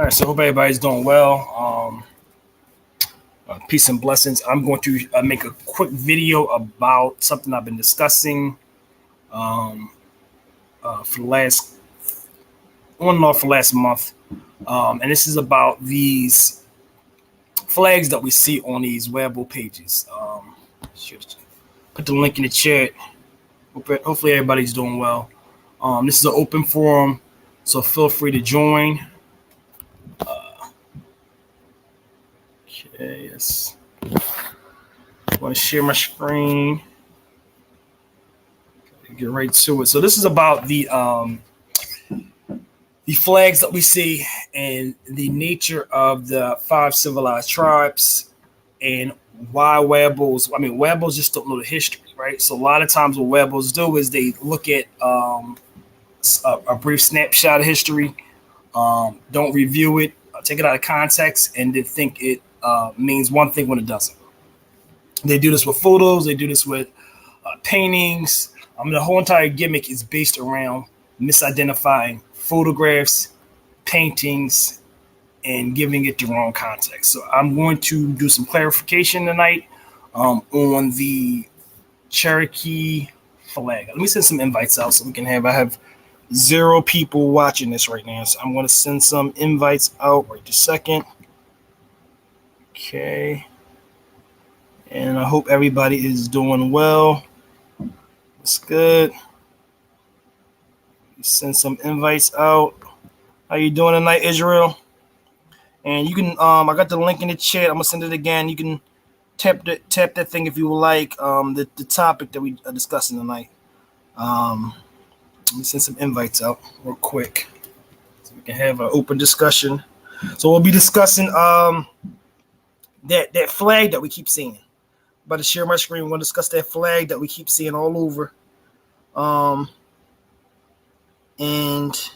All right, so hope everybody's doing well. Peace and blessings. I'm going to make a quick video about something I've been discussing um, for the last on and off for last month, and this is about these flags that we see on these wearable pages. Should put the link in the chat. Hopefully, everybody's doing well. This is an open forum, so feel free to join. Okay, yes. I want to share my screen. Get right to it. So this is about the flags that we see and the nature of the five civilized tribes and why wearables. I mean, wearables just don't know the history, right? So a lot of times what wearables do is they look at a brief snapshot of history, don't review it, take it out of context, and then think it means one thing when it doesn't. They do this with photos. They do this with paintings. The whole entire gimmick is based around misidentifying photographs, paintings, and giving it the wrong context. So I'm going to do some clarification tonight on the Cherokee flag. Let me send some invites out so we can have. I have 0 people watching this right now, so I'm going to send some invites out right this second. Okay. And I hope everybody is doing well. That's good. Send some invites out. How you doing tonight, Israel? And you can I got the link in the chat. I'm gonna send it again. You can tap that thing if you would like. The topic that we are discussing tonight. Let me send some invites out real quick so we can have an open discussion. So we'll be discussing that flag that we keep seeing. I'm about to share my screen. We're gonna discuss that flag that we keep seeing all over. And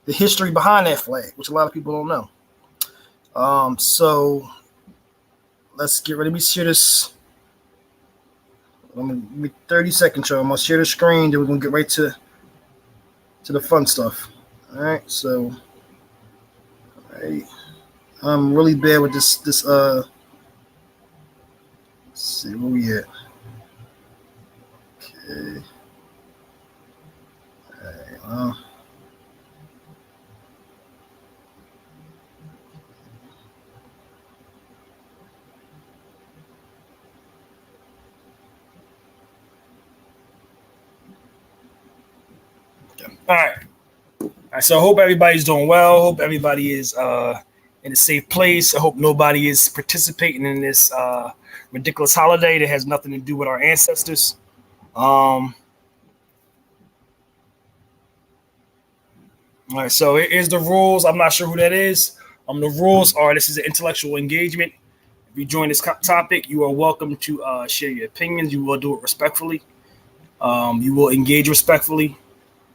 the history behind that flag, which a lot of people don't know. So let's get ready. Let me share this. Let me 30 seconds, so I'm gonna share the screen. Then we're gonna get right to the fun stuff. All right. So, all right. I'm really bad with this. Let's see where we at. Okay. All right. All right. So I hope everybody's doing well. Hope everybody is in a safe place. I hope nobody is participating in this ridiculous holiday that has nothing to do with our ancestors. All right. So here's the rules. I'm not sure who that is. The rules are: this is an intellectual engagement. If you join this topic, you are welcome to share your opinions. You will do it respectfully. You will engage respectfully,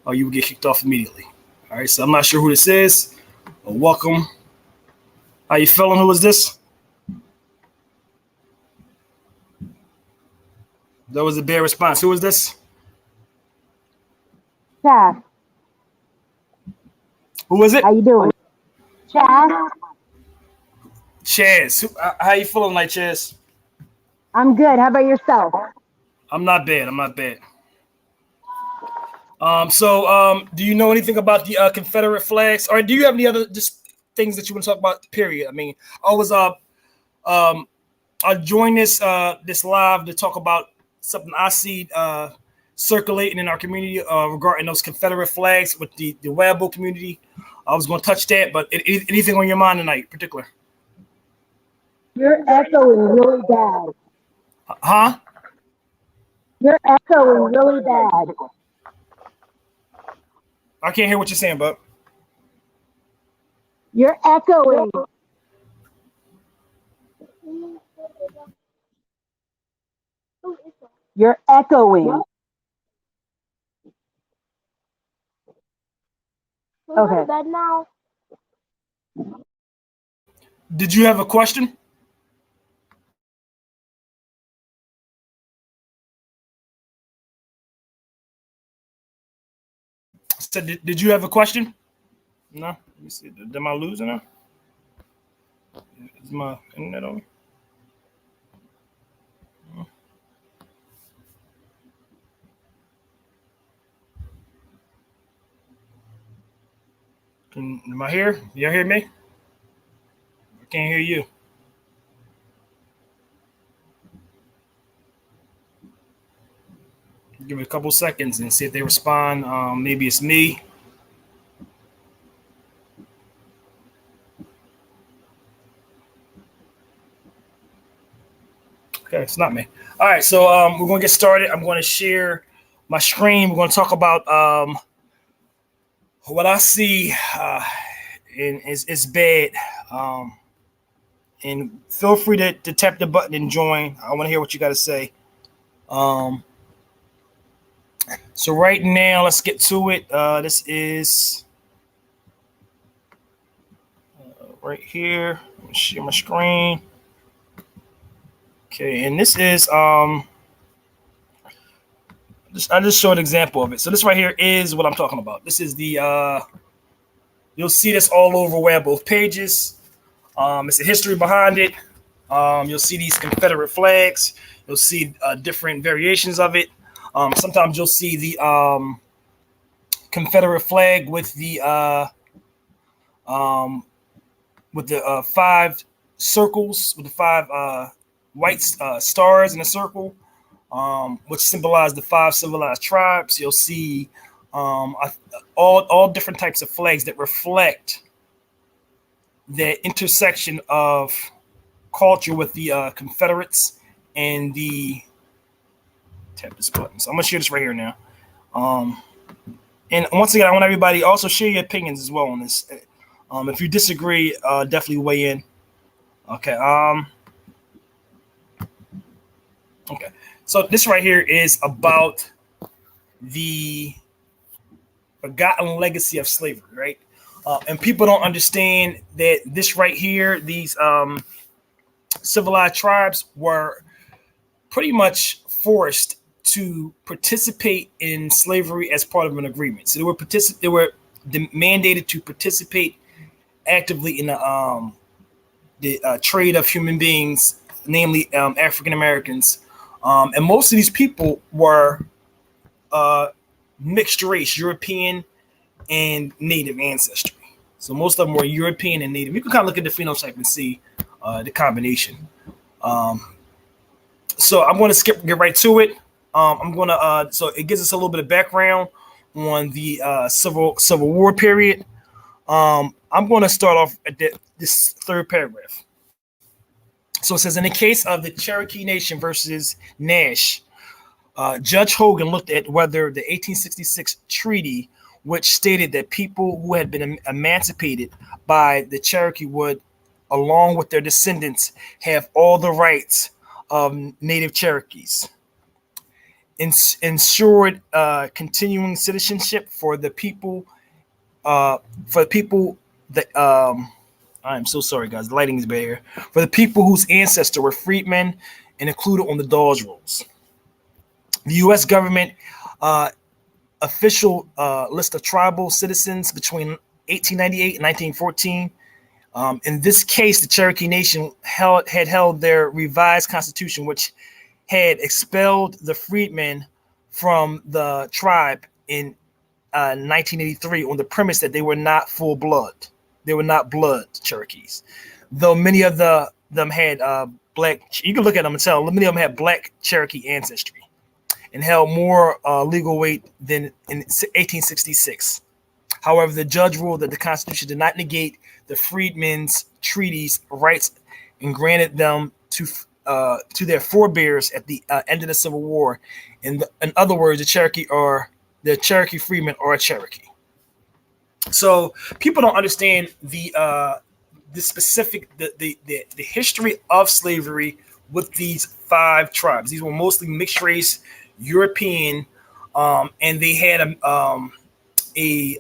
or you will get kicked off immediately. All right. So I'm not sure who this is. Welcome. How you feeling? Who is this? That was a bad response. Who is this? Chaz. Who is it? How you doing? Chaz. Chaz. How you feeling like Chaz? I'm good. How about yourself? I'm not bad. Do you know anything about the Confederate flags, or do you have any other just things that you want to talk about? Period. I mean, I joined this live to talk about something I see circulating in our community regarding those Confederate flags with the wearable community. I was going to touch that, but anything on your mind tonight, in particular? You're echoing really bad. Huh? You're echoing really bad. I can't hear what you're saying, bud. You're echoing. You're echoing. Okay. Bed now. Did you have a question? So did you have a question? No, let me see. Am I losing her? Is my internet on? Am I here? Y'all hear me? I can't hear you. Give it a couple seconds and see if they respond. Maybe it's me. Okay, it's not me. All right, so we're going to get started. I'm going to share my screen. We're going to talk about what I see, and it's bad. And feel free to tap the button and join. I want to hear what you got to say. So right now, let's get to it. This is right here. Let me share my screen. Okay, and this is I just showed an example of it. So this right here is what I'm talking about. This is the you'll see this all over where both pages. It's a history behind it. You'll see these Confederate flags. You'll see different variations of it. Sometimes you'll see the Confederate flag with the 5 circles, with the 5 white stars in a circle, which symbolize the 5 civilized tribes. You'll see all different types of flags that reflect the intersection of culture with the Confederates and the tap this button. So I'm gonna share this right here now. And once again, I want everybody also share your opinions as well on this. If you disagree, definitely weigh in. Okay. Okay. So this right here is about the forgotten legacy of slavery, right? And people don't understand that this right here, these civilized tribes were pretty much forced to participate in slavery as part of an agreement. So they were mandated to participate actively in the trade of human beings, namely African Americans. And most of these people were mixed race, European and Native ancestry. So most of them were European and Native. You can kind of look at the phenotype and see the combination. So I'm going to get right to it. I'm going to so it gives us a little bit of background on the Civil War period. I'm going to start off at this third paragraph. So it says, in the case of the Cherokee Nation versus Nash, Judge Hogan looked at whether the 1866 treaty, which stated that people who had been emancipated by the Cherokee would, along with their descendants, have all the rights of Native Cherokees, ensured continuing citizenship for the people that I'm so sorry, guys. The lighting is bad here. For the people whose ancestors were freedmen and included on the Dawes Rolls. The U.S. government official list of tribal citizens between 1898 and 1914. In this case, the Cherokee Nation had held their revised constitution, which had expelled the freedmen from the tribe in 1983 on the premise that they were not full blood. They were not blood Cherokees, though many of them had black. You can look at them and tell many of them had black Cherokee ancestry and held more legal weight than in 1866. However, the judge ruled that the Constitution did not negate the freedmen's treaties rights and granted them to their forebears at the end of the Civil War. In other words, the Cherokee freedmen are a Cherokee. So people don't understand the specific the history of slavery with these 5 tribes. These were mostly mixed race European, and they had a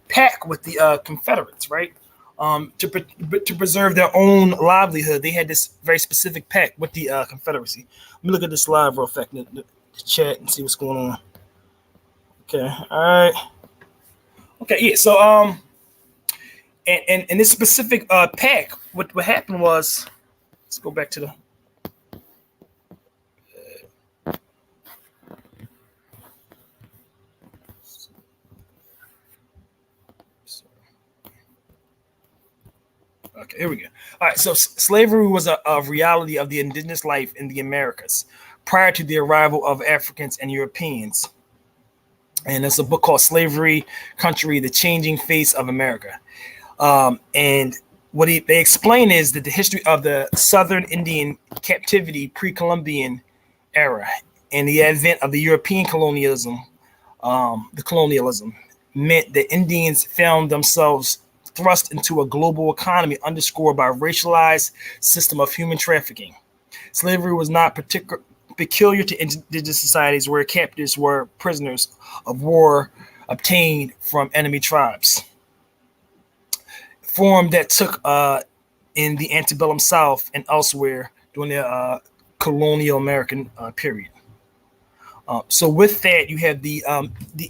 pact with the Confederates, right? To preserve their own livelihood, they had this very specific pact with the Confederacy. Let me look at this live real quick in the chat and see what's going on. Okay, all right. Okay, yeah. So and this specific pack, what happened was, let's go back to the. Okay, here we go. All right, so slavery was a reality of the indigenous life in the Americas prior to the arrival of Africans and Europeans. And there's a book called Slavery Country, The Changing Face of America. And what they explain is that the history of the Southern Indian captivity pre-Columbian era and the advent of the European colonialism meant that Indians found themselves thrust into a global economy underscored by a racialized system of human trafficking. Slavery was not peculiar to indigenous societies where captives were prisoners of war obtained from enemy tribes. Form that took in the antebellum South and elsewhere during the colonial American period. So with that, you have the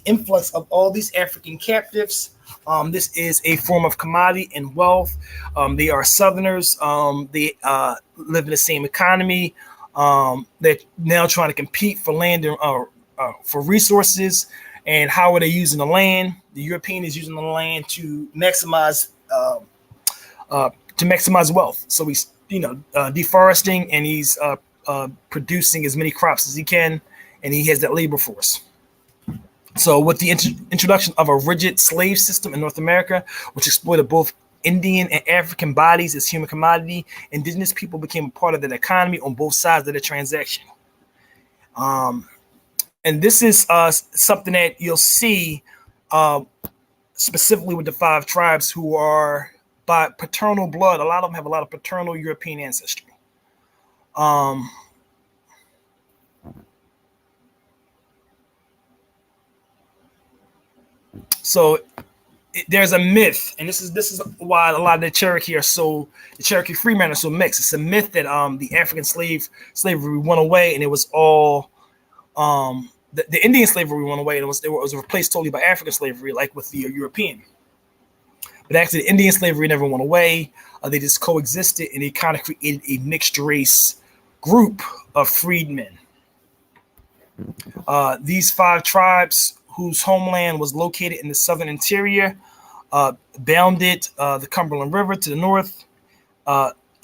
influx of all these African captives. This is a form of commodity and wealth. They are Southerners. They live in the same economy. They're now trying to compete for land and for resources. And how are they using the land? The European is using the land to maximize wealth. So he's deforesting, and he's producing as many crops as he can, and he has that labor force. So with the introduction of a rigid slave system in North America, which exploited both Indian and African bodies as human commodity, indigenous people became a part of that economy on both sides of the transaction. And this is something that you'll see specifically with the five tribes who are by paternal blood. A lot of them have a lot of paternal European ancestry. So there's a myth, and this is why a lot of the Cherokee freemen are so mixed. It's a myth that the African slavery went away, and it was all the Indian slavery went away, and it was replaced totally by African slavery, like with the European. But actually, the Indian slavery never went away. They just coexisted, and they kind of created a mixed race group of freedmen. These five tribes, whose homeland was located in the southern interior, bounded the Cumberland River to the north,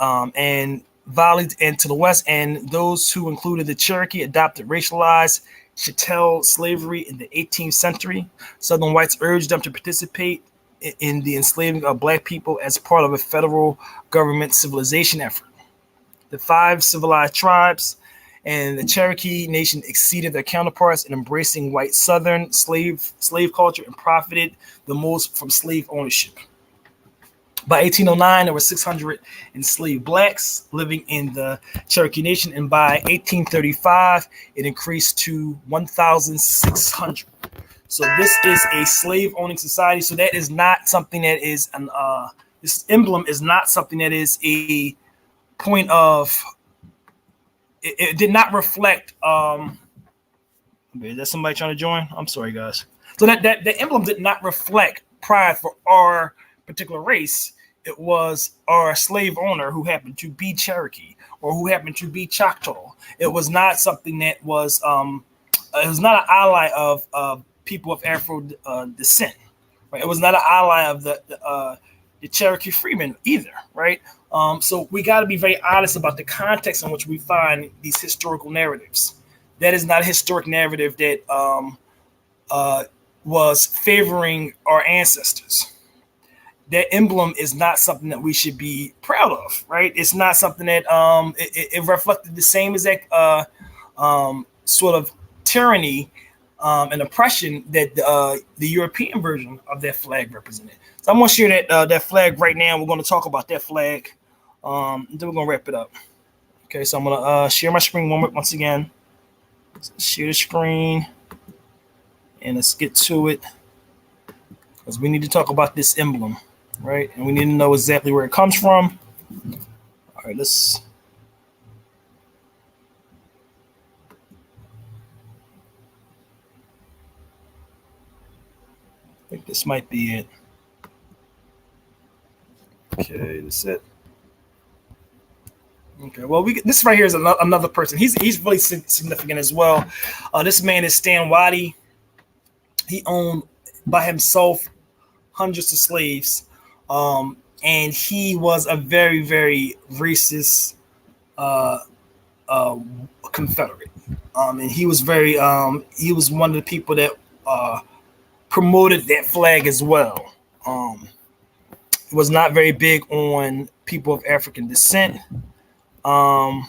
and Valley and to the west, and those who included the Cherokee adopted racialized chattel slavery in the 18th century. Southern whites urged them to participate in the enslaving of black people as part of a federal government civilization effort. The five civilized tribes and the Cherokee Nation exceeded their counterparts in embracing white Southern slave culture and profited the most from slave ownership. By 1809, there were 600 enslaved blacks living in the Cherokee Nation, and by 1835, it increased to 1,600. So this is a slave-owning society. So that is not something that is this emblem is not something that is a point of. It did not reflect. Is that somebody trying to join? I'm sorry, guys. So that the emblem did not reflect pride for our particular race. It was our slave owner who happened to be Cherokee or who happened to be Choctaw. It was not something that was. It was not an ally of people of Afro descent. Right? It was not an ally of the Cherokee freemen either. Right. So we got to be very honest about the context in which we find these historical narratives. That is not a historic narrative that was favoring our ancestors. That emblem is not something that we should be proud of, right? It's not something that it reflected the same exact sort of tyranny and oppression that the European version of that flag represented. So I'm going to share that flag right now. We're going to talk about that flag. Then we're going to wrap it up. Okay, so I'm going to share my screen once again. Share the screen. And let's get to it. Because we need to talk about this emblem, right? And we need to know exactly where it comes from. All right, let's. think this might be it. Okay, that's it. Okay, well, this right here is another person. He's really significant as well. This man is Stan Waddy. He owned by himself hundreds of slaves, and he was a very, very racist Confederate. And he was he was one of the people that promoted that flag as well. Was not very big on people of African descent, and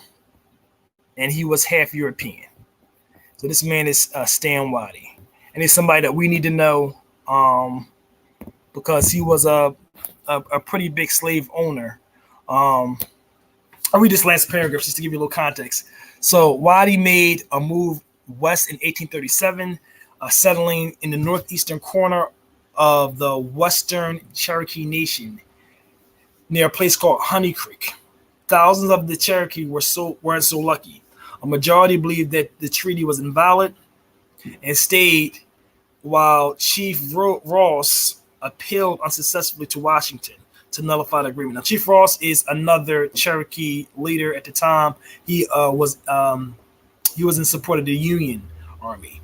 he was half European. So this man is Stan Waddy, and he's somebody that we need to know because he was a pretty big slave owner. I'll read this last paragraph just to give you a little context. So Waddy made a move west in 1837, settling in the northeastern corner of the Western Cherokee Nation near a place called Honey Creek. Thousands of the Cherokee weren't so lucky. A majority believed that the treaty was invalid and stayed while Chief Ross appealed unsuccessfully to Washington to nullify the agreement. Now, Chief Ross is another Cherokee leader at the time. He was in support of the Union Army.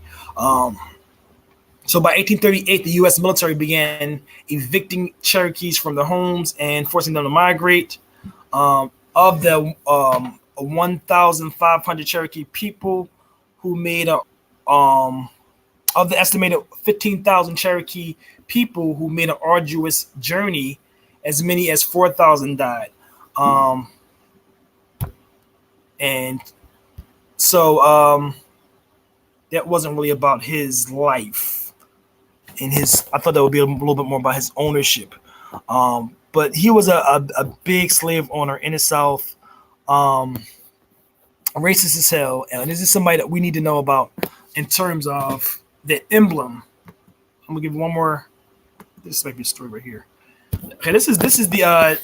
So by 1838, the U.S. military began evicting Cherokees from their homes and forcing them to migrate. Of the 1,500 Cherokee people who made of the estimated 15,000 Cherokee people who made an arduous journey, as many as 4,000 died. And so that wasn't really about his life. I thought that would be a little bit more about his ownership. But he was a big slave owner in the South, racist as hell. And this is somebody that we need to know about in terms of the emblem. I'm gonna give you one more. This might be a story right here. Okay, this is the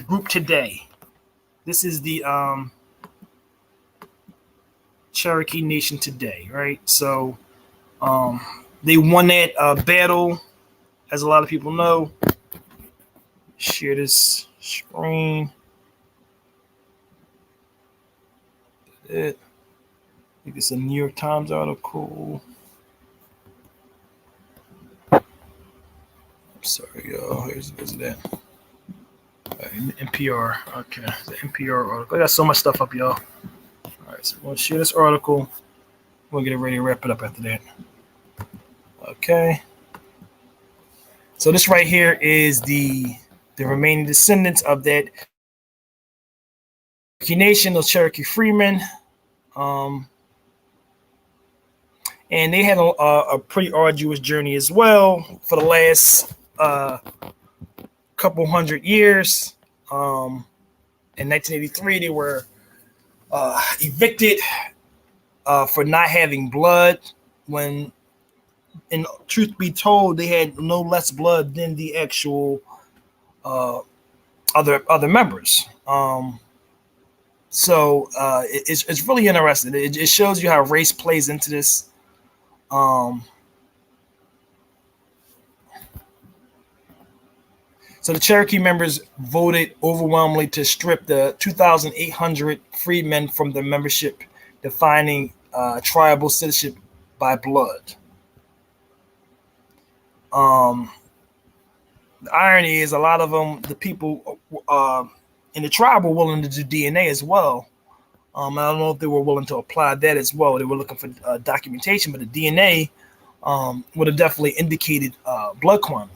group today. This is the Cherokee Nation today, right? So they won that battle, as a lot of people know. Share this screen. I think it's a New York Times article. I'm sorry, y'all. Here's that. NPR. Okay, the NPR article. I got so much stuff up, y'all. All right, so we'll share this article. We'll get ready to wrap it up after that. Okay. So this right here is the remaining descendants of that Cherokee Nation, those Cherokee freemen. And they had a pretty arduous journey as well for the last couple hundred years. In 1983, they were evicted for not having blood, when, in truth be told, they had no less blood than the actual other members. So it's really interesting. It shows you how race plays into this. So the Cherokee members voted overwhelmingly to strip the 2,800 freedmen from their membership, defining tribal citizenship by blood. The irony is, a lot of them, the people in the tribe, were willing to do DNA as well. I don't know if they were willing to apply that as well. They were looking for documentation, but the DNA would have definitely indicated blood quantum.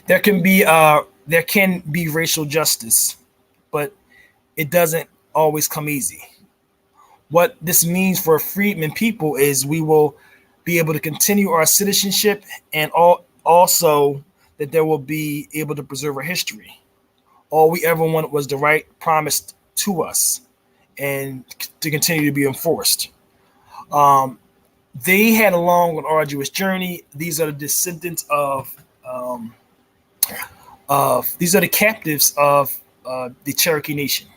There can be racial justice, but it doesn't always come easy. What this means for freedmen people is we will be able to continue our citizenship, and also that there will be able to preserve our history. All we ever wanted was the right promised to us, and to continue to be enforced. They had a long and arduous journey. These are the descendants of these are the captives of the Cherokee Nation.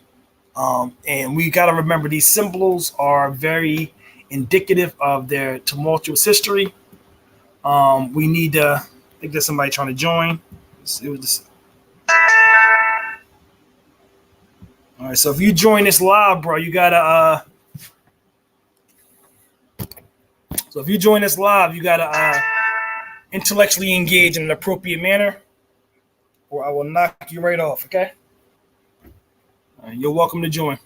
And we got to remember, these symbols are very indicative of their tumultuous history. We need to. I think there's somebody trying to join. It was just, all right. So if you join this live, bro, you gotta. So if you join us live, you gotta intellectually engage in an appropriate manner, or I will knock you right off. Okay. You're welcome to join.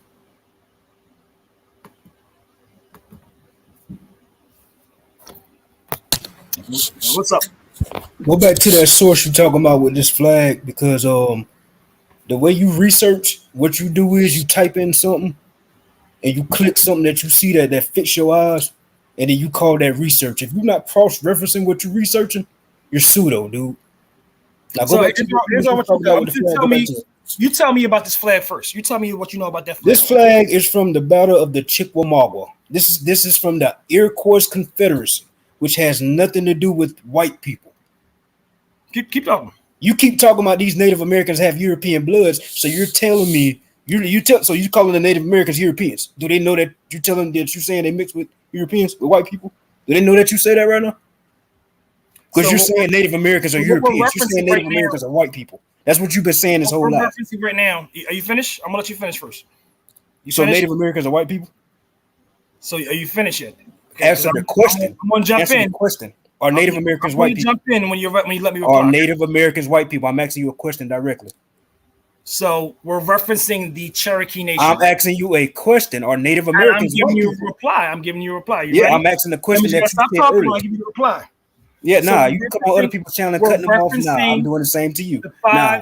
What's up? Go back to that source you're talking about with this flag, because the way you research, what you do is you type in something and you click something that you see that fits your eyes, and then you call that research. If you're not cross-referencing what you're researching, you're pseudo, dude. Now go back to you tell me about this flag first. You tell me what you know about that flag. This flag is from the Battle of the Chickamauga. This is from the Iroquois Confederacy, which has nothing to do with white people. Keep talking. You keep talking about these Native Americans have European bloods, so you're telling me so you calling the Native Americans Europeans? Do they know that you telling that you're saying they mix with Europeans, with white people? Do they know that you say that right now? Because you're saying Native Americans are Europeans. You're saying Native Americans are white people. That's what you've been saying this whole life. Right now, are you finished? I'm gonna let you finish first. So Native Americans are white people? So are you finished yet? Okay, answer the question. I'm gonna jump in. Question: Are Native Americans white people? Jump in when you let me reply. Are Native Americans white people? I'm asking you a question directly. So we're referencing the Cherokee Nation. I'm asking you a question. Are Native Americans white people? I'm giving you a reply. Yeah, ready? I'm asking the question that you said earlier. I'll give you a reply. Yeah, so you come on other people's channel and cutting them off. Nah, I'm doing the same to you. Are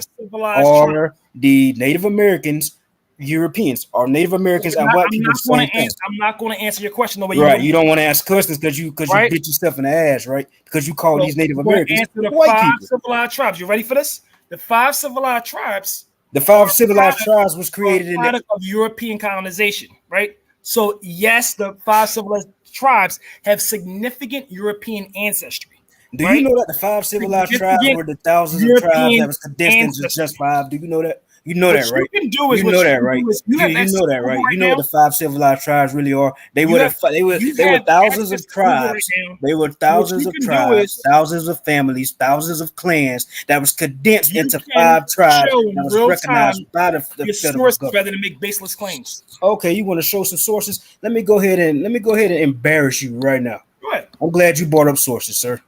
the Native Americans Europeans? Are Native Americans and white people the same thing? I'm not going to answer your question the way you don't want to ask questions because you bit yourself in the ass, right? Because you call these Native Americans white people. Civilized tribes. You ready for this? The 5 civilized tribes. The 5 civilized tribes was created in the of European colonization, right? So yes, the 5 civilized tribes have significant European ancestry. Do you know that the 5 civilized tribes were the thousands of tribes that was condensed into just 5? Do you know that? You know that, right? You know that, right? You know that, right? You know what the 5 civilized tribes really are. They were thousands of tribes. They were thousands of tribes, thousands of families, thousands of clans that was condensed into 5 tribes that was recognized by the federal government. Rather than make baseless claims. Okay, you want to show some sources? Let me go ahead and embarrass you right now. Go ahead. I'm glad you brought up sources, sir.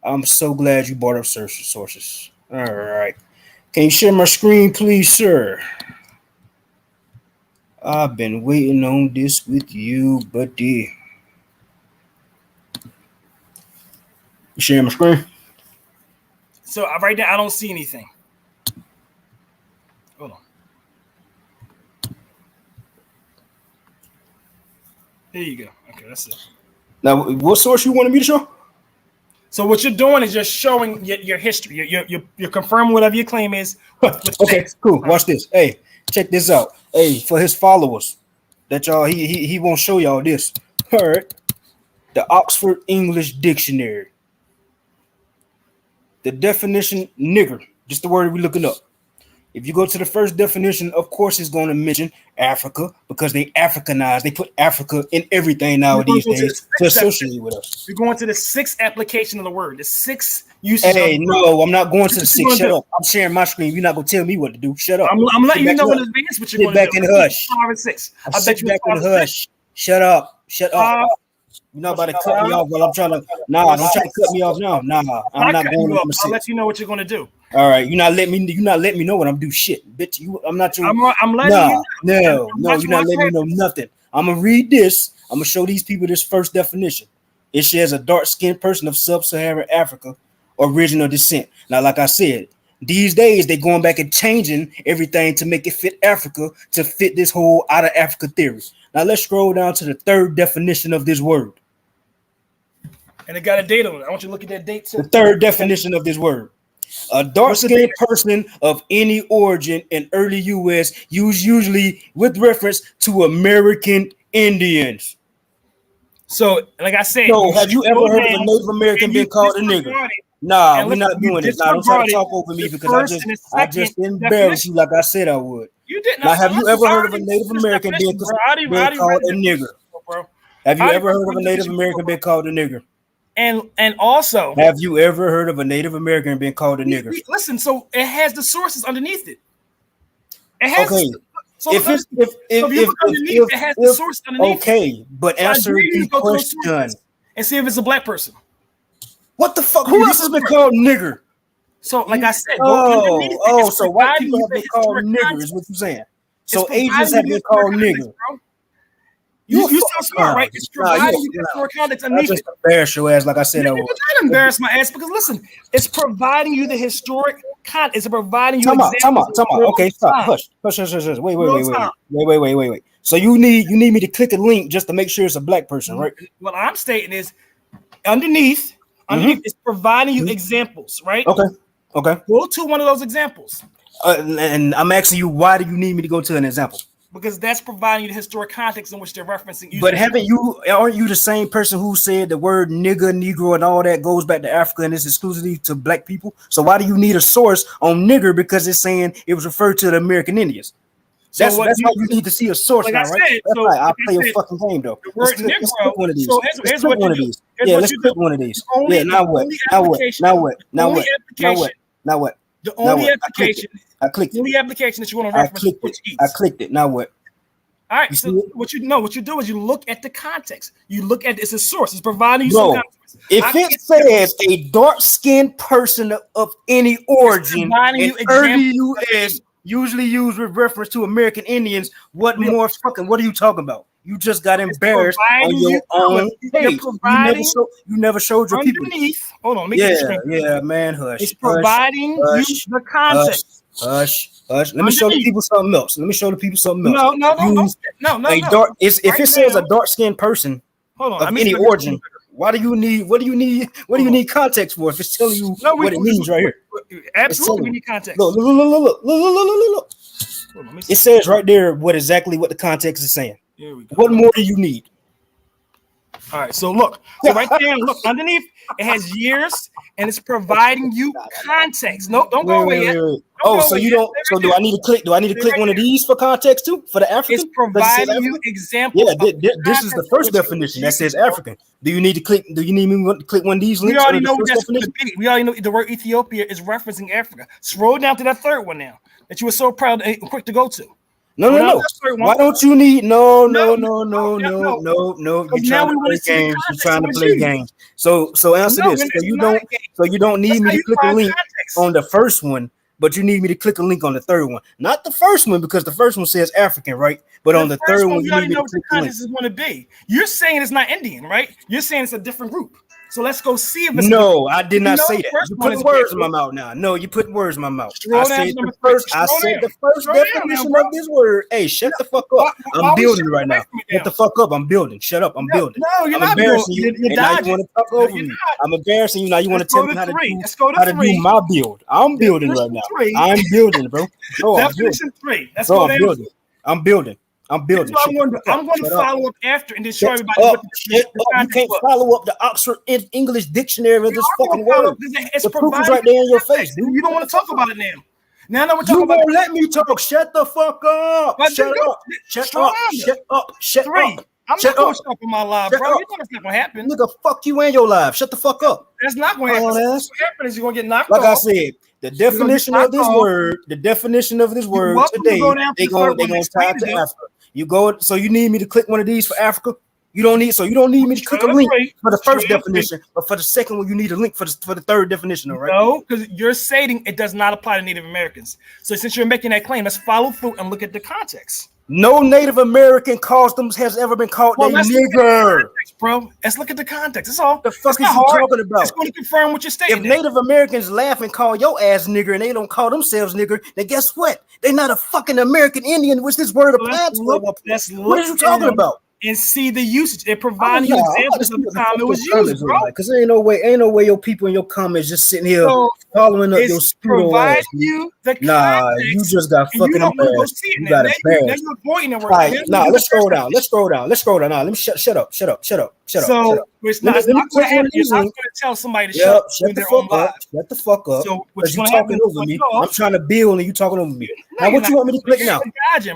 I'm so glad you brought up sources. All right. Can you share my screen, please, sir? I've been waiting on this with you, buddy. You share my screen? So right now, I don't see anything. Hold on. Here you go. Okay, that's it. Now, what source you wanted me to show? So what you're doing is just showing your history. You're confirming whatever your claim is. Okay, cool. Watch this. Hey, check this out. Hey, for his followers, that y'all he won't show y'all this. All right. The Oxford English Dictionary. The definition nigger, just the word we're looking up. If you go to the first definition, of course, it's going to mention Africa because they Africanized. They put Africa in everything nowadays to associate with us. You're going to the 6th application of the word. The 6th usage. Hey, no, I'm not going to the 6th. Shut up. I'm sharing my screen. You're not going to tell me what to do. Shut up. I'm letting you know in advance what you're going to do. Sit back and hush. 5 and 6. I bet you back and hush. Shut up. Shut up. You're not about to cut me off while I'm trying to. Nah, don't try to cut me off now. Nah, I'm not going to. I'll let you know what you're going to do. All right, you're not letting me know what I'm do shit, bitch. I'm not your. I'm letting you know. No, you're not letting me know nothing. I'm gonna read this. I'm gonna show these people this first definition. It says a dark-skinned person of sub-Saharan Africa, original descent. Now, like I said, these days they're going back and changing everything to make it fit Africa, to fit this whole out of Africa theory. Now let's scroll down to the 3rd definition of this word. And it got a date on it. I want you to look at that date too. The 3rd definition of this word. A dark-skinned person of any origin in early U.S. used usually with reference to American Indians. So, like I said, have you ever heard of a Native American being called a nigger? Nah, we're not doing this. Nah, don't try to talk over me because I just embarrassed you like I said I would. You didn't. Now, have you ever heard of a Native American being called a nigger? Have you ever heard of a Native American being called a nigger? And also, have you ever heard of a Native American being called a nigger? Listen, so it has the sources underneath it. It has. Okay. So it has the source underneath. Okay, but answer the question and see if it's a black person. What the fuck? Who else has been called nigger? So, like I said, so white people have been called nigger is what you're saying. So Asians have been called nigger. You sound smart, right? It's providing you historic context underneath it. Embarrass your ass, like I said. You're not embarrass my ass because listen, it's providing you the historic context. It's providing you. Time out. Okay, stop. Hush. Wait. So you need me to click a link just to make sure it's a black person, right? What I'm stating is underneath it's providing you examples, right? Okay. Go to one of those examples. And I'm asking you, why do you need me to go to an example? Because that's providing you the historic context in which they're referencing. But aren't you the same person who said the word nigger, negro, and all that goes back to Africa and is exclusively to black people? So why do you need a source on nigger because it's saying it was referred to the American Indians? That's why you need to see a source now, right? I'll play a fucking game though. Let's click one of these. Let's click one of these. Yeah, let's click one of these. Yeah, now what? The only application. I clicked it. The only application that you want to reference is Portuguese. I clicked it. Now what? All right. So what you do is you look at the context. You look at it's a source. It's providing you some context. If it says a dark-skinned person of any origin in early U.S. usually used with reference to American Indians, what are you talking about? You just got embarrassed on your own page. You never showed your people. Hold on. Yeah, man. Hush. It's providing you the context. Hush. Let me show the people something else. No. If it says a dark-skinned person of any origin, what do you need context for if it's telling you what it means right here? Absolutely, we need context. Look. It says right there what the context is saying. Here we go. What more do you need? All right, so look. So right there, look underneath, it has years and it's providing you context. No, don't go away yet. Do I need to click? Do I need to click one of these for context too? For the African? It's providing you examples. Yeah, this is the first definition that says African. Do you need me to click one of these links? We already know what that's going to be. We already know the word Ethiopia is referencing Africa. Scroll down to that third one now that you were so proud and quick to go to. No. Why don't you need no? You're trying to play games. So answer this. So you don't need me to click a link on the first one, but you need me to click a link on the third one. Not the first one because the first one says African, right? But on the third one, you need me to click the link. Is going to be. You're saying it's not Indian, right? You're saying it's a different group. So let's go see if it's I did not say that. You're putting words in my mouth now. No, you put words in my mouth. I said the first definition of this word. Hey, shut the fuck up. I'm building right now. Shut the fuck up. I'm building. Shut up. I'm building. No, you're not embarrassing you. Now you want to talk over me. I'm embarrassing you. Now you want to tell me how to do my build. I'm building right now. I'm building, bro. Definition 3. Let's go. I'm building. I'm building. I'm going to follow up after and then show everybody what you can't follow up the Oxford English Dictionary of this fucking word. The proof is right there in your face, dude. You don't want to talk about it now. Now we're talking about. You won't let me talk. Shut the fuck up. Shut up. I'm not going to stop in my live, bro. You know that's not going to happen. Nigga, fuck you and your live. Shut the fuck up. That's not going to happen. What's going to happen is you're going to get knocked off. Like I said, the definition of this word today, they're going to tie it to Africa. You need me to click one of these for Africa? You don't need me to click a link for the first definition, but for the second one, you need a link for the third definition, all right? No, because you're saying it does not apply to Native Americans. So since you're making that claim, let's follow through and look at the context. No Native American has ever been called a nigger. Bro, let's look at the context. That's all. The fuck is you talking about? It's going to confirm what you're stating. If Native Americans laugh and call your ass nigger and they don't call themselves nigger, then guess what? They're not a fucking American Indian, which this word applies to. What are you talking about? And see the usage. They're providing you examples of the time it was used, bro. Because ain't no way your people in your comments just sitting here following up your speedo ass. You the you just got fucking embarrassed. You got embarrassed. Let's scroll down. Now, let me shut up. So it's not going to happen. You're not going to tell somebody to shut the fuck up. So because you're talking over me. I'm trying to build and you talking over me. Now what you want me to click now?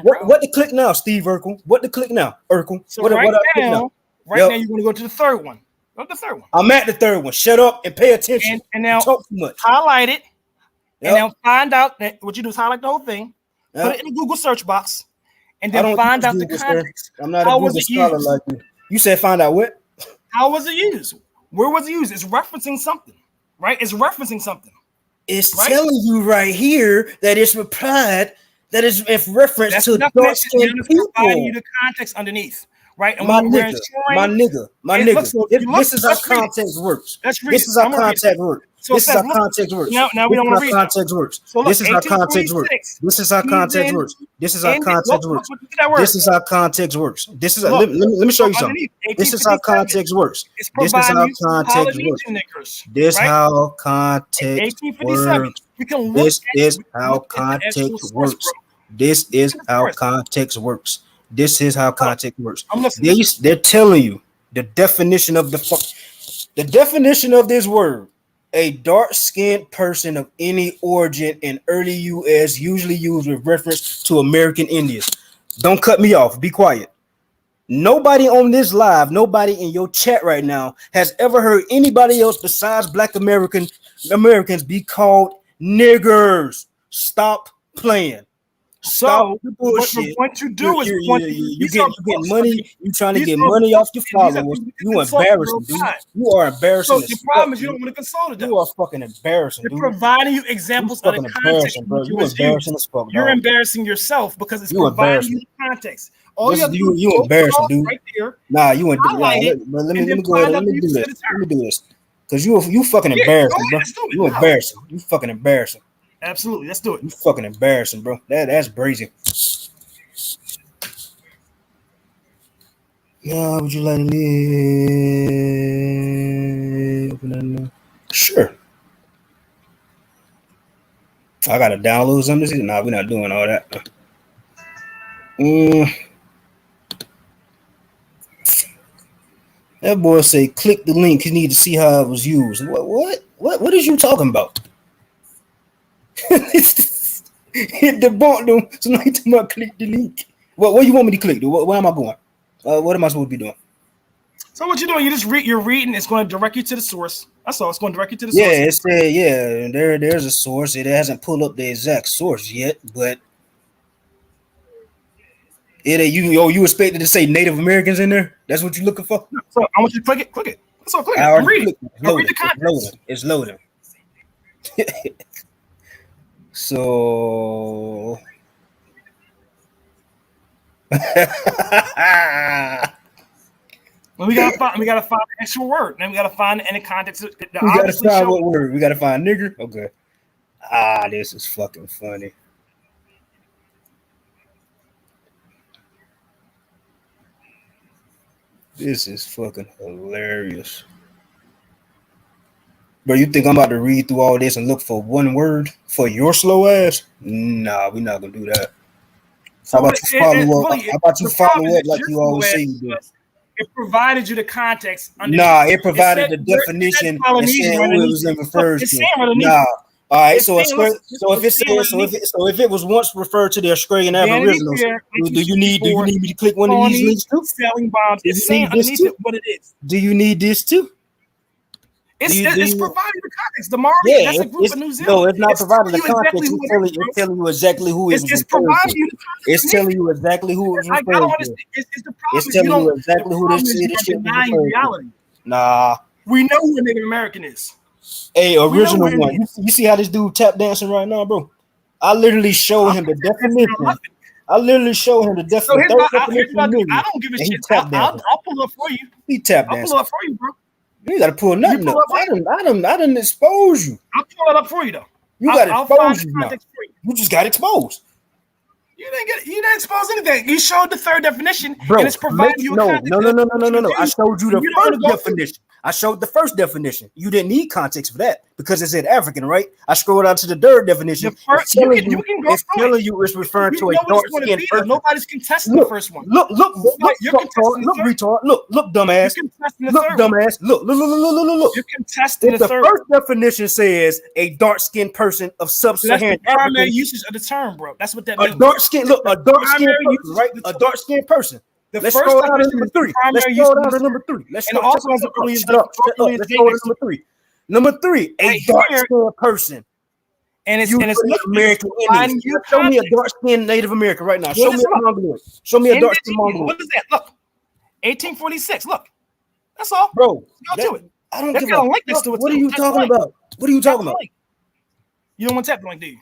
What to click now, Steve Urkel? What to click now, Urkel? So right now, you're going to go to the third one. Go to the third one. I'm at the third one. Shut up and pay attention. And now talk too much. Highlight it. Yep. And now find out that what you do is highlight the whole thing. Yep. Put it in the Google search box. And then find out Google, the context. I'm not a Google scholar like you. You said find out what? How was it used? Where was it used? It's referencing something, right? It's referencing something. It's telling you right here that it's replied, that is in reference to dark-skinned people. Providing you the context underneath, right? And my nigga. This is how context works. This is how context works. This is how context works. Now we don't want to read context works. This is how context works. This is how context works. This is how context works. This is how context works. This is let me show you something. This is how context works. This is how context works. This how context works. This is how context works. This is how context works. This is how context works. They're telling you the definition of the definition of this word. A dark-skinned person of any origin in early U.S. usually used with reference to American Indians. Don't cut me off. Be quiet. Nobody on this live, nobody in your chat right now has ever heard anybody else besides Black Americans be called niggers. Stop playing. So what you do is you get money. You trying to get money off your followers. You embarrassing, dude. You are embarrassing. So the problem is you don't want to console them. You are fucking embarrassing, dude. They're providing you examples of the context. Bro. You embarrassing as fuck. You're embarrassing yourself because it's providing you the context. All you embarrassing, dude. Right there. Nah, you ain't. Let me go ahead. Let me do this. Because you fucking embarrassing, bro. You embarrassing. You fucking embarrassing. Absolutely, let's do it. You fucking embarrassing, bro. That's brazen. Yeah, would you like to live? Sure. I gotta download something. Nah, we're not doing all that. That boy say, click the link. You need to see how it was used. What is you talking about? Hit the button, though. So now you talking about click the link. What you want me to click, dude? Where am I going? What am I supposed to be doing? So what you're doing? You're reading. It's going to direct you to the source. That's all. It's going to direct you to the source. Yeah, it said there's a source. It hasn't pulled up the exact source yet, but you expected to say Native Americans in there? That's what you're looking for? So I want you to click it. Click it. That's all. Click it. I'm reading. Read the context. It's loading. So we gotta find the actual word. Then we gotta find it in the context. We gotta find what word. We gotta find nigger. Okay. This is fucking funny. This is fucking hilarious. Bro, you think I'm about to read through all this and look for one word for your slow ass? Nah, we're not gonna do that. How about you follow up like you always say you do? It provided you the context. Nah, it provided the definition and said who it was referred to. Nah. All right, so if it was once referred to the Australian Aboriginals, do you need me to click one of these links too? Selling bombs. It's saying underneath it what it is. Do you need this too? It's providing the context. The Maori, that's a group of New Zealand. No, it's not providing the context. It's telling you exactly who it is. It's telling you exactly who it is. I don't understand. It's telling you exactly who this shit is. Nah. We know who a Native American is. Hey, original one. You see how this dude tap dancing right now, bro? I literally showed him the definition. I don't give a shit. I'll pull up for you. He tap dancing. I'll pull up for you, bro. You gotta pull nothing up. I didn't expose you. I'll pull it up for you though. You got exposed. You just got exposed. You didn't expose anything. You showed the third definition, and it's providing you. No. I showed you the first definition. I showed the first definition. You didn't need context for that because it said African, right? I scrolled out to the third definition. It's telling you it's referring to a dark-skinned person. Nobody's contesting the first one. Look, retard. Look, dumbass. Look, dumbass. Look. You're contesting the third. The first definition says a dark-skinned person of sub-Saharan Africa. That's the primary usage of the term, bro. That's what that means. A dark-skinned person, right? A dark-skinned person. Let's go down to number 3. Let's go down to number 3. Let's go down to number 3. Number 3, a dark-skinned person. And it's American Indian. Show me a dark-skinned Native American right now. Show me a Mongolian. Show me a dark-skinned Mongolian. What is that? Look, 1846. Look, that's all, bro. Go to it. I don't give a link next to it. What are you talking about? What are you talking about? You don't want to tap the link, do you?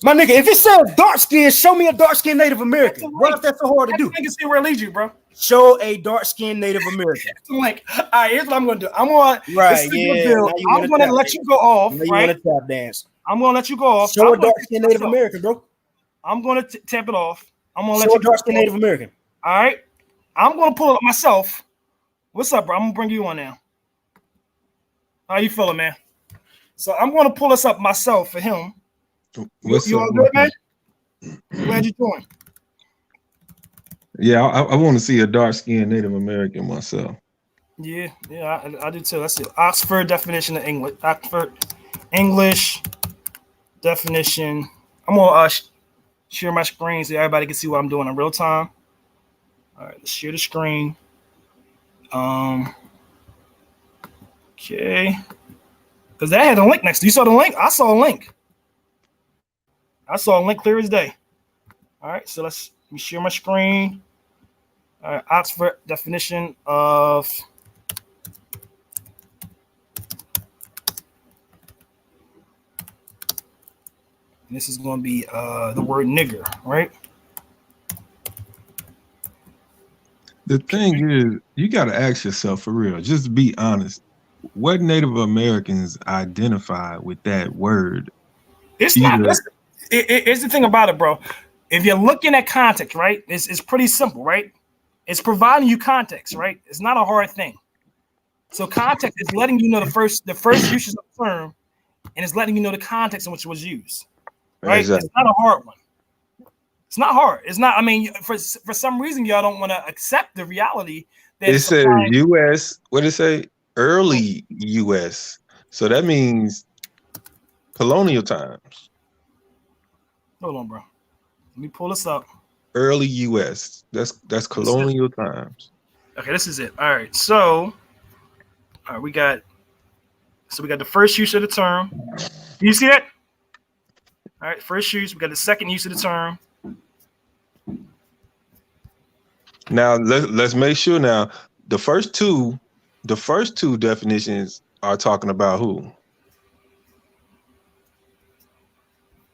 My nigga, if it says dark skin, show me a dark skinned Native American. Why is that so hard to do? I can see where it leads you, bro. Show a dark skinned Native American. Like, all right, here's what I'm gonna do. I'm gonna let you go off. Now you want to tap dance. I'm gonna let you go off. Show a dark skinned Native American, bro. I'm gonna tap it off. I'm gonna let you dark skinned Native American. All right, I'm gonna pull it up myself. What's up, bro? I'm gonna bring you on now. How you feeling, man? So I'm gonna pull this up myself for him. What's you up, all good, man? Glad you joined. Yeah, I want to see a dark-skinned Native American myself. Yeah, I do too. Let's see. Oxford definition of English. Oxford English definition. I'm gonna share my screen so everybody can see what I'm doing in real time. All right, let's share the screen. Okay. Because that had a link next to you. You saw the link? I saw a link. I saw a link clear as day. All right, so let me share my screen. All right, Oxford definition of this is going to be the word nigger, right? The thing is, you got to ask yourself for real. Just be honest. What Native Americans identify with that word? It's not. Here's the thing about it, bro. If you're looking at context, right, it's pretty simple, right? It's providing you context, right? It's not a hard thing. So context is letting you know the first usage of the term, and it's letting you know the context in which it was used, right? Exactly. It's not a hard one. It's not hard. It's not. I mean, for some reason, y'all don't want to accept the reality that it says U.S. What did it say? Early U.S. So that means colonial times. Hold on, bro. Let me pull this up. Early U.S. That's colonial times. Okay, this is it. All right. So, we got the first use of the term. You see that? All right, first use. We got the second use of the term. Now let's make sure. Now the first two definitions are talking about who?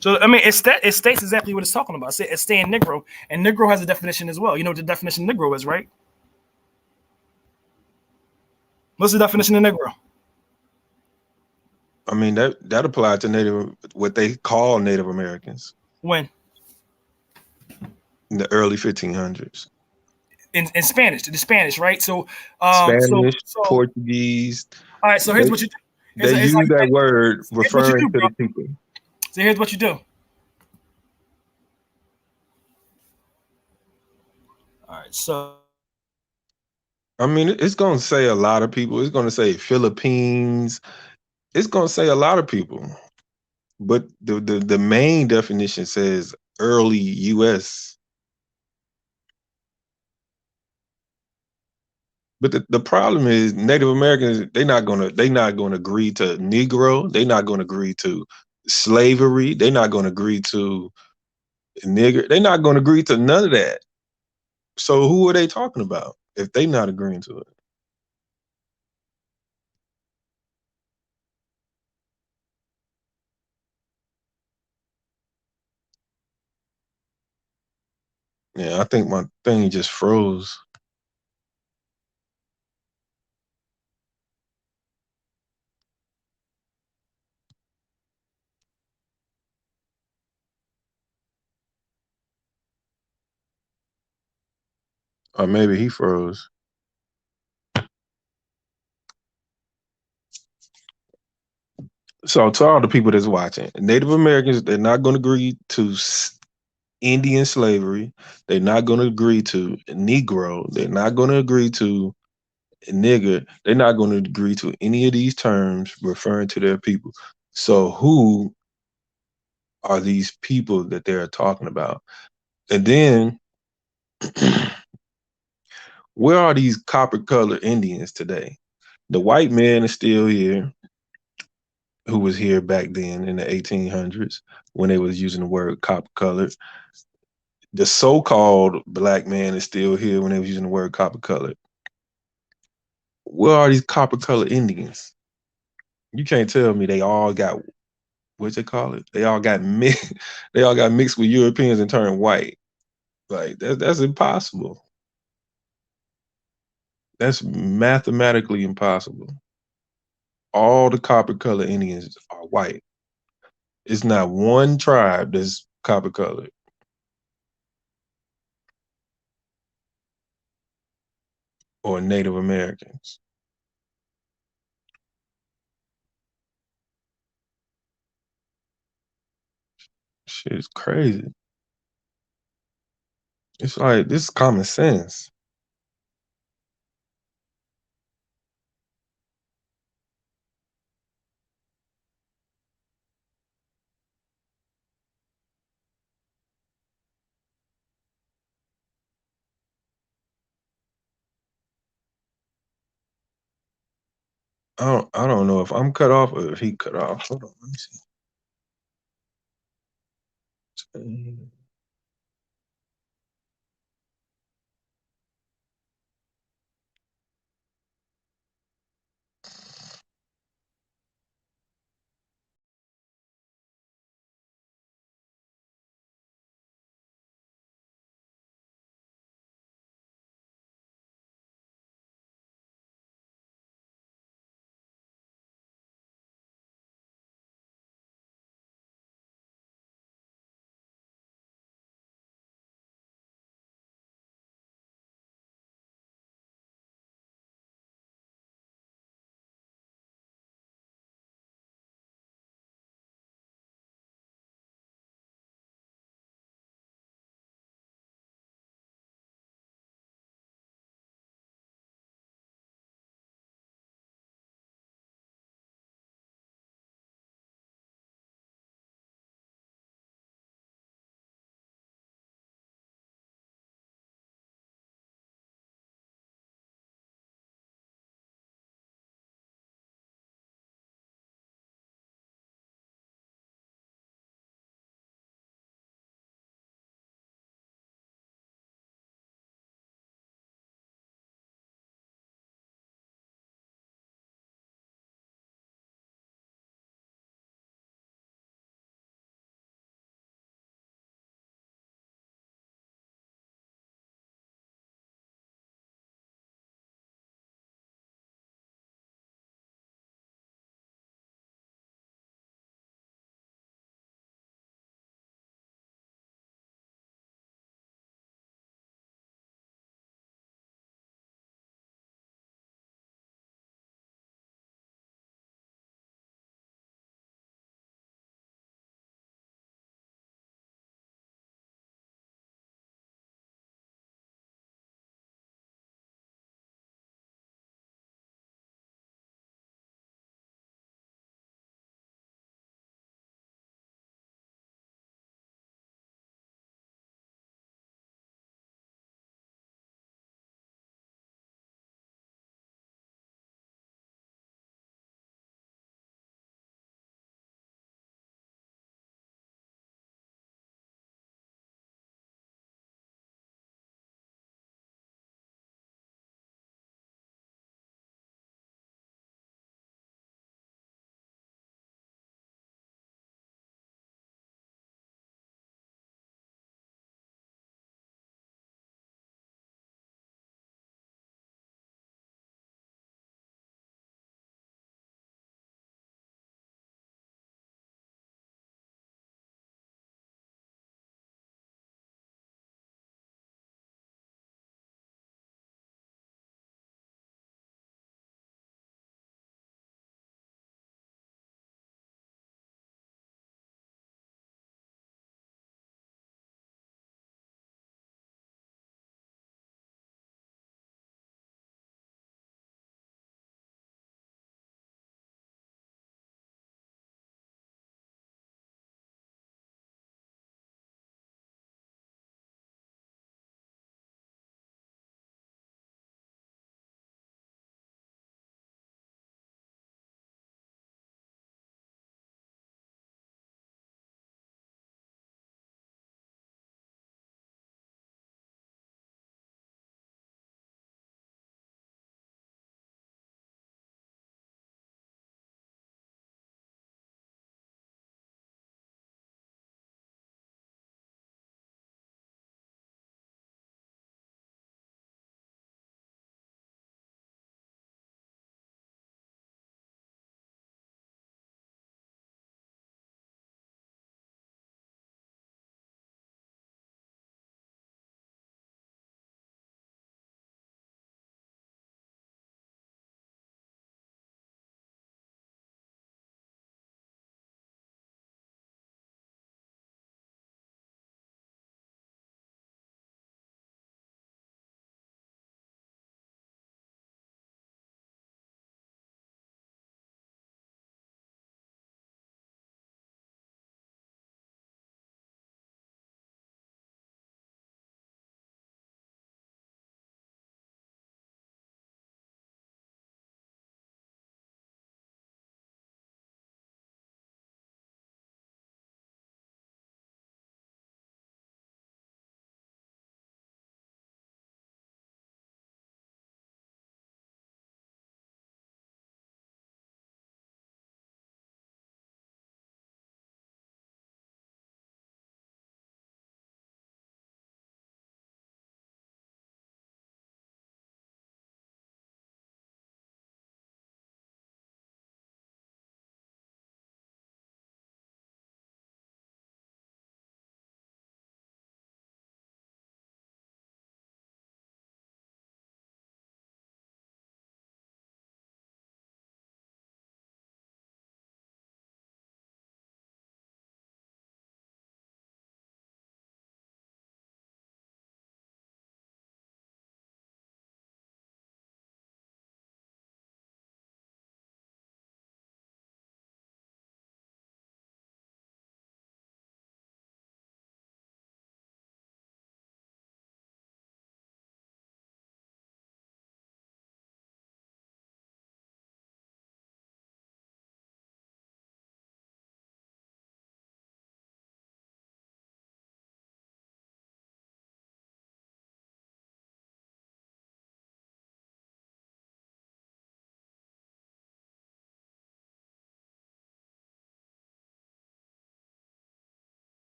So I mean, it states exactly what it's talking about. It's staying Negro, and Negro has a definition as well. You know what the definition of Negro is, right? What's the definition of Negro? I mean that applied to what they call Native Americans. When? In the early 1500s. In Spanish, the Spanish, right? So Spanish, Portuguese. All right, so here's what you do. They use that word referring to the people. So here's what you do. All right, so I mean, it's going to say a lot of people. It's going to say Philippines. It's going to say a lot of people. But the main definition says early U.S. But the problem is Native Americans, they're not gonna agree to Negro. They're not gonna agree to slavery. They're not gonna agree to nigger. They're not gonna agree to none of that. So who are they talking about if they're not agreeing to it? Yeah, I think my thing just froze. Or maybe he froze. So to all the people that's watching, Native Americans, they're not going to agree to Indian slavery. They're not going to agree to Negro. They're not going to agree to nigger. They're not going to agree to any of these terms referring to their people. So who are these people that they're talking about? And then Where are these copper colored Indians today? The white man is still here, who was here back then in the 1800s when they was using the word copper colored. The so-called black man is still here when they was using the word copper colored. Where are these copper colored Indians? You can't tell me they all got, what they call it? They all got mixed. They all got mixed with Europeans and turned white. Like that's impossible. That's mathematically impossible. All the copper colored Indians are white. It's not one tribe that's copper colored or Native Americans. Shit is crazy. It's like this is common sense. I don't know if I'm cut off or if he cut off. Hold on, let me see.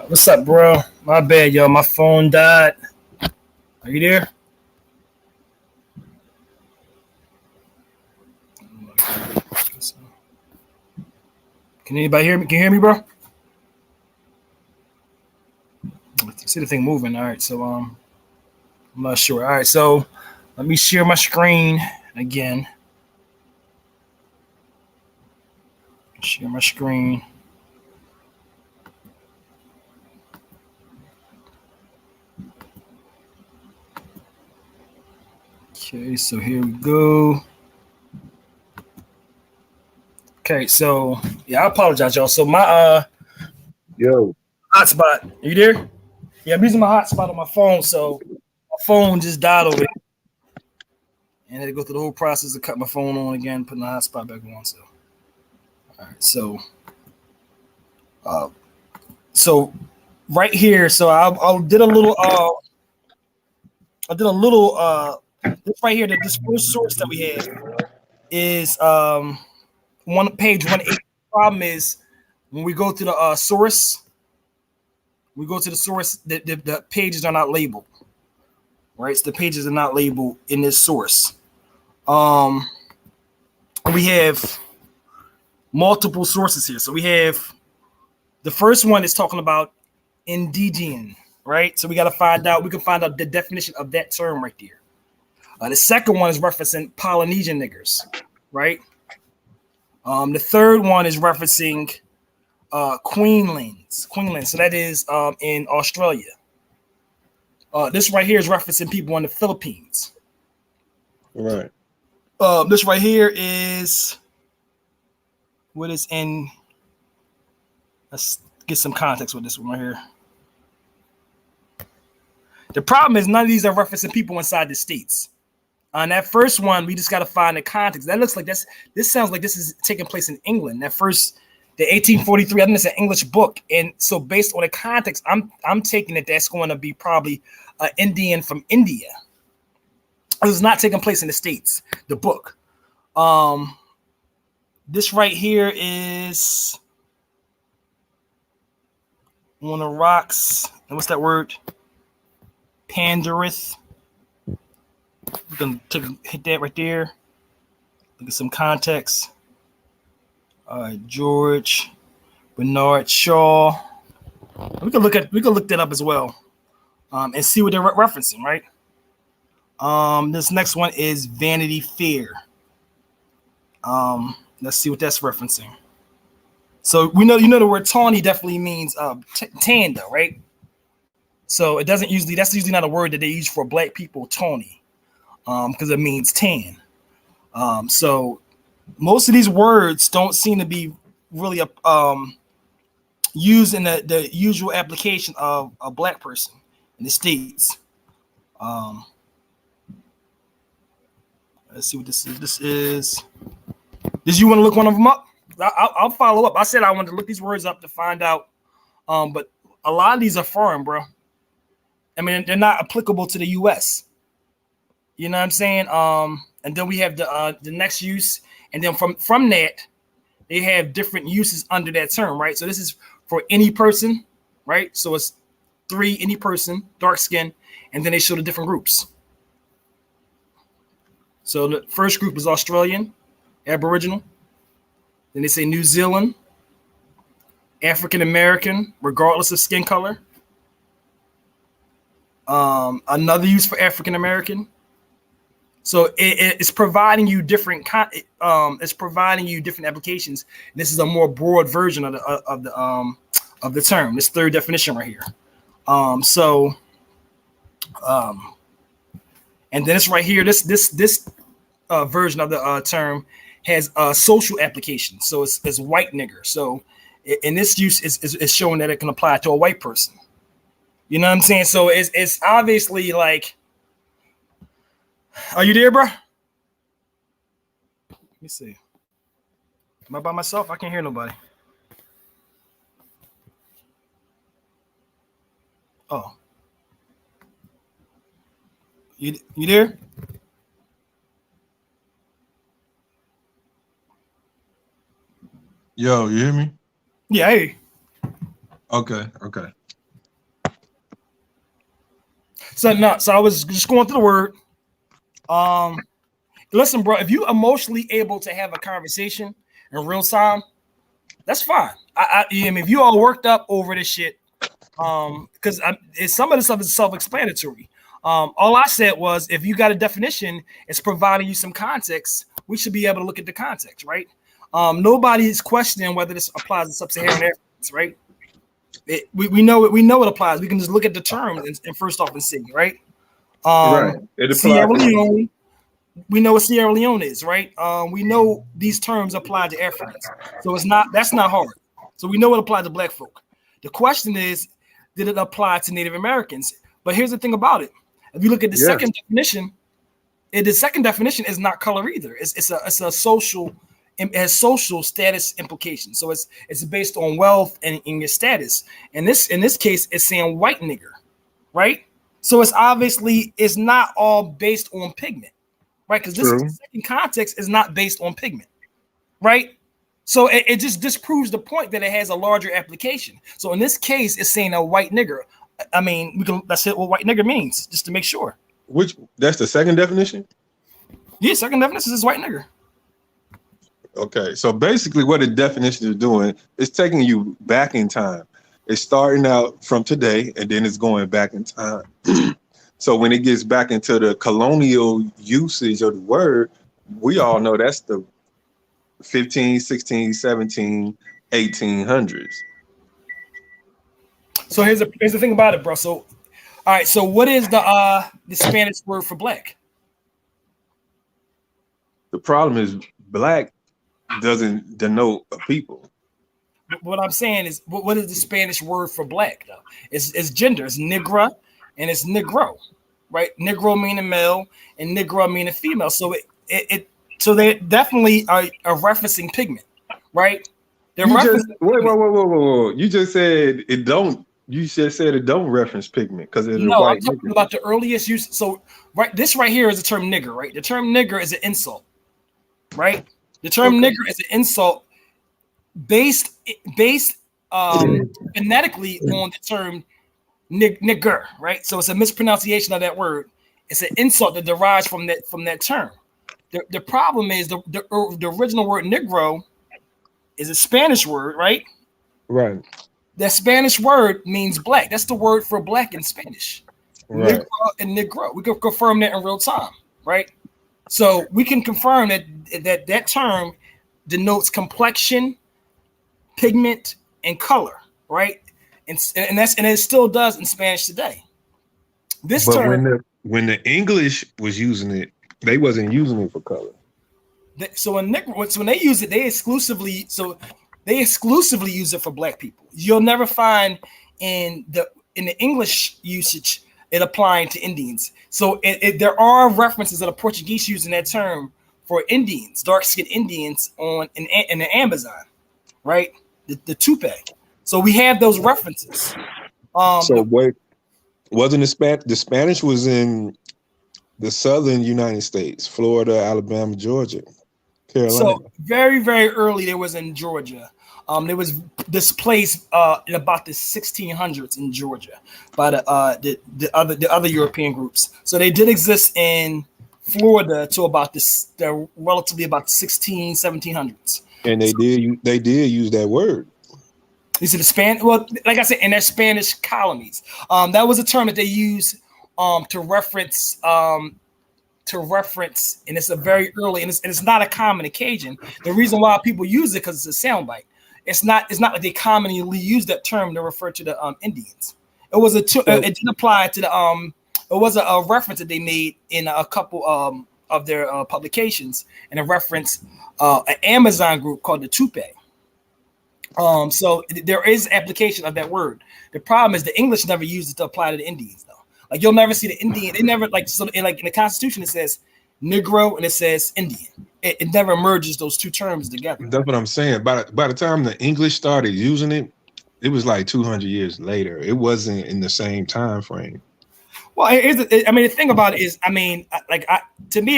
What's up, bro? My bad, yo. My phone died. Are you there? Can anybody hear me? Can you hear me, bro? I see the thing moving. All right, so I'm not sure. All right, so let me share my screen again. Share my screen. Okay, so here we go. Okay, so yeah, I apologize, y'all. So my hotspot. Are you there? Yeah, I'm using my hotspot on my phone, so my phone just died over here. And I had to go through the whole process of cut my phone on again, putting the hotspot back on. So all right, so right here, so I did a little this right here, this first source that we have is one page 180. The problem is when we go to the source, the pages are not labeled. Right? So the pages are not labeled in this source. We have multiple sources here. So we have the first one is talking about indigean, right? So we can find out the definition of that term right there. The second one is referencing Polynesian niggers, right? The third one is referencing Queenlands. So that is in Australia. This right here is referencing people in the Philippines. Right. This right here is what is in. Let's get some context with this one right here. The problem is none of these are referencing people inside the states. On that first one, we just got to find the context. That looks like this sounds like this is taking place in England. That first, the 1843, I think it's an English book. And so based on the context, I'm taking it that's going to be probably an Indian from India. It's not taking place in the States, the book. This right here is on the rocks. And what's that word? Pandurith. We're gonna hit that right there. Look at some context. George Bernard Shaw. We can look that up as well, and see what they're referencing, right? This next one is Vanity Fair. Let's see what that's referencing. So we know, the word tawny definitely means tan, though, right? So that's usually not a word that they use for black people, tawny, because it means tan. So most of these words don't seem to be really used in the usual application of a black person in the States. Let's see what this is. Did you want to look one of them up? I'll follow up. I said I wanted to look these words up to find out. But a lot of these are foreign, bro. I mean, they're not applicable to the U.S. You know what I'm saying? And then we have the next use, and then from that, they have different uses under that term, right? So this is for any person, right? So it's 3, any person, dark skin, and then they show the different groups. So the first group is Australian, Aboriginal. Then they say New Zealand, African American, regardless of skin color. Another use for African American. So it's providing you different. It's providing you different applications. This is a more broad version of the term. This third definition right here. And then it's right here. This version of the term has social applications. So it's white nigger. So in this use is showing that it can apply to a white person. You know what I'm saying? So it's obviously like. Are you there, bro? Let me see. Am I by myself? I can't hear nobody. Oh. You there? Yo, you hear me? Yeah, hey. Okay. So I was just going through the word. Listen, bro, if you emotionally able to have a conversation in real time, that's fine. I mean, if you all worked up over this shit, because some of the stuff is self-explanatory. All I said was, if you got a definition, it's providing you some context. We should be able to look at the context, right? Nobody is questioning whether this applies to sub-Saharan Africans, right? We know it applies. We can just look at the terms and first off and see, right? Right. It applies. Sierra Leone. We know what Sierra Leone is, right? We know these terms apply to Africans, so that's not hard. So we know it applies to Black folk. The question is, did it apply to Native Americans? But here's the thing about it: if you look at the second definition, the second definition is not color either. It's a social. It has social status implications. So it's based on wealth and in your status. And in this case, it's saying white nigger, right? So it's not all based on pigment. Right, because this second context is not based on pigment, right? So it just disproves the point that it has a larger application. So in this case, it's saying a white nigger. I mean, let's hit what white nigger means, just to make sure. That's the second definition? Yeah, second definition is white nigger. Okay, so basically what the definition is doing is taking you back in time. It's starting out from today, and then it's going back in time. So when it gets back into the colonial usage of the word, we all know that's the 15, 16, 17, 1800s. So here's the thing about it, bro. So, all right. So what is the Spanish word for black? The problem is black doesn't denote a people. What I'm saying is, what is the Spanish word for black though? It's gender. It's negra. And it's negro, right? Negro meaning male and negro meaning female. So so they definitely are referencing pigment, right? Whoa. You just said it don't. You just said it don't reference pigment because it's no. White I'm talking about the earliest use. So this right here is the term nigger, right? The term nigger is an insult, right? The term nigger is an insult based phonetically on the term nigger, right? So it's a mispronunciation of that word. It's an insult that derives from that term. The problem is the original word negro is a Spanish word, right? Right. That Spanish word means black. That's the word for black in Spanish. Right. Negro and negro. We can confirm that in real time, right? So we can confirm that term denotes complexion, pigment, and color, right? And it still does in Spanish today. When the English was using it, they wasn't using it for color. So when they use it, they exclusively use it for black people. You'll never find in the English usage it applying to Indians. So there are references of the Portuguese using that term for Indians, dark-skinned Indians in the Amazon, right? The Tupac. So we have those references. Wasn't the Spanish was in the southern United States, Florida, Alabama, Georgia, Carolina. So very, very early there was in Georgia. There was displaced in about the 1600s in Georgia by the other European groups. So they did exist in Florida to about relatively about 1700s. And they did use that word. These are the Spanish. Well, like I said, in their Spanish colonies, that was a term that they use to reference, and it's a very early, and it's not a common occasion. The reason why people use it because it's a soundbite. It's not like they commonly use that term to refer to the Indians. It was it didn't apply to the It was a reference that they made in a couple of their publications, and a reference an Amazon group called the Tupac. So there is application of that word. The problem is the English never used it to apply to the Indians, though. Like you'll never see the Indian. They never like in the Constitution it says Negro and it says Indian. It never merges those two terms together. That's what I'm saying. By the time the English started using it, it was like 200 years later. It wasn't in the same time frame. Well, the thing about it is, to me,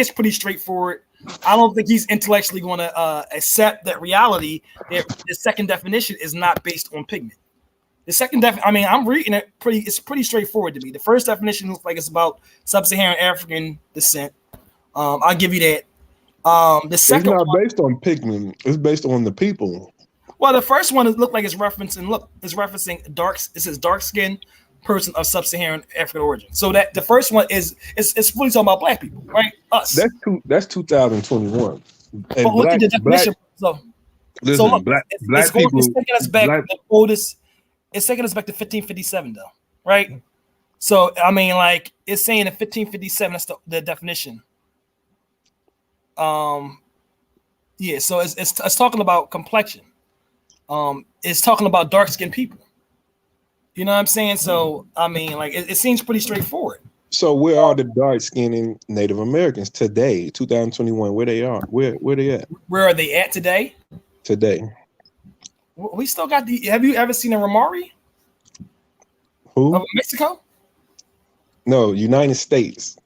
it's pretty straightforward. I don't think he's intellectually going to accept that reality. That the second definition is not based on pigment. The second I'm reading it it's pretty straightforward to me. The first definition looks like it's about sub-Saharan African descent. I'll give you that. The second it's not based on pigment, it's based on the people. Well, the first one looked like it's referencing it says dark skinned person of sub-Saharan African origin. So that the first one is fully talking about black people, right? Us. That's 2021. And but look at the definition. Black people. It's taking us back the oldest. It's taking us back to 1557, though, right? So I mean, like it's saying in 1557. That's the definition. Yeah. So it's talking about complexion. It's talking about dark skinned people. You know what I'm saying? So I mean, like it seems pretty straightforward. So where are the dark skinned Native Americans today, 2021? Where they are? Where they at? Where are they at today? Today. We still got the. Have you ever seen a Ramari? Who? Of Mexico? No, United States.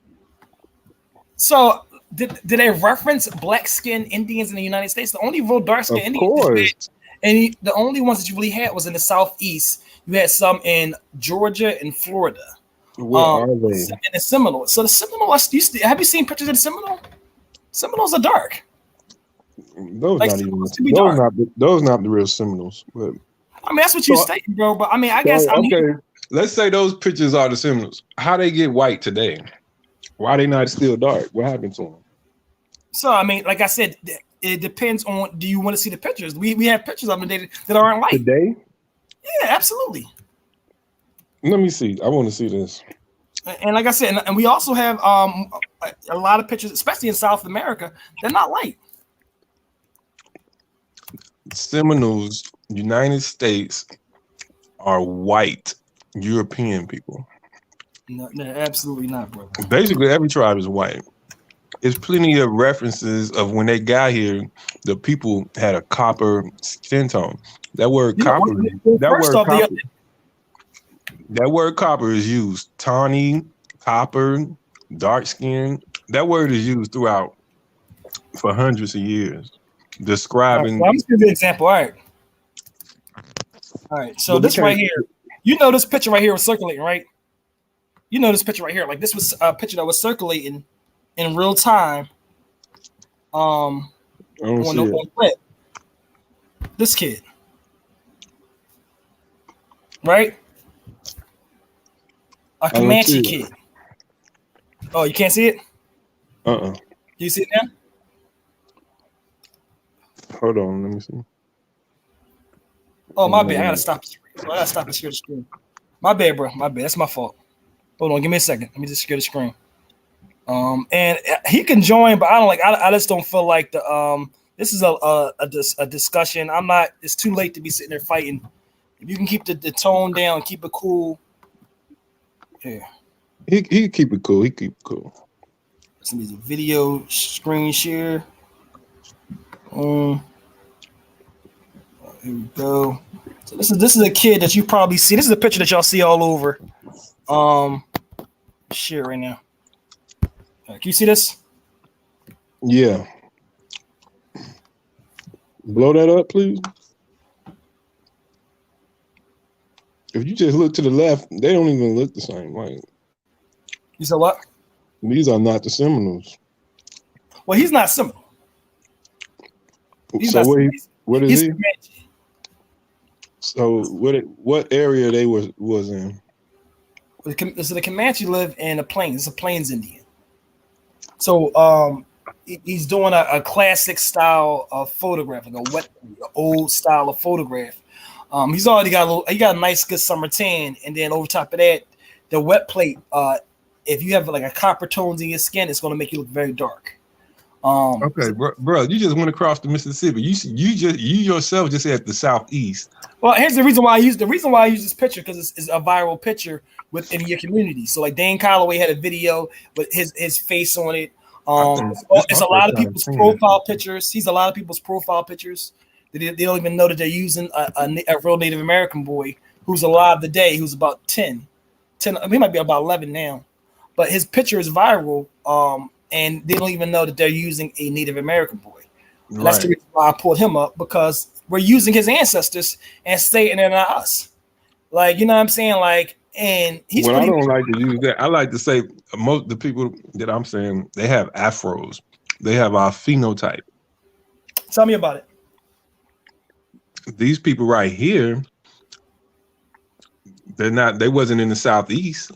So did they reference black skinned Indians in the United States? The only real dark skinned Indians. And the only ones that you really had was in the Southeast. You had some in Georgia and Florida. Where are they? And the Seminoles. So the Seminoles, have you seen pictures of the Seminole? Seminoles are dark. Those not the real Seminoles. But I mean, that's what you're stating, bro. But I mean, I guess okay. Let's say those pictures are the Seminoles. How they get white today? Why they not still dark? What happened to them? So I mean, like I said, it depends on. Do you want to see the pictures? We have pictures of them that aren't white today. Yeah, absolutely. Let me see. I want to see this. And like I said, and we also have a lot of pictures, especially in South America, they're not light. Seminoles, United States, are white European people. No, absolutely not, bro. Basically, every tribe is white. There's plenty of references of when they got here, the people had a copper skin tone. That word copper. That word copper is used. Tawny, copper, dark skin. That word is used throughout for hundreds of years, describing. Well, I'm just gonna give you an example. All right. So this right here, you know, this picture right here was circulating, right? You know, this picture right here, like this was a picture that was circulating in real time. On the web. This kid, right? A Comanche kid. Oh, you can't see it? Can you see it now? Hold on, let me see. Oh, my bad. I gotta stop and share the screen. My bad, bro. My bad. That's my fault. Hold on, give me a second. Let me just share the screen. And he can join, but I just don't feel like the this is a discussion. It's too late to be sitting there fighting. If you can keep the tone down, keep it cool. Yeah. He keep it cool. He keep it cool. This is a video screen share. Here we go. So this is a kid that you probably see. This is a picture that y'all see all over. Share right now. Can you see this? Yeah. Blow that up, please. If you just look to the left, they don't even look the same. Like, you said what? These are not the Seminoles. Well, he's not Seminole. So what is he? Comanche. So what area they was in? So the Comanche live in the plains. It's a plains Indian. So he's doing a classic style of photograph, like an old style of photograph. He's already got a nice good summer tan, and then over top of that, the wet plate. If you have like a copper tones in your skin, it's going to make you look very dark. Okay, bro, you just went across the Mississippi. You yourself just said the Southeast. Well, here's the reason why I use this picture, because it's a viral picture within your community. So like Dane Calloway had a video with his face on it. It's a lot of people's profile pictures. He's a lot of people's profile pictures. They don't even know that they're using a real Native American boy who's alive today, who's about 10. He might be about 11 now. But his picture is viral, and they don't even know that they're using a Native American boy. Right. That's the reason why I pulled him up, because we're using his ancestors and saying they're not us. Like, you know what I'm saying? Like, and he's I don't like to use that. I like to say most the people that I'm saying, they have afros. They have our phenotype. Tell me about it. These people right here, they wasn't in the Southeast.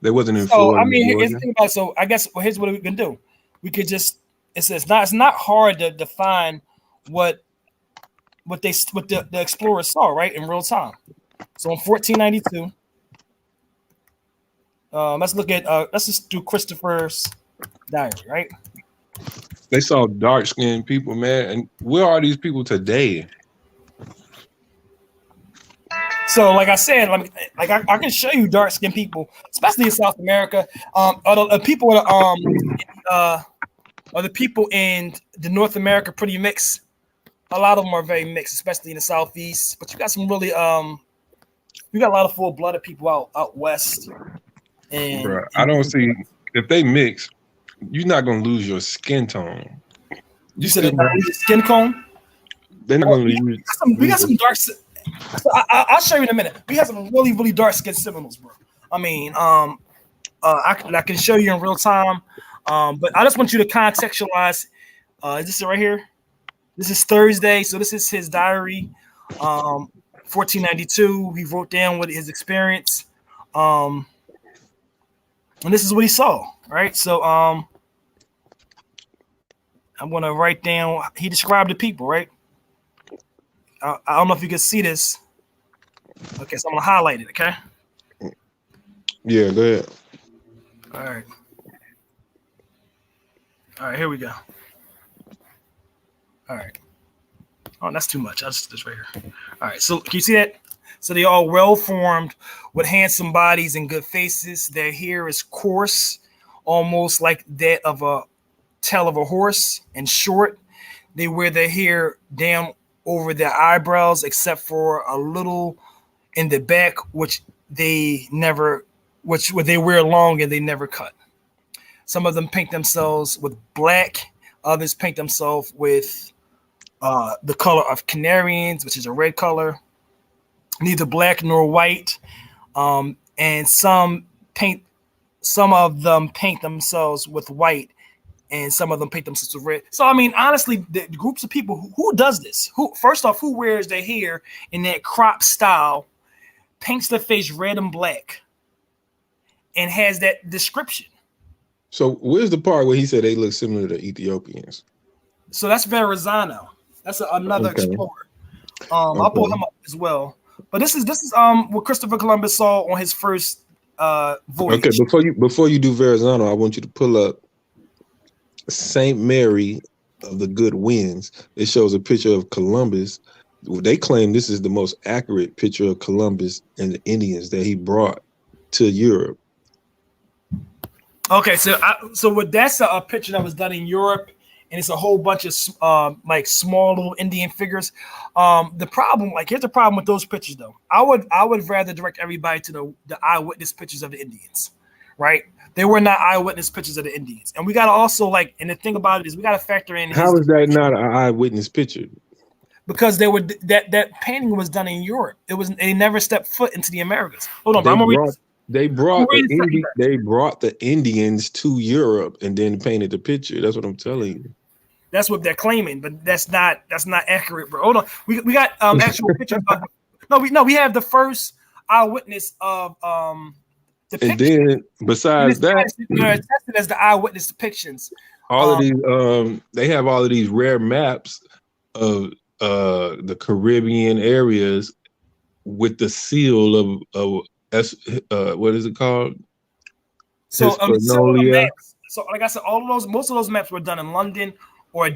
They wasn't in Florida. I mean, here's the thing about it. So I guess here's what we can do. We could just it's not hard to define what the explorers saw, right, in real time. So in 1492, let's just do Christopher's diary, right? They saw dark-skinned people, man. And where are these people today? So, like I said, I can show you dark-skinned people, especially in South America. The people in the North America pretty mixed. A lot of them are very mixed, especially in the Southeast. But you got some really you got a lot of full-blooded people out west. And bruh, I don't see if they mix, you're not gonna lose your skin tone. You said they're not losing skin tone. They're not gonna lose. We got some dark. So I'll show you in a minute. We have some really, really dark skinned Seminoles, bro. I mean, I can show you in real time. But I just want you to contextualize. Is this right here? This is Thursday, so this is his diary. 1492. He wrote down what his experience. And this is what he saw, right? So I'm gonna write down. He described the people, right? I don't know if you can see this. Okay, so I'm gonna highlight it. Okay. Yeah, go ahead. All right. Here we go. All right. Oh, that's too much. That's right here. All right. So can you see that? So they are well formed with handsome bodies and good faces. Their hair is coarse, almost like that of a tail of a horse, and short. They wear their hair down over their eyebrows, except for a little in the back, which they wear long and they never cut. Some of them paint themselves with black. Others paint themselves with the color of Canarians, which is a red color. Neither black nor white. And some of them paint themselves with white, and some of them paint themselves with red. So, I mean, honestly, the groups of people who does this? First off, who wears their hair in that crop style, paints their face red and black, and has that description? So where's the part where he said they look similar to Ethiopians? So that's Verrazano. That's another explorer. I'll pull him up as well. But this is what Christopher Columbus saw on his first voyage. Okay, before you do Verrazano, I want you to pull up Saint Mary of the Good Winds. It shows a picture of Columbus. They claim this is the most accurate picture of Columbus and the Indians that he brought to Europe. Okay, so that's a picture that was done in Europe, and it's a whole bunch of like small little Indian figures. The problem, here's the problem with those pictures, though. I would rather direct everybody to the eyewitness pictures of the Indians, right? They were not eyewitness pictures of the Indians, and we got to also and the thing about it is we got to factor in. How is that not an eyewitness picture? Because they were that painting was done in Europe. They never stepped foot into the Americas. Hold on, I'm gonna read. They brought the Indians to Europe and then painted the picture. That's what I'm telling you. That's what they're claiming, but that's not accurate, bro. Hold on, we got actual pictures. We have the first eyewitness of the and then besides that, they're tested as the eyewitness depictions. All of these, they have all of these rare maps of the Caribbean areas with the seal of what is it called? So, so like I said, most of those maps were done in London or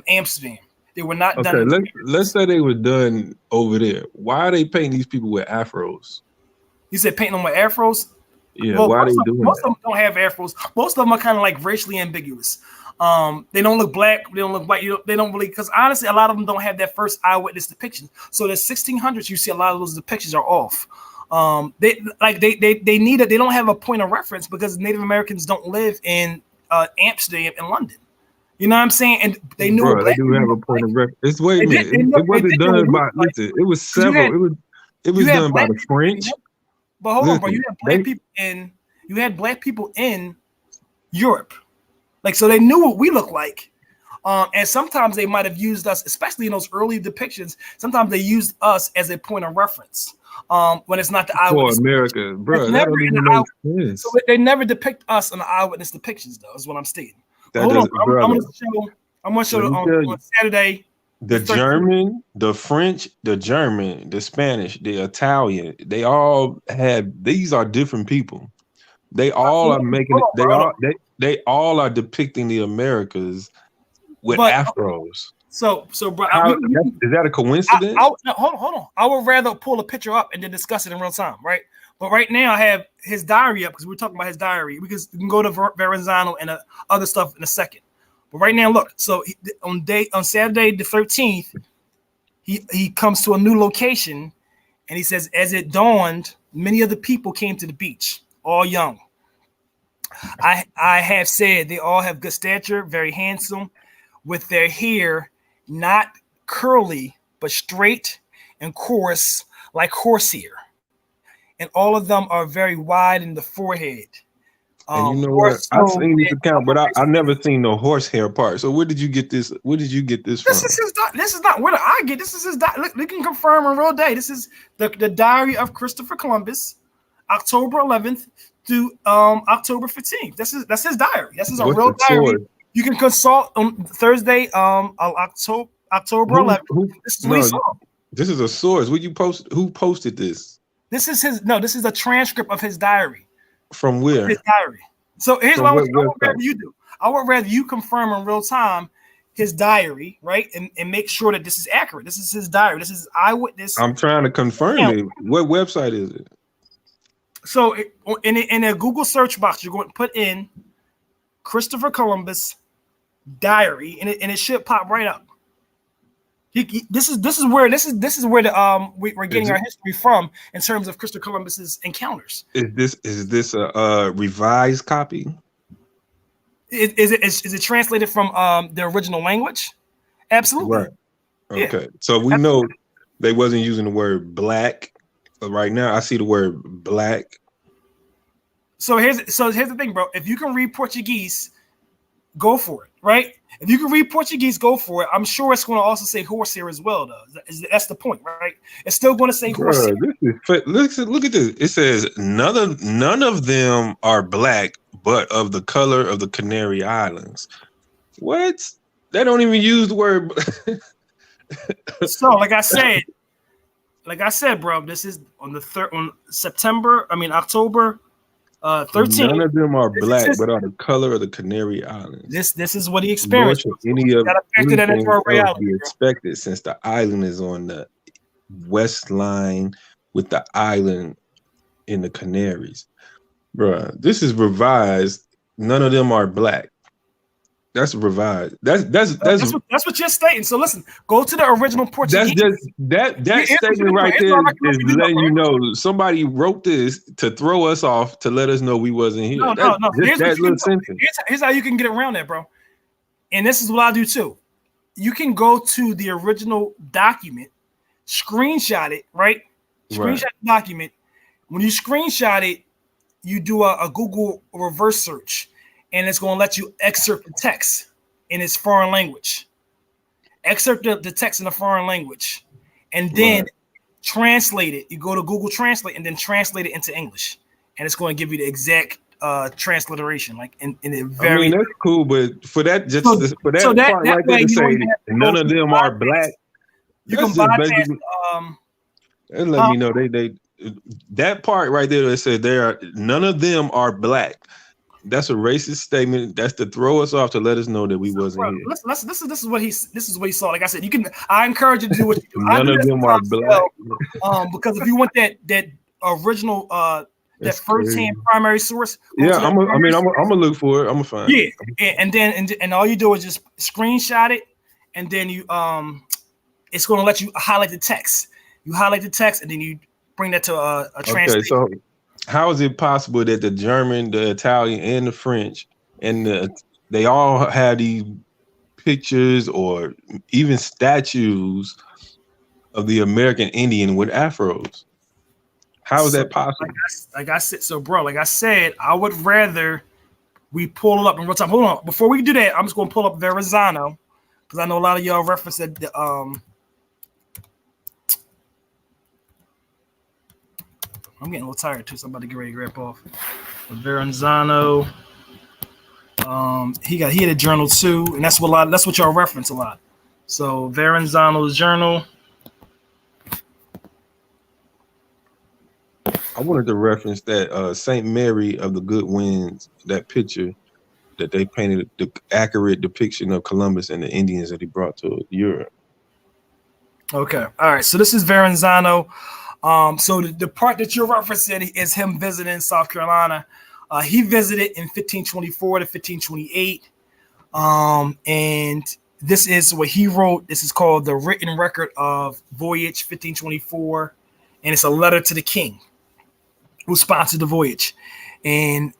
Amsterdam. They were not done. Let's say they were done over there. Why are they painting these people with afros? You said painting them with afros? Yeah, why are they doing that? Most of them don't have afros. Most of them are kind of like racially ambiguous. They don't look black. They don't look white. They don't really, because honestly, a lot of them don't have that first eyewitness depiction. So the 1600s, you see a lot of those depictions are off. They don't have a point of reference because Native Americans don't live in Amsterdam and London. You know what I'm saying? And they knew they do have a point of reference. Wait a minute. It wasn't done by. Listen, it was several. It was done by the French. But hold on, bro. You had black people in Europe. Like, so they knew what we look like. And sometimes they might have used us, especially in those early depictions. Sometimes they used us as a point of reference when it's not the eyewitness. For America, bro. That don't even make sense. So they never depict us in the eyewitness depictions, though, is what I'm stating. Hold on, I'm going to show on Saturday. The German, the French, the German, the Spanish, the Italian, they all have, these are different people. They all are making it, they all are depicting the Americas with afros. So bro, is that a coincidence? Hold on. I would rather pull a picture up and then discuss it in real time, right? But right now I have his diary up because we're talking about his diary. We can go to Verrazano and other stuff in a second. But right now, look. So on Saturday the 13th, he comes to a new location, and he says, as it dawned, many of the people came to the beach, all young. I have said they all have good stature, very handsome, with their hair not curly but straight and coarse like horsehair, and all of them are very wide in the forehead. And you know what? I've seen this account, but I've never seen the horsehair part. So where did you get this? Where did you get this from? This is not where I get. This is his diary. Look, we can confirm in real day. This is the diary of Christopher Columbus, October 11th through October 15th. That's his diary. This is a real diary. Sword? You can consult on Thursday, October 11th. This is what he saw. This is a source. Would you post? Who posted this? This is a transcript of his diary. From where? His diary. So here's what I would rather you do. I would rather you confirm in real time his diary, right? And make sure that this is accurate. This is his diary. This is eyewitness. I'm trying to confirm it. What website is it? So in a Google search box, you're going to put in Christopher Columbus diary, and it should pop right up. This is where the we're getting our history from in terms of Christopher Columbus's encounters. Is this a revised copy? Is it translated from the original language? Absolutely. Right. Okay. Yeah. So we know they wasn't using the word black. But right now, I see the word black. So here's the thing, bro. If you can read Portuguese, go for it, right? If you can read Portuguese, go for it. I'm sure it's going to also say horsehair as well, though. That's the point, right? It's still going to say horsehair. Look at this. It says none of them are black, but of the color of the Canary Islands. What? They don't even use the word. So, like I said, bro, this is on October 13. None of them are black, but are the color of the Canary Islands. This is what he experienced. Anything be expected since the island is on the west line with the island in the Canaries. Bruh, this is revised. None of them are black. That's revised. That's what you're stating. So listen, go to the original Portuguese. That statement right there is letting you know somebody wrote this to throw us off to let us know we wasn't here. No. Here's how you can get around that, bro. And this is what I do too. You can go to the original document, screenshot it, right? Screenshot the document. When you screenshot it, you do a Google reverse search. And it's going to let you excerpt the text in its foreign language. Excerpt the text in a foreign language. And then translate it. You go to Google Translate and then translate it into English. And it's going to give you the exact transliteration. Like in a very... I mean, that's cool, but for that, part right there to say none of them are black, you can bypass... And let me know they that part right there that said none of them are black. That's a racist statement. That's to throw us off to let us know that we wasn't here. This is what he saw. Like I said, I encourage you to do what you do. None of them are black. Because if you want that original first-hand primary source, I'm gonna look for it. I'm gonna find it. Yeah, and all you do is just screenshot it, and then you it's gonna let you highlight the text. You highlight the text, and then you bring that to a translation. Okay, so how is it possible that the German, the Italian, and the French, and they all have these pictures or even statues of the American Indian with afros? How is that possible? Like I said, so bro, like I said, I would rather we pull it up in real time. Hold on, before we do that, I'm just gonna pull up Verrazano because I know a lot of y'all referenced it. I'm getting a little tired too, so I'm about to get ready to wrap off. But Verrazano, he had a journal too, and that's what y'all reference a lot. So Verrazano's journal. I wanted to reference that Saint Mary of the Good Winds, that picture that they painted, the accurate depiction of Columbus and the Indians that he brought to Europe. Okay, all right. So this is Verrazano. So the part that you're referencing is him visiting South Carolina. He visited in 1524 to 1528, and this is what he wrote. This is called the Written Record of Voyage 1524, and it's a letter to the king who sponsored the voyage. And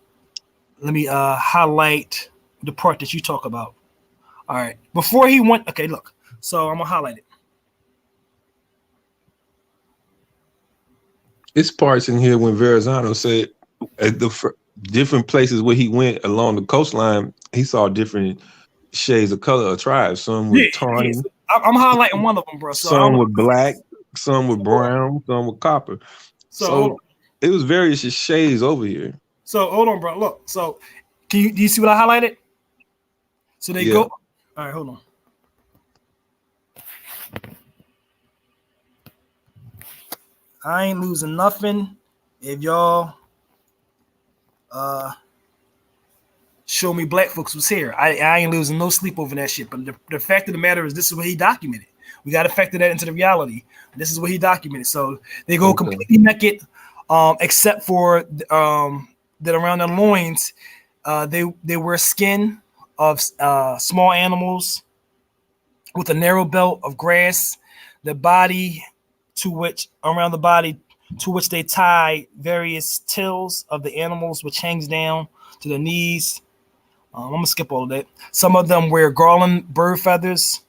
let me highlight the part that you talk about. All right. Before he went, okay, look. So I'm going to highlight it. It's parts in here when Verrazano said at the different places where he went along the coastline, he saw different shades of color of tribes. Some were tawny. Yeah. I'm highlighting one of them, bro. So some were black, some were brown, some were copper. So it was various shades over here. So hold on, bro. Look. So do you see what I highlighted? So they go. All right, hold on. I ain't losing nothing if y'all show me black folks was here. I ain't losing no sleep over that shit. But the fact of the matter is, this is what he documented. We got to factor that into the reality. This is what he documented. So they go completely naked, except for that around their loins, they wear skin of small animals with a narrow belt of grass. The body around the body to which they tie various tails of the animals, which hangs down to the knees. I'm gonna skip all of that. Some of them wear garland bird feathers.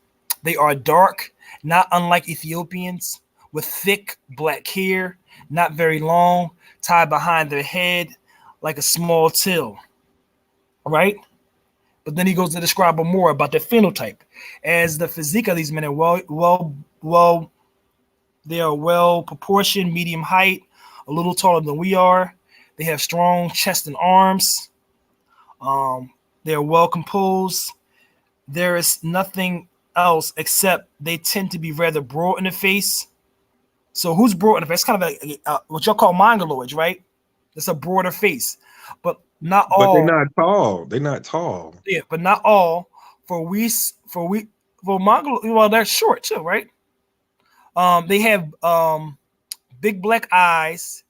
They are dark, not unlike Ethiopians, with thick black hair, not very long, tied behind their head like a small tail. All right. But then he goes to describe more about their phenotype. As the physique of these men are they are well proportioned, medium height, a little taller than we are. They have strong chest and arms. They are well composed. There is nothing else except they tend to be rather broad in the face. So who's broad in the face? It's kind of like what y'all call mongoloids, right? It's a broader face, but not all. But they're not tall. They're not tall. Yeah, but not all. For mongoloid, well, they're short too, right? They have big black eyes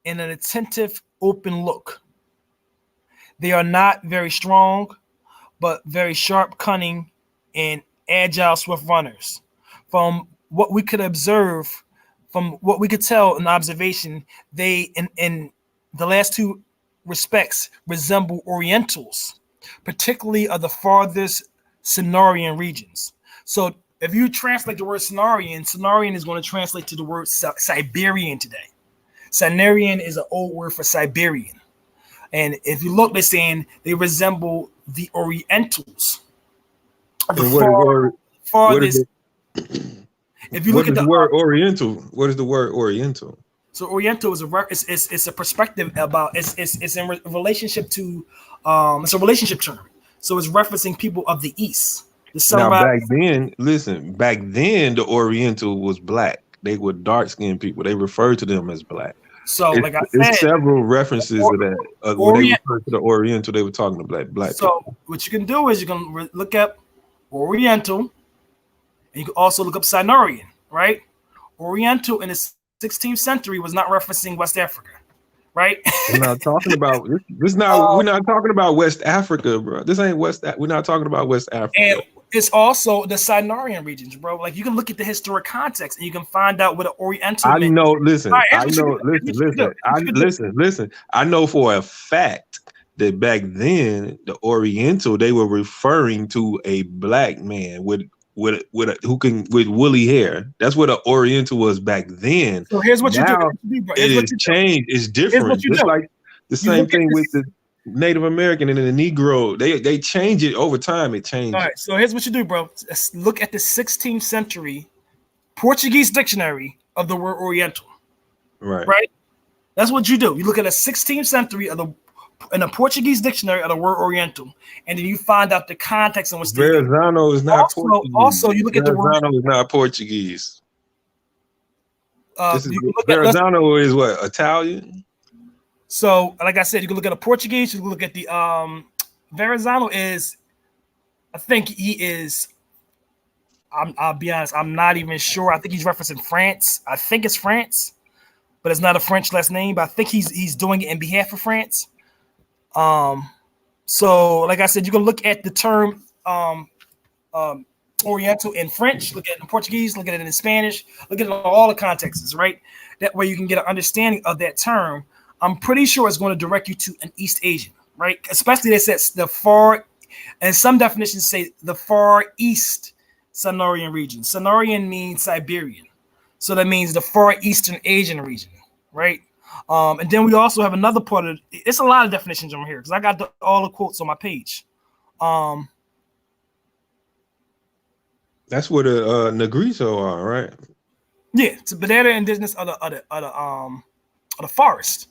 and an attentive, open look. They are not very strong, but very sharp, cunning, and agile, swift runners. From what we could observe, from what we could tell in observation, they, in the last two respects, resemble Orientals, particularly of the farthest Cenarian regions. So if you translate the word Cenarian is going to translate to the word Siberian today. Cenarian is an old word for Siberian. And if you look, they're saying they resemble the Orientals. Farthest. If you look at the word Oriental, what is the word Oriental? So Oriental is it's a perspective about it's in relationship to it's a relationship term. So it's referencing people of the East. Now back then, the Oriental was black. They were dark-skinned people. They referred to them as black. So like I said, several references to that. When they referred to the Oriental, they were talking to black so people. What you can do is you can look up Oriental, and you can also look up Cenarian, right? Oriental in the 16th century was not referencing West Africa, right? We're not talking about this. We're not talking about West Africa, bro. This ain't we're not talking about West Africa. And it's also the Cenarian regions, bro. Like you can look at the historic context and you can find out what an Oriental. I know. Listen. Listen. I know for a fact that back then the Oriental, they were referring to a black man with with woolly hair. That's what an Oriental was back then. So here's what now, you do. It is changed. It's different. It's like the same thing with the Native American and the Negro. They change it over time. It changes. All right. So here's what you do, bro. Let's look at the 16th century Portuguese dictionary of the word Oriental. Right. That's what you do. You look at the 16th century in a Portuguese dictionary of the word Oriental, and then you find out the context in which Verrazano is not Portuguese. Also, you look at the word. Verrazano is not Portuguese. Verrazano is what, Italian? So, like I said, you can look at a Portuguese. You can look at the Verrazano is. I think he is. I'll be honest. I'm not even sure. I think he's referencing France. I think it's France, but it's not a French last name. But I think he's doing it in behalf of France. So like I said, you can look at the term Oriental in French, look at it in Portuguese, look at it in Spanish, look at it in all the contexts, right? That way you can get an understanding of that term. I'm pretty sure it's going to direct you to an East Asian, right? Especially that says the far, and some definitions say the Far East Sonorian region. Sonorian means Siberian. So that means the Far Eastern Asian region, right? And then we also have another part of it. It's a lot of definitions on here because I got all the quotes on my page. That's where the Negrito are, right? Yeah, but they're the indigenous of the forest.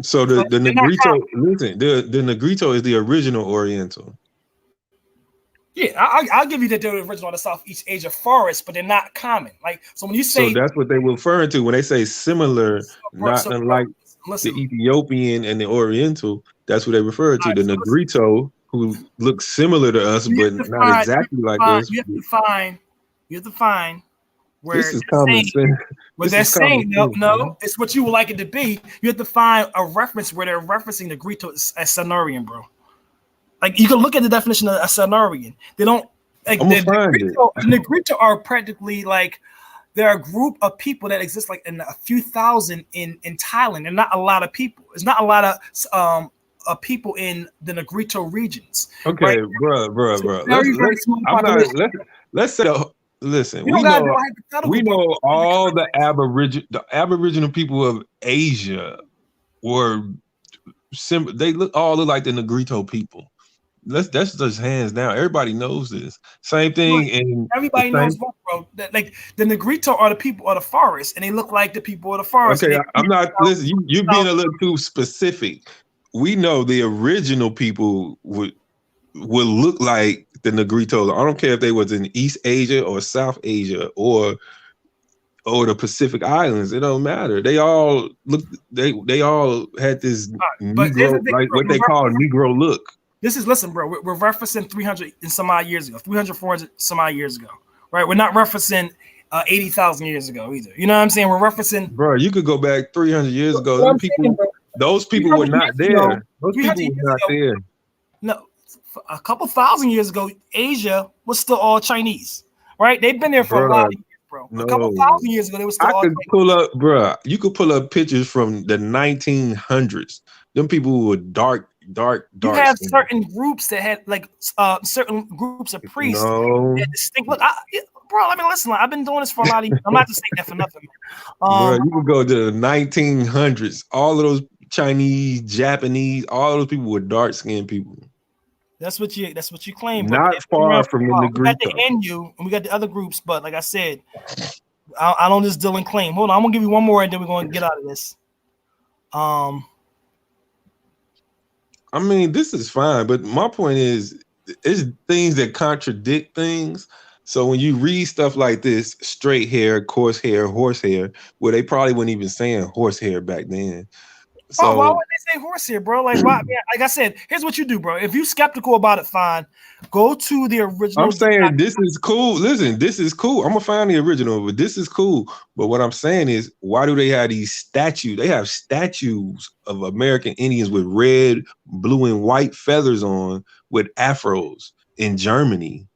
So the Negrito, listen, the Negrito is the original Oriental. Yeah, I'll give you that they're the original of the Southeast Asia forest, but they're not common. Like, so when you say, so that's what they were referring to when they say similar, not unlike the Ethiopian and the Oriental. That's what they refer to. The Negrito, who looks similar to us, but not exactly like us. You have to find where this is common sense. Where they're saying no, it's what you would like it to be. You have to find a reference where they're referencing the Negrito as Sonorian, bro. Like, you can look at the definition of a Sonorian. They don't like the Negrito are practically like they're a group of people that exist like in a few thousand in Thailand. They're not a lot of people. There's not a lot of people in the Negrito regions. Okay, right? bro. Let's say listen. We know all the Aboriginal people of Asia were they all look like the Negrito people. That's just hands down. Everybody knows this. Same thing. Everybody knows, bro. That, like, the Negrito are the people of the forest, and they look like the people of the forest. Okay, I'm not. Listen, you're being a little too specific. We know the original people would look like the Negritos. I don't care if they was in East Asia or South Asia or the Pacific Islands. It don't matter. They all look. They all had this Negro, like what they call a Negro look. Listen, bro, we're referencing 300 and some odd years ago, 300, 400 some odd years ago, right? We're not referencing 80,000 years ago either. You know what I'm saying? We're referencing. Bro, you could go back 300 years ago. Those people were not there. Those people were not there. No, a couple thousand years ago, Asia was still all Chinese, right? They've been there for a lot of years, bro. A couple thousand years ago, they were still all Chinese. Pull up, bro. You could pull up pictures from the 1900s. Them people who were dark. You have certain groups that had like certain groups of priests that had distinct look. Bro, I mean, listen, I've been doing this for a lot of years. I'm not just saying that for nothing. Bro, you can go to the 1900s. All of those Chinese, Japanese, all those people were dark-skinned people. That's what you claim. Not far from the Negrito. We got the NU and we got the other groups, but like I said, I don't just deal in claim. Hold on, I'm gonna give you one more and then we're gonna get out of this. I mean, this is fine, but my point is, it's things that contradict things. So when you read stuff like this, straight hair, coarse hair, horse hair, well, they probably weren't even saying horse hair back then. So why would they say horse hair, bro? Like, why? Like I said, here's what you do, bro. If you're skeptical about it, fine. Go to the original. I'm saying this is cool. Listen, this is cool. I'm gonna find the original, but this is cool. But what I'm saying is, why do they have these statues? They have statues of American Indians with red, blue, and white feathers on with afros in Germany.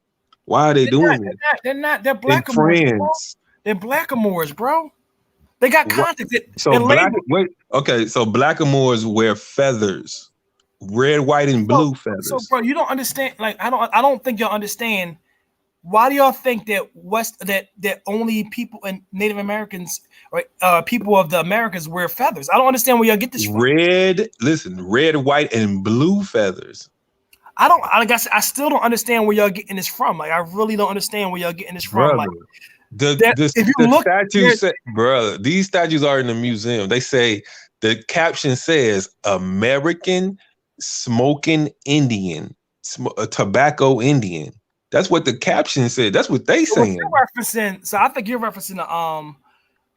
Why are they doing it? They're not. They're blackamoors. They're blackamoors, bro. They got context. So blackamoors wear feathers, red, white, and blue feathers. So, bro, you don't understand. Like, I don't think you'll understand why do y'all think that that only people and Native Americans or people of the Americas wear feathers? I don't understand where y'all get this from. Red, white, and blue feathers. I guess I still don't understand where y'all getting this from. Like, I really don't understand where y'all getting this from. Brother, Like, these statues are in the museum. They say the caption says American smoking Indian, a tobacco Indian. That's what the caption said. That's what they saying. So I think you're referencing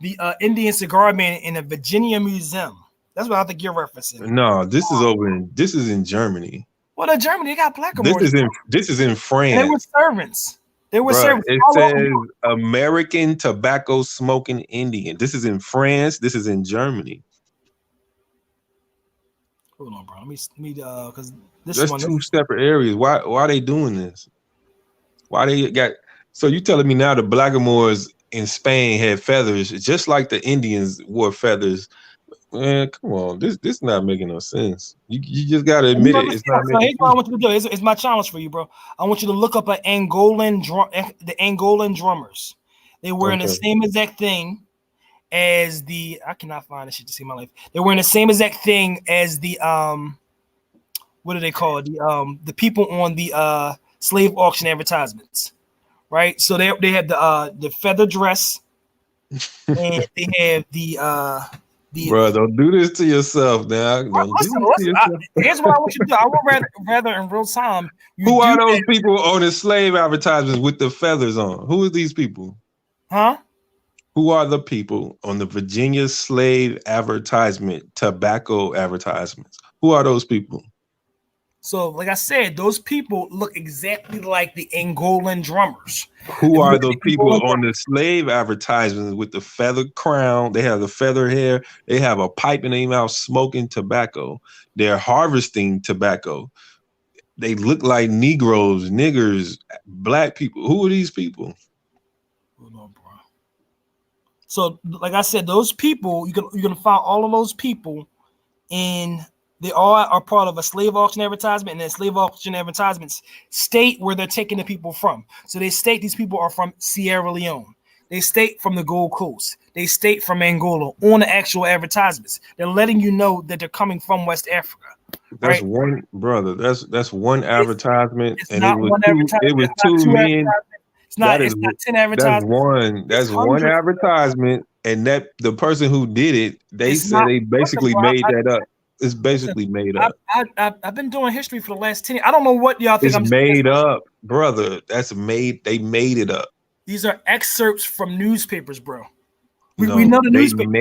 the Indian cigar man in the Virginia Museum. That's what I think you're referencing. No, this is in Germany. Well, in Germany, they got blackamoors. This is in France. And they were servants. It says American tobacco smoking Indian. This is in France. This is in Germany. Hold on, bro. Let me because that's two separate areas. Why are they doing this? Why they got? So you telling me now the blackamoors in Spain had feathers just like the Indians wore feathers? Man, come on, this not making no sense. You just gotta admit it. It's not making here's what I want you to do. It's my challenge for you, bro. I want you to look up the Angolan drummers. They were in the same exact thing as the. I cannot find this shit to see my life. They were in the same exact thing as the what do they call it? The people on the slave auction advertisements, right? So they have the feather dress, and they have the. Bro, don't do this to yourself now. Here's what I want you to do. I would rather in real time. Who are those people on the slave advertisements with the feathers on? Who are these people? Huh? Who are the people on the Virginia slave advertisement, tobacco advertisements? Who are those people? So, like I said, those people look exactly like the Angolan drummers. Who are the people on the slave advertisements with the feathered crown? They have the feather hair. They have a pipe in their mouth smoking tobacco. They're harvesting tobacco. They look like Negroes, niggers, black people. Who are these people? Hold on, bro. So, like I said, those people, you're gonna find all of those people in. They all are part of a slave auction advertisement, and then slave auction advertisements state where they're taking the people from. So they state these people are from Sierra Leone. They state from the Gold Coast. They state from Angola on the actual advertisements. They're letting you know that they're coming from West Africa. That's one brother. That's one advertisement, and it was two men. It's not 10 advertisements. That's one advertisement, and that the person who did it, they basically made that up. It's basically made up. I've been doing history for the last 10 years. I don't know what y'all think. It's made up, brother. That's made. They made it up. These are excerpts from newspapers, bro. We know the newspapers.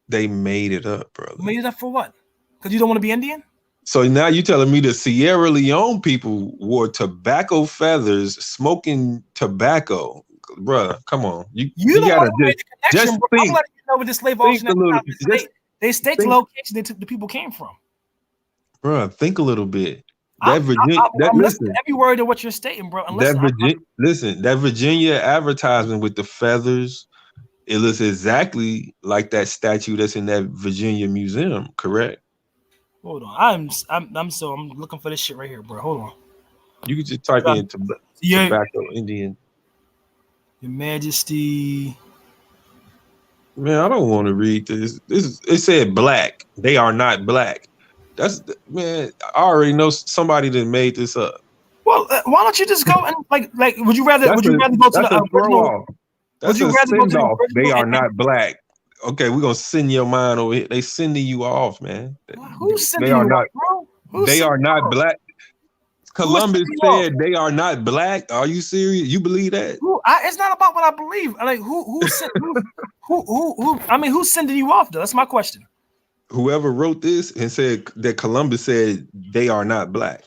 They made it up, brother. Made it up for what? Because you don't want to be Indian? So now you're telling me the Sierra Leone people wore tobacco feathers, smoking tobacco, brother. Come on, you gotta just think. I'm letting you know what the slave auction. They state the location that the people came from. Bro, think a little bit. I'm listening to every word of what you're stating, bro. That Virginia advertisement with the feathers, it looks exactly like that statue that's in that Virginia museum, correct? Hold on. I'm looking for this shit right here, bro. Hold on. You can just type in tobacco Indian. Your Majesty. Man, I don't want to read this. It said black. They are not black. Man, I already know somebody that made this up. Well, why don't you just go and like would you rather go to the original? That's a send off. They are not black. Okay, we're gonna send your mind over here. They sending you off, man. Who's sending you off, bro? They are not black. Columbus said they are not black. Are you serious? You believe that? It's not about what I believe. Like who's sending you off though? That's my question. Whoever wrote this and said that Columbus said they are not black.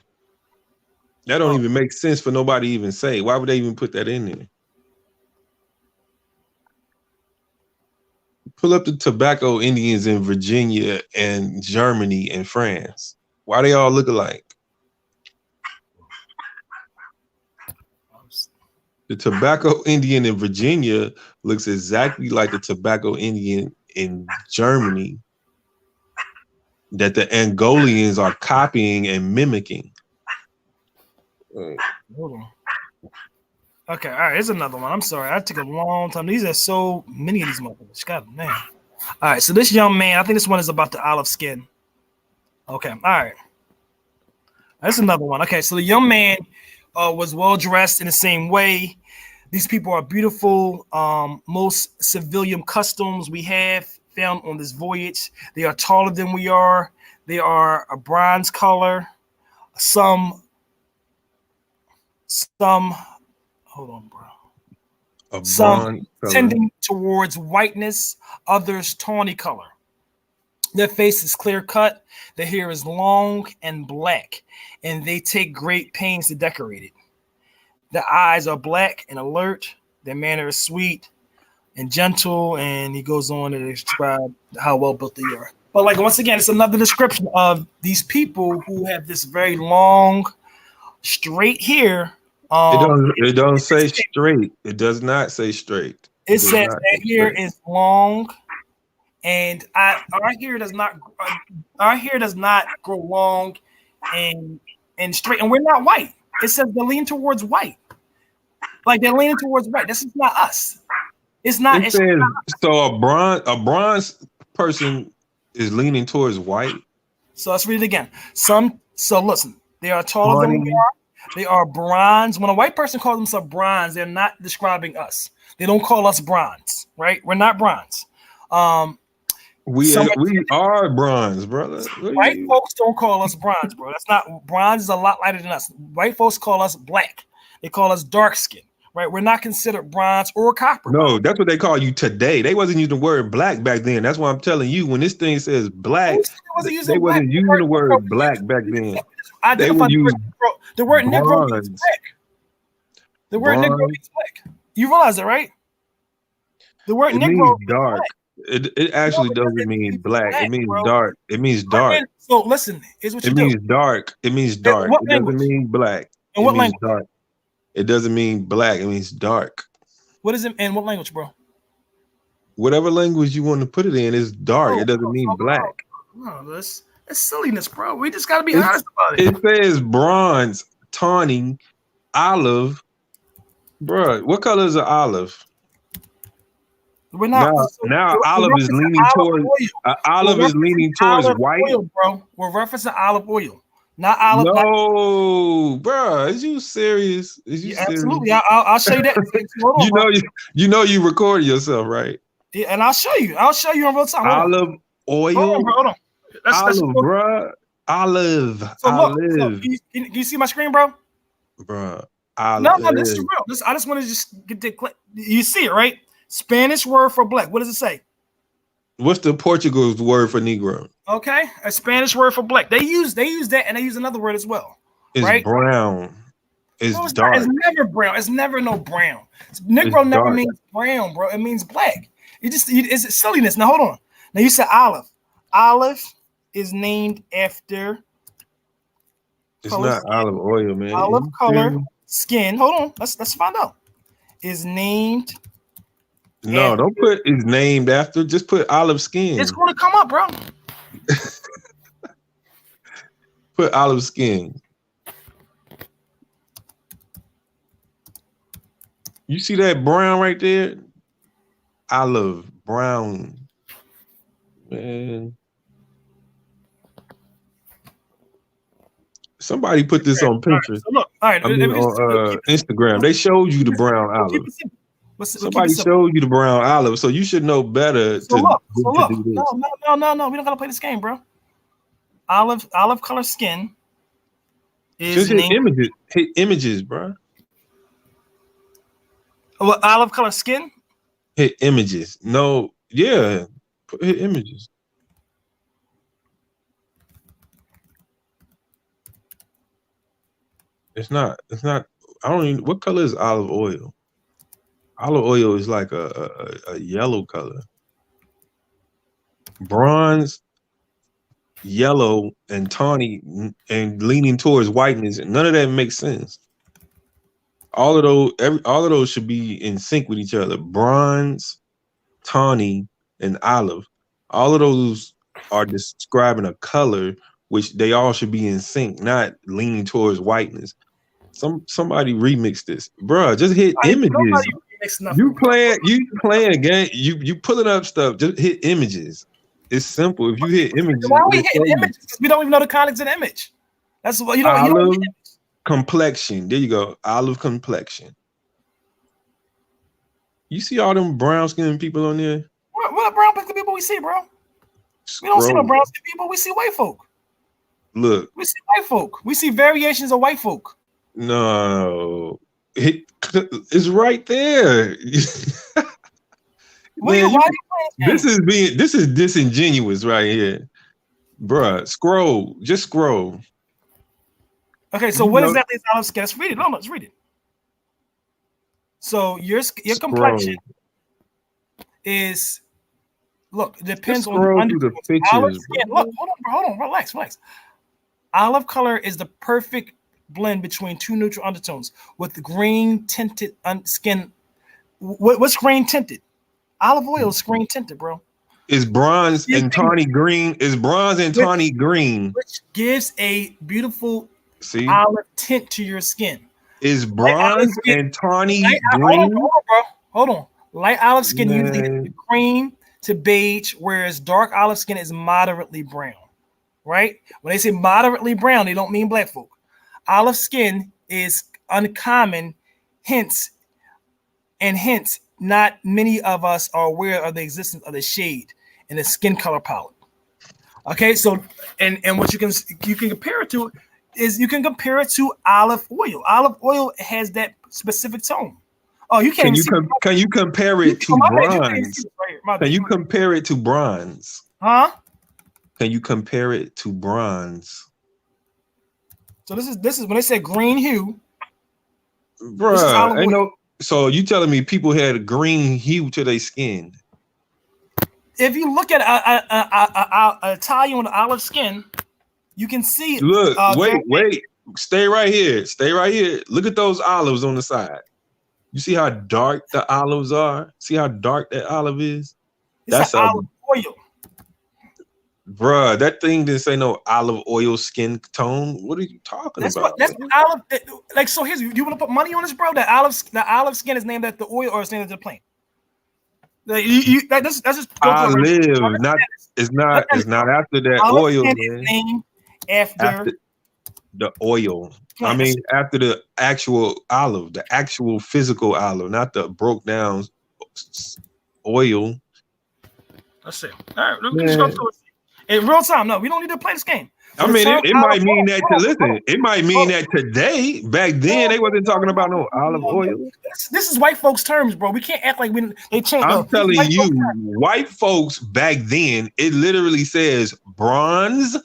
That don't even make sense for nobody to even say. Why would they even put that in there? Pull up the tobacco Indians in Virginia and Germany and France. Why they all look alike? The tobacco Indian in Virginia looks exactly like the tobacco Indian in Germany that the Angolians are copying and mimicking. Hold on. Okay, all right. Here's another one. I'm sorry. I took a long time. These are so many of these motherfuckers. God damn. All right. So this young man, I think this one is about the olive skin. Okay. All right. That's another one. Okay. So the young man was well dressed in the same way. These people are beautiful. Most civilian customs we have found on this voyage. They are taller than we are. They are a bronze color. Some. Hold on, bro. Some tending towards whiteness, others tawny color. Their face is clear cut. Their hair is long and black, and they take great pains to decorate it. Their eyes are black and alert. Their manner is sweet and gentle, and he goes on to describe how well built they are. But like once again, it's another description of these people who have this very long, straight hair. It don't say straight. It does not say straight. It says that hair is long, and our hair does not grow long and straight, and we're not white. It says they're leaning towards white, like they're leaning towards white. This is not us. It's not. It says, so a bronze person is leaning towards white. So let's read it again. So listen, they are taller than we are. They are bronze. When a white person calls themselves bronze, they're not describing us. They don't call us bronze, right? We're not bronze. We are bronze, brother. White folks don't call us bronze, bro. That's not bronze is a lot lighter than us. White folks call us black. They call us dark skin, right? We're not considered bronze or copper. No, that's what they call you today. They wasn't using the word black back then. That's why I'm telling you, when this thing says black, they wasn't using the word black back then. They would use the word Negro means black. The word Negro means black. You realize it, right? The word Negro means dark. It actually doesn't mean black. It means dark. It means dark. So listen, here's what you do. It means dark. It means dark. It doesn't mean black. In what language? Dark. It doesn't mean black. It means dark. What is it? In what language, bro? Whatever language you want to put it in is dark. It doesn't mean black. No, that's silliness, bro. We just gotta be honest about it. It says bronze, tawny, olive. Bro, what color is an olive? We're not now olive is leaning towards white. Oil, bro. We're referencing olive oil, not olive. No, bro, is you serious? Absolutely. I'll show you that. you know you recorded yourself, right? Yeah, and I'll show you. I'll show you in real time. Olive oil. Hold on. Bro. Olive. So look, can you see my screen, bro? Bro. No, this is real. I just want to just get the clip. You see it, right? Spanish word for black. What does it say? What's the Portugal's word for Negro? Okay, a Spanish word for black. They use that, and they use another word as well. It's right? Brown. It's dark. It's never brown. It's never no brown. Negro never means brown, bro. It means black. It's silliness. Now hold on. Now you said olive. Olive is named after. It's not olive oil, man. Olive color skin. Hold on. Let's find out. Is named. No, don't put is named after. Just put olive skin. It's going to come up, bro. Put olive skin. You see that brown right there? Olive brown. Man. Somebody put this on Pinterest. So look, all right. I mean, on Instagram. They showed you the brown olive. Somebody showed you the brown olive, so you should know better to do this. No. We don't gotta play this game, bro. Olive color skin is just images. Hit images, bro. What olive color skin? Hit images. No, yeah. Hit images. It's not. I don't even. What color is olive oil? Olive oil is like a yellow color. Bronze, yellow, and tawny, and leaning towards whiteness. None of that makes sense. All of those should be in sync with each other. Bronze, tawny, and olive. All of those are describing a color, which they all should be in sync, not leaning towards whiteness. Somebody remix this, bro. Just hit images. You playing a game. You pulling up stuff. Just hit images. It's simple. If you hit images, why are we hitting images? Because we don't even know the context of the image. That's what you know. Olive complexion. There you go. Olive complexion. You see all them brown skinned people on there? What brown skinned people we see, bro? We don't see no brown skinned people. We see white folk. Look, we see white folk. We see variations of white folk. No, it's right there. Man, this is disingenuous right here, bruh. Just scroll. Okay, so what exactly is olive skin? Let's read it. No, let's read it. So your complexion is, look, it depends on the pictures. Olive skin. Look, hold on, relax. Olive color is the perfect blend between two neutral undertones with the green tinted skin. What's green tinted? Olive oil is green tinted, bro. Is bronze and tawny green? Which gives a beautiful olive tint to your skin. Is bronze and tawny green? Hold on. Light olive skin usually is cream to beige, whereas dark olive skin is moderately brown. Right? When they say moderately brown, they don't mean black folk. Olive skin is uncommon, hence not many of us are aware of the existence of the shade in the skin color palette. Okay, so and what you can compare it to is you can compare it to olive oil. Olive oil has that specific tone. Oh, you can't. Can you compare it to bronze? Can you compare it to bronze? Huh? Can you compare it to bronze? So this is when they say green hue. Bruh, ain't no. So you telling me people had a green hue to their skin? If you look at a Italian with olive skin, you can see. Look, wait, stay right here. Look at those olives on the side. You see how dark the olives are? See how dark that olive is? That's olive oil. Bruh, that thing didn't say no olive oil skin tone. What are you talking about? That's olive. Like, so here's, you want to put money on this, bro? The olive skin is named after the oil or it's named after the plant? Like, that's just olive. It's not after that oil, man. Named after the oil. I mean, after the actual olive, the actual physical olive, not the broke down oil. Let's see. All right, let's go through it. In real time, no, we don't need to play this game. I mean, it might mean that to listen. It might mean that today. Back then, they wasn't talking about no olive oil. This is white folks' terms, bro. We can't act like they changed. I'm telling you, white folks back then, it literally says bronze,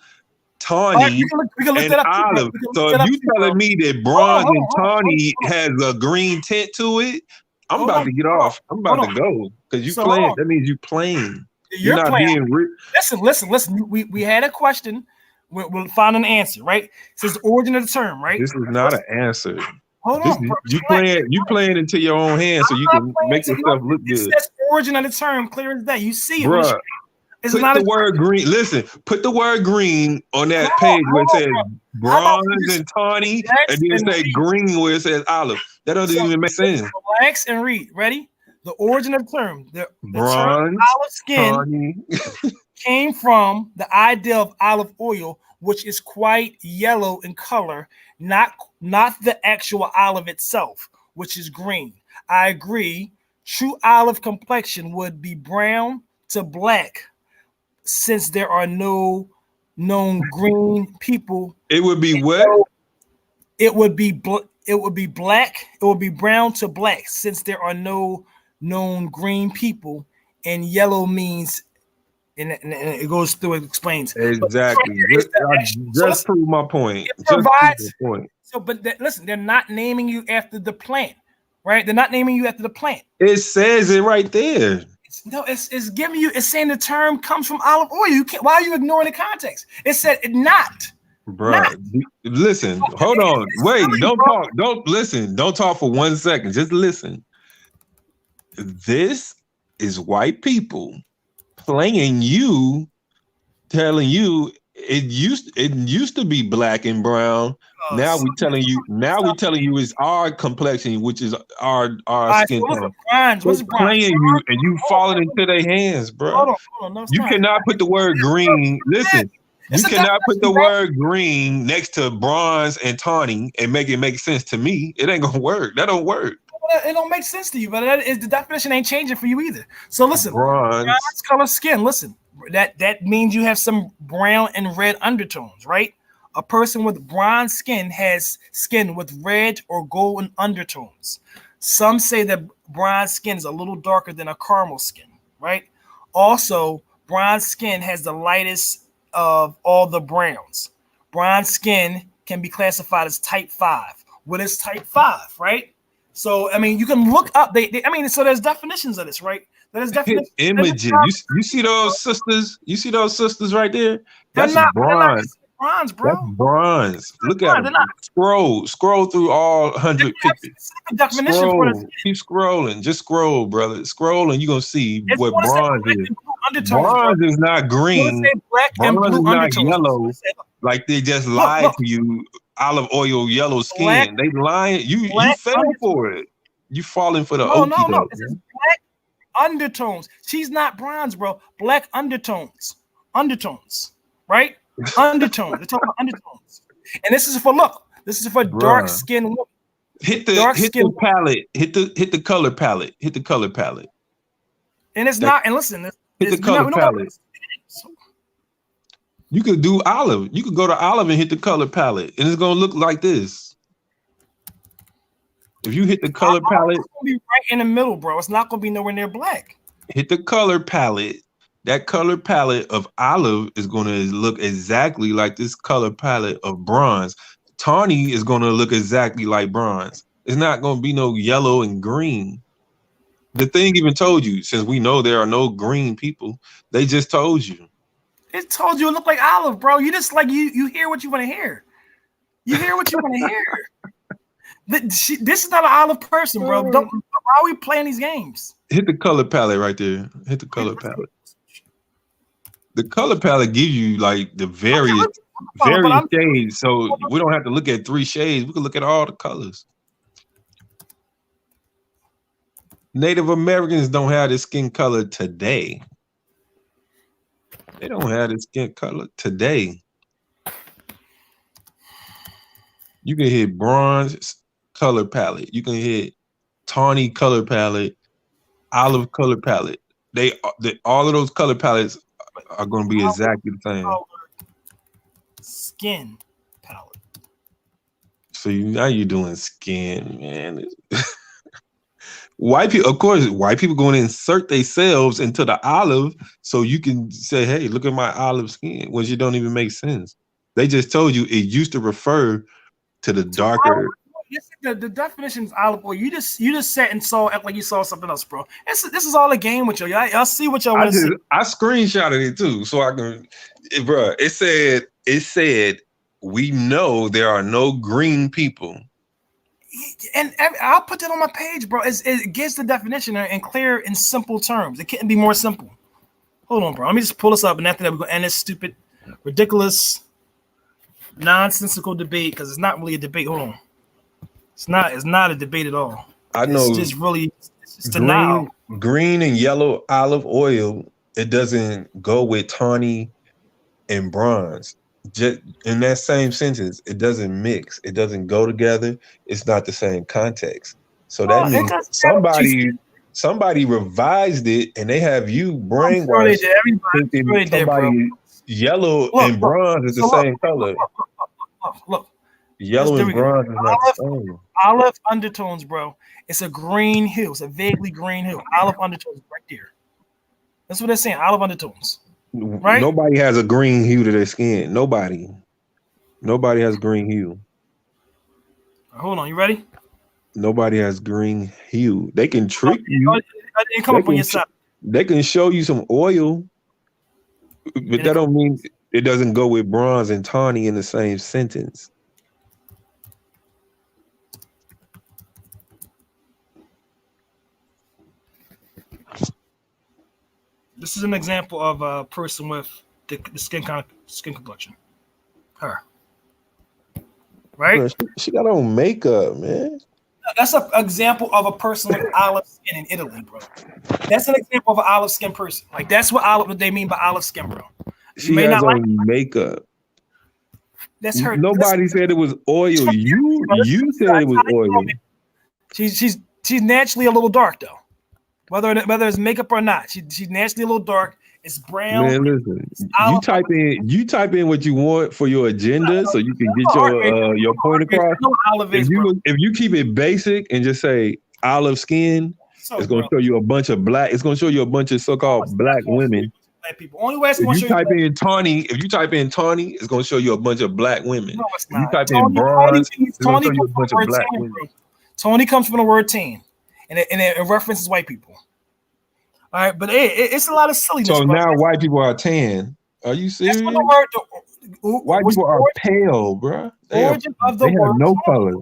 tawny, and olive. So if you telling me that bronze and tawny has a green tint to it, I'm about to get off. I'm about to go because you playing. That means you playing. You're not being listen. We had a question. We'll find an answer, right? It says the origin of the term, right? This is not an answer. Hold on. You playing into your own hands so you can make yourself look good. It says origin of the term, clear as day. You see it. Bruh, it's not the word green. Listen, put the word green on that page where it says bronze and tawny, and then it say green where it says olive. That doesn't even make sense. Relax and read. Ready? The origin of the term, the bronze, term olive skin came from the idea of olive oil, which is quite yellow in color, not the actual olive itself, which is green. I agree. True olive complexion would be brown to black, since there are no known green people. It would be what? It would be black. It would be brown to black, since there are no known green people, and yellow means, and it goes through. It explains exactly. Just prove my point. So, but listen, they're not naming you after the plant, right? They're not naming you after the plant. It says it right there. It's giving you. It's saying the term comes from olive oil. You can't. Why are you ignoring the context? It said it not. Bro, listen. Hold on. Wait. Don't talk. Don't listen. Don't talk for 1 second. Just listen. This is white people playing you, telling you it used to be black and brown. Now we're telling you it's our complexion, which is our skin tone. What's playing you and you falling into their hands, bro. Hold on. No, you cannot put the word green. Listen, you cannot put the word green next to bronze and tawny and make it make sense to me. It ain't gonna work. That don't work. It don't make sense to you, but the definition ain't changing for you either. So listen, bronze color skin. Listen, that means you have some brown and red undertones, right? A person with bronze skin has skin with red or golden undertones. Some say that bronze skin is a little darker than a caramel skin, right? Also, bronze skin has the lightest of all the browns. Bronze skin can be classified as type 5. What is type 5, right? So, I mean, you can look up. So there's definitions of this, right? There's definitions. Images. You see those sisters? You see those sisters right there? That's bronze. Bronze, bro. That's bronze. Look at them. Scroll through all 100 pictures. Keep scrolling. Just scroll, brother. Scroll, and you're gonna see what bronze is. Bronze is not green. Bronze is not yellow. Like they just lied to you. Olive oil, yellow skin. They lying. You fell for it. You falling for the okie doke. It's black undertones. She's not bronze, bro. Black undertones. Right? Undertones. They're talking about undertones. And this is for dark skin women. Hit the palette. Hit the color palette. Hit the color palette. And it's not. And listen, hit the color palette. You could do olive. You could go to olive and hit the color palette, and it's gonna look like this. If you hit the color palette, it's gonna be right in the middle, bro. It's not gonna be nowhere near black. Hit the color palette. That color palette of olive is gonna look exactly like this color palette of bronze. Tawny is gonna look exactly like bronze. It's not gonna be no yellow and green. The thing even told you, since we know there are no green people, they just told you. It told you it looked like olive, bro. You just you hear what you want to hear. You hear what you want to hear. This is not an olive person, bro. Why are we playing these games? Hit the color palette right there. Hit the color palette. The color palette gives you like the various shades. So we don't have to look at 3 shades. We can look at all the colors. Native Americans don't have this skin color today. They don't have the skin color today. You can hit bronze color palette. You can hit tawny color palette, olive color palette. All of those color palettes are going to be exactly the same. Skin palette. So now you're doing skin, man. White people going to insert themselves into the olive so you can say, hey, look at my olive skin, which it don't even make sense. They just told you it used to refer to the darker. The definition is olive oil. You just sat and act like you saw something else, bro. This is all a game with y'all see what y'all want to see. I screenshotted it too, so I can, bro. It said we know there are no green people. And I'll put that on my page, bro. It gives the definition in clear and simple terms. It can't be more simple. Hold on, bro. Let me just pull this up, and after that, we're going to end this stupid, ridiculous, nonsensical debate, because it's not really a debate. Hold on. It's not a debate at all. I know. It's just really denial. Green and yellow olive oil, it doesn't go with tawny and bronze. Just in that same sentence, it doesn't mix. It doesn't go together. It's not the same context. So that means somebody revised it, and they have you brainwashed. Somebody yellow and bronze is the same color. Look. Yellow and bronze is not the same. Olive undertones, bro. It's a green hue. It's a vaguely green hue. Olive undertones right there. That's what they're saying. Olive undertones. Right? Nobody has a green hue to their skin. Nobody has green hue. Hold on, you ready? Nobody has green hue. They can trick you. They can show you some oil, but that don't mean it doesn't go with bronze and tawny in the same sentence. This is an example of a person with the skin complexion. Her. Right? Bro, she got on makeup, man. That's an example of a person with olive skin in Italy, bro. That's an example of an olive skin person. Like that's what they mean by olive skin, bro. She has on makeup. That's her. Nobody said it was oil. You said it was oil. She's naturally a little dark though. Whether it's makeup or not, she's naturally a little dark. It's brown. Man, listen. You type in what you want for your agenda, so you can get your point across. If you keep it basic and just say olive skin, it's gonna show you a bunch of black. It's gonna show you a bunch of so-called black women. Black people. Only way it's if you type in tawny, it's gonna show you a bunch of black women. No, it's not. If you type in bronze, it's gonna show you a bunch of black women. Tawny comes from the word tan, and it references white people. All right, but it's a lot of silliness. So now white people are tan. Are you serious? White people are pale, bro. They have no color.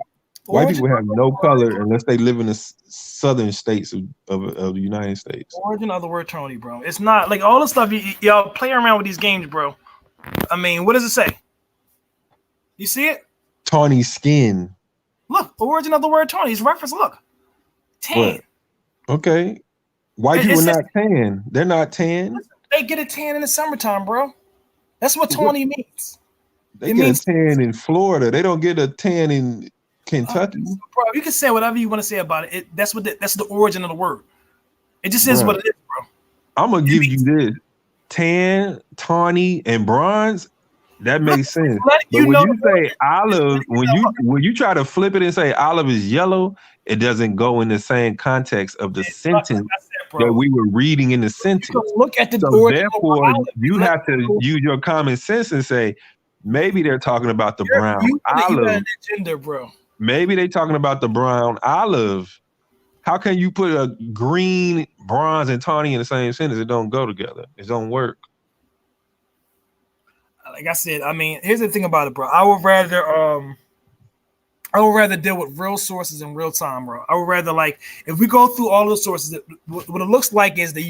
White people have no color unless they live in the southern states of the United States. Origin of the word Tony, bro. It's not like all the stuff y'all play around with these games, bro. I mean, what does it say? You see it? Tawny skin. Look, origin of the word Tawny. It's reference. Look, tan. What? Okay, white people are not tan. They're not tan. They get a tan in the summertime, bro. That's what Tawny means. They get a tan in Florida. They don't get a tan in Kentucky. Bro, you can say whatever you want to say about it. That's the origin of the word. It just is what it is, bro. I'm gonna give you this: tan, tawny, and bronze. That makes sense. But when you say olive, when you try to flip it and say olive is yellow, it doesn't go in the same context of the sentence that we were reading in the sentence. Look at the so therefore, you have to use your common sense and say maybe they're talking about the brown olive. Agenda, bro. Maybe they're talking about the brown olive. How can you put a green, bronze, and tawny in the same sentence? It don't go together. It don't work. Like I said, I mean, here's the thing about it, bro. I would rather deal with real sources in real time, bro. I would rather, like, if we go through all the sources, what it looks like is the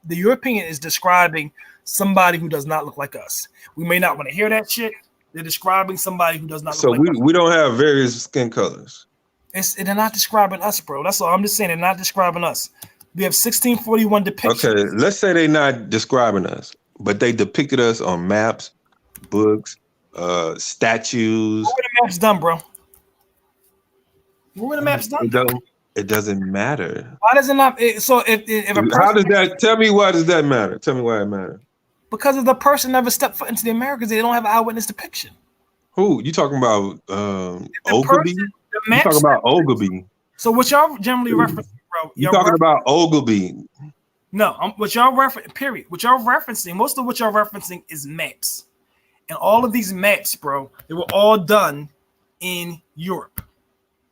European is describing somebody who does not look like us. We may not want to hear that shit. They're describing somebody who does not look like us. So we don't have various skin colors. They're not describing us, bro. That's all I'm just saying. They're not describing us. We have 1641 depictions. Okay, let's say they're not describing us, but they depicted us on maps, books, statues. What were the maps done, bro? What were the maps done? It doesn't matter. Why does it not? So if a person, how does that? Tell me why does that matter? Tell me why it matters. Because if the person never stepped foot into the Americas, they don't have an eyewitness depiction. Who you talking about? Ogilvy? You talking about Ogilvy? So what y'all generally reference, bro? You talking about Ogilvy? No, what y'all reference. Period. What y'all referencing? Most of what y'all referencing is maps, and all of these maps, bro, they were all done in Europe.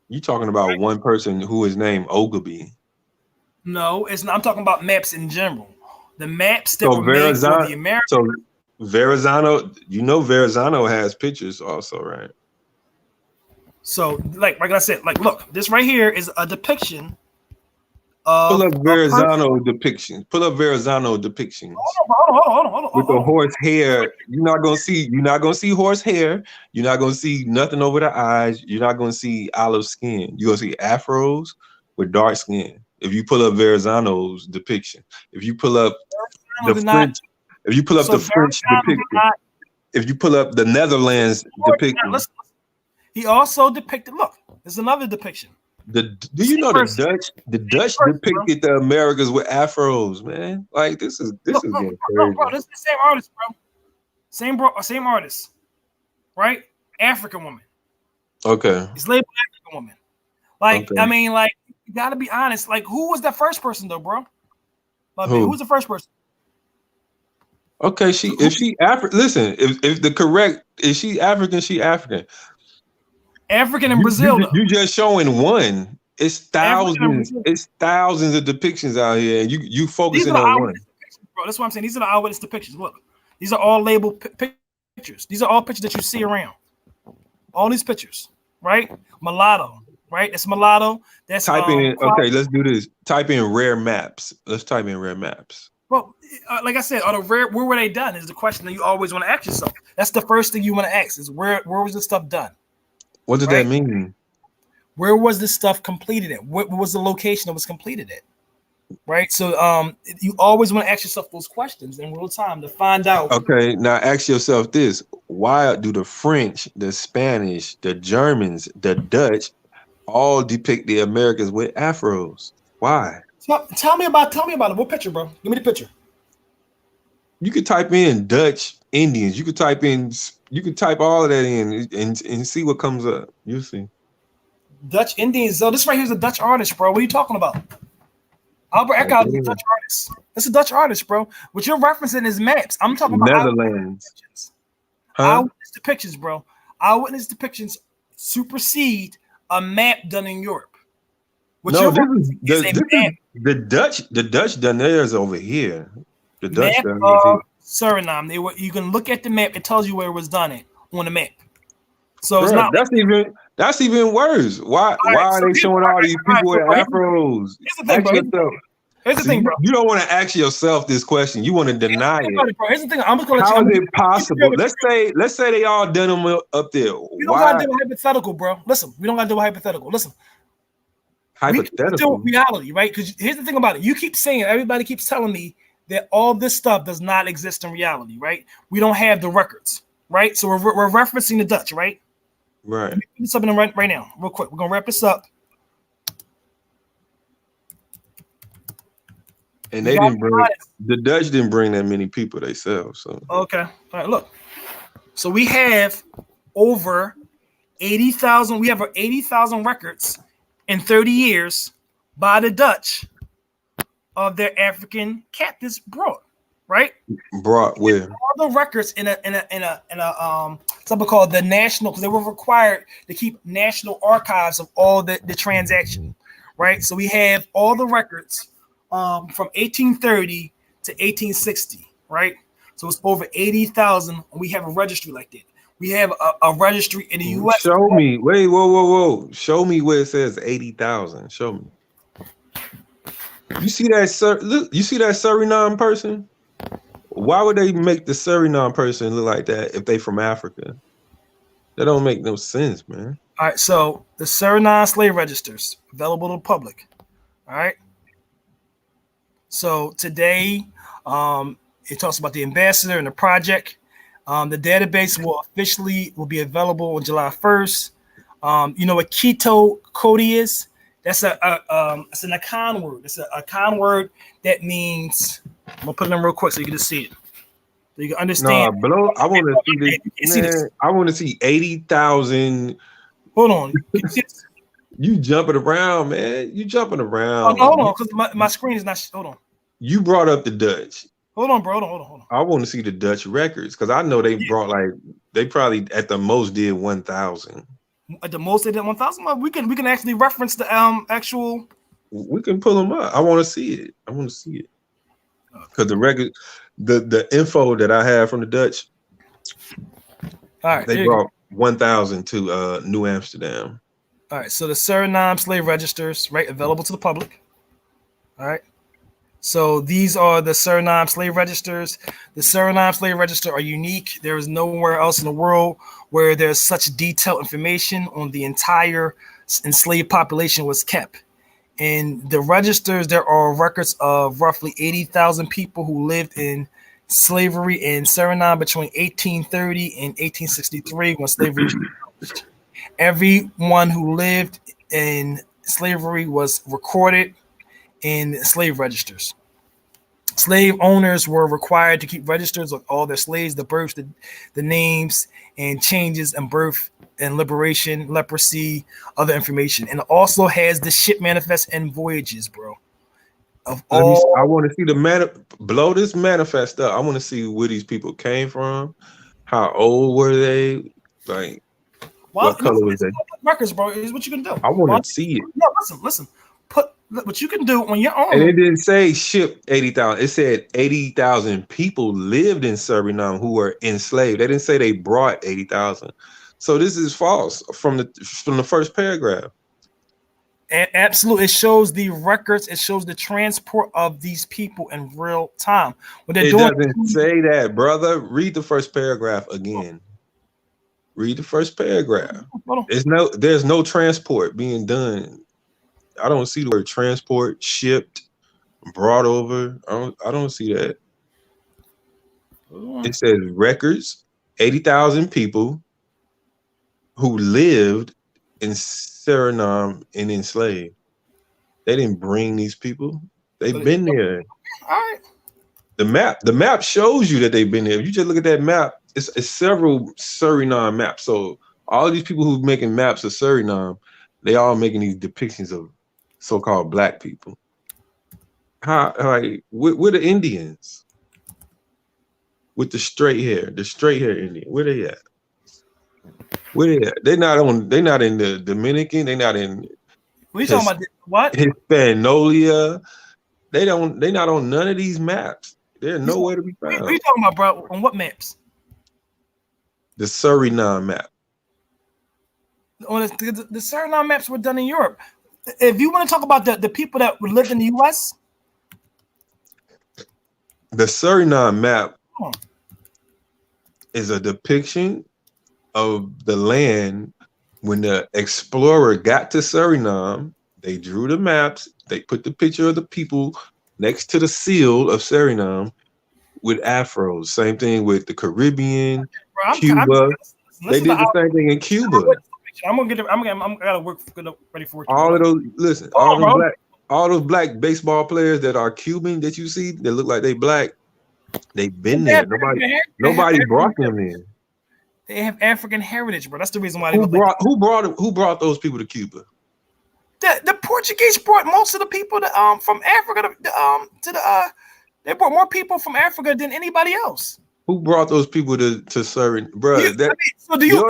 You talking about one person who is named Ogilvy? No, it's not. I'm talking about maps in general. The maps that were made for the Americans. So Verrazano, Verrazano has pictures also, right? So, like I said, like, look, this right here is a depiction of. Pull up Verrazano depictions. Pull up Verrazano depictions. Hold on. With the horse hair, you're not gonna see horse hair. You're not gonna see nothing over the eyes. You're not gonna see olive skin. You're gonna see afros with dark skin. If you pull up Verrazano's depiction, if you pull up the French, if you pull up the French depiction, if you pull up the Netherlands depiction, he also depicted. Look, there's another depiction. Do you know the Dutch? The Dutch depicted the Americas with afros, man. Like this is getting crazy. Bro, this is the same artist, bro. Same artist, right? African woman. Okay. It's labeled African woman. Like, okay. I mean, like, you gotta be honest. Like, who was the first person though, bro? Who was the first person? Okay, if she African, listen, if she African, she African. African in Brazil. You just showing one. It's thousands. It's thousands of depictions out here, and you focusing on one. Bro, that's what I'm saying. These are the eyewitness depictions. Look, these are all labeled pictures. These are all pictures that you see around. All these pictures, right? Mulatto, right? It's mulatto. That's type in. Okay, let's do this. Type in rare maps. Let's type in rare maps. Well, like I said, where were they done is the question that you always want to ask yourself. That's the first thing you want to ask is where was this stuff done? What does that mean? Where was this stuff completed at? What was the location it was completed at? Right. So you always want to ask yourself those questions in real time to find out. Okay, now ask yourself this: why do the French, the Spanish, the Germans, the Dutch all depict the Americans with afros? Why? Tell me about it. What picture, bro? Give me the picture. You could type in Dutch Indians. You could type all of that in and see what comes up. You'll see. Dutch Indians. So this right here is a Dutch artist, bro. What are you talking about? Albert Eckhout is a Dutch artist. That's a Dutch artist, bro. What you're referencing is maps. I'm talking about Netherlands. Eyewitness depictions, bro. Eyewitness depictions supersede a map done in Europe. The Dutch done theirs over here. The Dutch done theirs here. Suriname. You can look at the map. It tells you where it was done on the map. So it's not. That's even worse. Why are they showing all these people with afros? Here's the thing, bro. You don't want to ask yourself this question. You want to deny it. Here's the thing. I'm just gonna How is it possible? Let's say they all done them up there. We don't gotta do a hypothetical, bro. Listen, we don't gotta do a hypothetical. Listen. Hypothetical. We do reality, right? Because here's the thing about it. You keep saying, everybody keeps telling me that all this stuff does not exist in reality, right? We don't have the records, right? So we're referencing the Dutch, right? Right. Let me put something right now, real quick. We're gonna wrap this up. And the Dutch didn't bring that many people themselves. So okay, all right. Look, so we have over 80,000. We have 80,000 records in 30 years by the Dutch of their African captives brought, right? Brought where? All the records in a something called the national, because they were required to keep national archives of all the transaction, right? So we have all the records from 1830 to 1860, right? So it's over 80,000. We have a registry like that. We have a registry in the U.S. Show me. Wait, whoa. Show me where it says 80,000. Show me. You see that, sir? Look, you see that Suriname person? Why would they make the Suriname person look like that if they from Africa? That don't make no sense, man. All right, so the Suriname slave registers available to the public. All right. So today, it talks about the ambassador and the project. The database will be available on July 1st. You know what Keto Cody is? That's it's an Akan word. It's a Akan word that means. I'm gonna put it in real quick so you can just see it, so you can understand. No, I want to see this. I want to see 80,000. Hold on. You jumping around, man. You jumping around. Hold on, because my screen is not. Hold on. You brought up the Dutch. Hold on, bro. Hold on. I want to see the Dutch records because I know they brought they probably at the most did 1,000. At the most they did 1,000. We can actually reference the actual. We can pull them up. I want to see it. Because the record, the info that I have from the Dutch, all right, they brought 1,000 to New Amsterdam. All right, so the Suriname slave registers, right, available to the public. All right. So these are the Suriname slave registers. The Suriname slave register are unique. There is nowhere else in the world where there's such detailed information on the entire enslaved population was kept. In the registers, there are records of roughly 80,000 people who lived in slavery in Suriname between 1830 and 1863 when slavery was abolished. Everyone who lived in slavery was recorded in slave registers. Slave owners were required to keep registers of all their slaves, the births, the names and changes in birth and liberation, leprosy, other information. And it also has the ship manifest and voyages, bro. I want to see blow this manifest up. I want to see where these people came from. How old were they? Like, what color was they? Records, bro, is what you can do. I want to see it. No, listen. Put what you can do on your own. And it didn't say ship 80,000. It said 80,000 people lived in Suriname who were enslaved. They didn't say they brought 80,000. So this is false from the first paragraph. Absolutely. It shows the records. It shows the transport of these people in real time. It doesn't say that, brother. Read the first paragraph again. Read the first paragraph. There's no transport being done. I don't see the word transport, shipped, brought over. I don't see that. It says records, 80,000 people who lived in Suriname and enslaved. They didn't bring these people. They've been there. All right. The map shows you that they've been there. If you just look at that map, it's several Suriname maps. So all of these people who are making maps of Suriname, they all making these depictions of so-called black people. We're the Indians with the straight hair Indian. Where they at? Where they at? They're not in the Dominican. They're not in. What are you talking about? What? Hispaniola. They're not on none of these maps. They're nowhere to be found. What are you talking about, bro? On what maps? The Suriname map. On the Suriname maps were done in Europe. If you want to talk about the people that lived in the U.S., the Suriname map is a depiction of the land when the explorer got to Suriname. They drew the maps. They put the picture of the people next to the seal of Suriname with afros. Same thing with the Caribbean, Cuba. They did the same thing in Cuba. I'm gotta work ready for it. All of those, listen, all those black baseball players that are Cuban that you see that look like they black, they've been there. Nobody brought them in. They have African heritage, bro. That's the reason why who brought those people to Cuba? The Portuguese brought most of the people from Africa they brought more people from Africa than anybody else. Who brought those people to Suriname, bro? So do you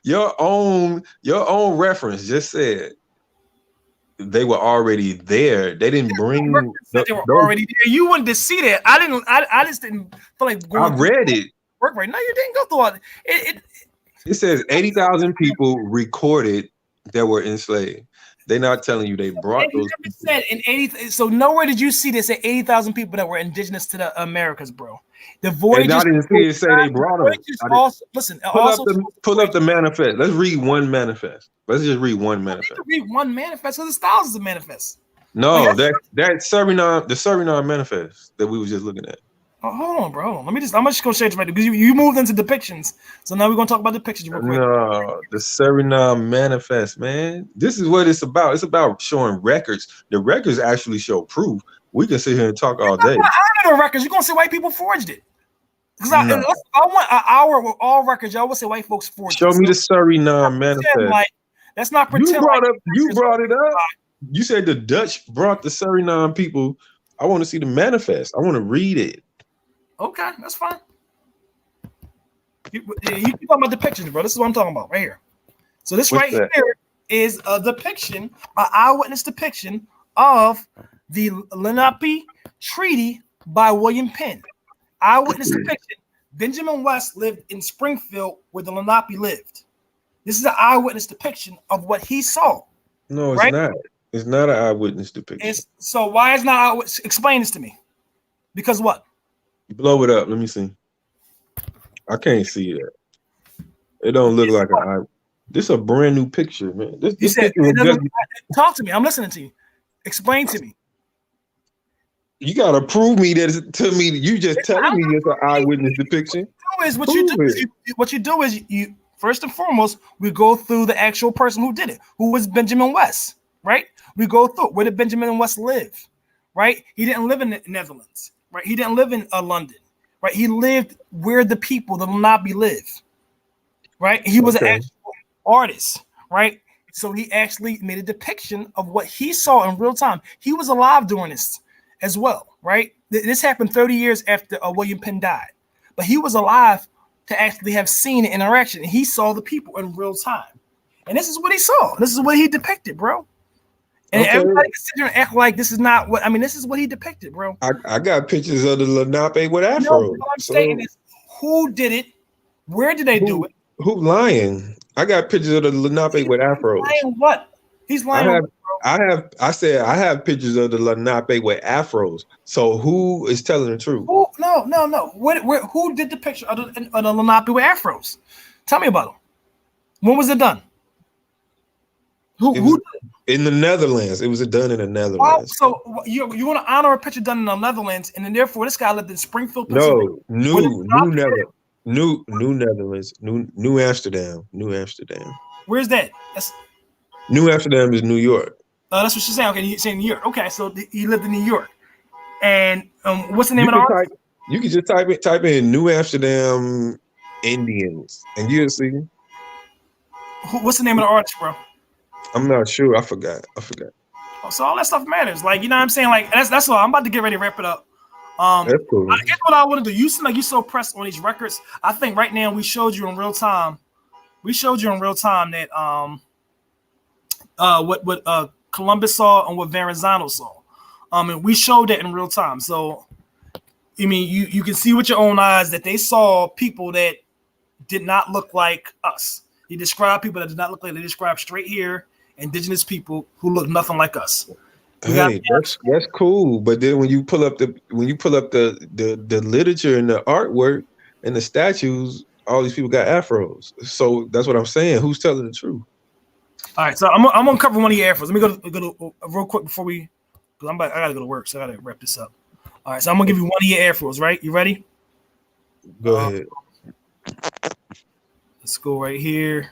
your own reference just said they were already there. They didn't bring. They were already there. You wanted to see that. I just didn't feel like going. I read it. Work right now. You didn't go through all it says 80,000 people recorded that were enslaved. They're not telling you they brought those people. Said in 80. So nowhere did you see this at 80,000 people that were indigenous to the Americas, bro. The voyage. I didn't see it say they brought them. Pull up the manifest. Let's read one manifest. Let's just read one manifest. Read one manifest because there's thousands of manifests. No, that Suriname, the Suriname manifest that we was just looking at. Oh, hold on, bro. I'm just gonna share it right because you moved into depictions. So now we're gonna talk about depictions real quick. No, the Suriname manifest, man. This is what it's about. It's about showing records. The records actually show proof. We can sit here and talk all day. I know the records. You're gonna say white people forged it. Because I want an hour with all records. Y'all would say white folks forged it. Show me the Suriname manifest. Let's not pretend. You brought it up. You said the Dutch brought the Suriname people. I want to see the manifest. I want to read it. Okay, that's fine. You keep talking about depictions, bro. This is what I'm talking about right here. So this here is a depiction, an eyewitness depiction of the Lenape Treaty by William Penn. Eyewitness depiction. Benjamin West lived in Springfield where the Lenape lived. This is an eyewitness depiction of what he saw. No, it's not. It's not an eyewitness depiction. So why is not eyewitness? Explain this to me. Because what? Blow it up. Let me see. I can't see that. It don't look like an eye. This is a brand new picture, man. This talk to me. I'm listening to you. Explain to me. You gotta prove me that to me. You just telling me it's an eyewitness depiction. What you do is you first and foremost we go through the actual person who did it. Who was Benjamin West? Right? We go through where did Benjamin West live? Right? He didn't live in the Netherlands. Right, he didn't live in London, right? He lived where the people, the Lenape, live, right? He was an actual artist, right? So he actually made a depiction of what he saw in real time. He was alive during this as well, right? This happened 30 years after William Penn died, but he was alive to actually have seen the interaction, and he saw the people in real time. And this is what he saw. This is what he depicted, bro. And everybody can sit there and act like this is not what this is what he depicted, bro. I got pictures of the Lenape with afro. No, what I'm saying is who did it? Where did they do it? Who lying? I got pictures of the Lenape with afro. Lying what? He's lying. I said I have pictures of the Lenape with afros. So who is telling the truth? Oh, no. Who did the picture of the Lenape with afros? Tell me about him. When was it done? Who did it? In the Netherlands. It was done in the Netherlands. So you want to honor a picture done in the Netherlands, and then therefore this guy lived in Springfield, Pennsylvania. New Netherlands, New Amsterdam. Where's that? New Amsterdam is New York. That's what she's saying. Okay, you're saying New York. Okay, so he lived in New York. And what's the name of the artist? You can just type in New Amsterdam Indians, and you'll see. What's the name of the artist, bro? I'm not sure. I forgot. So all that stuff matters. Like, you know what I'm saying? Like, that's all. I'm about to get ready to wrap it up. That's cool. Here's what I want to do. You seem like you're so pressed on these records. I think right now we showed you in real time. That what Columbus saw and what Verrazano saw. And we showed that in real time. So, I mean, you can see with your own eyes that they saw people that did not look like us. He described people that did not look like. They described straight hair indigenous people who look nothing like us. Hey, that's cool. But then when you pull up the literature and the artwork and the statues, all these people got afros. So that's what I'm saying. Who's telling the truth? All right, so I'm gonna cover one of your afros. Let me go real quick before we, because I gotta go to work, so I gotta wrap this up. All right, so I'm gonna give you one of your afros. Right, you ready? Go ahead. Let's go right here.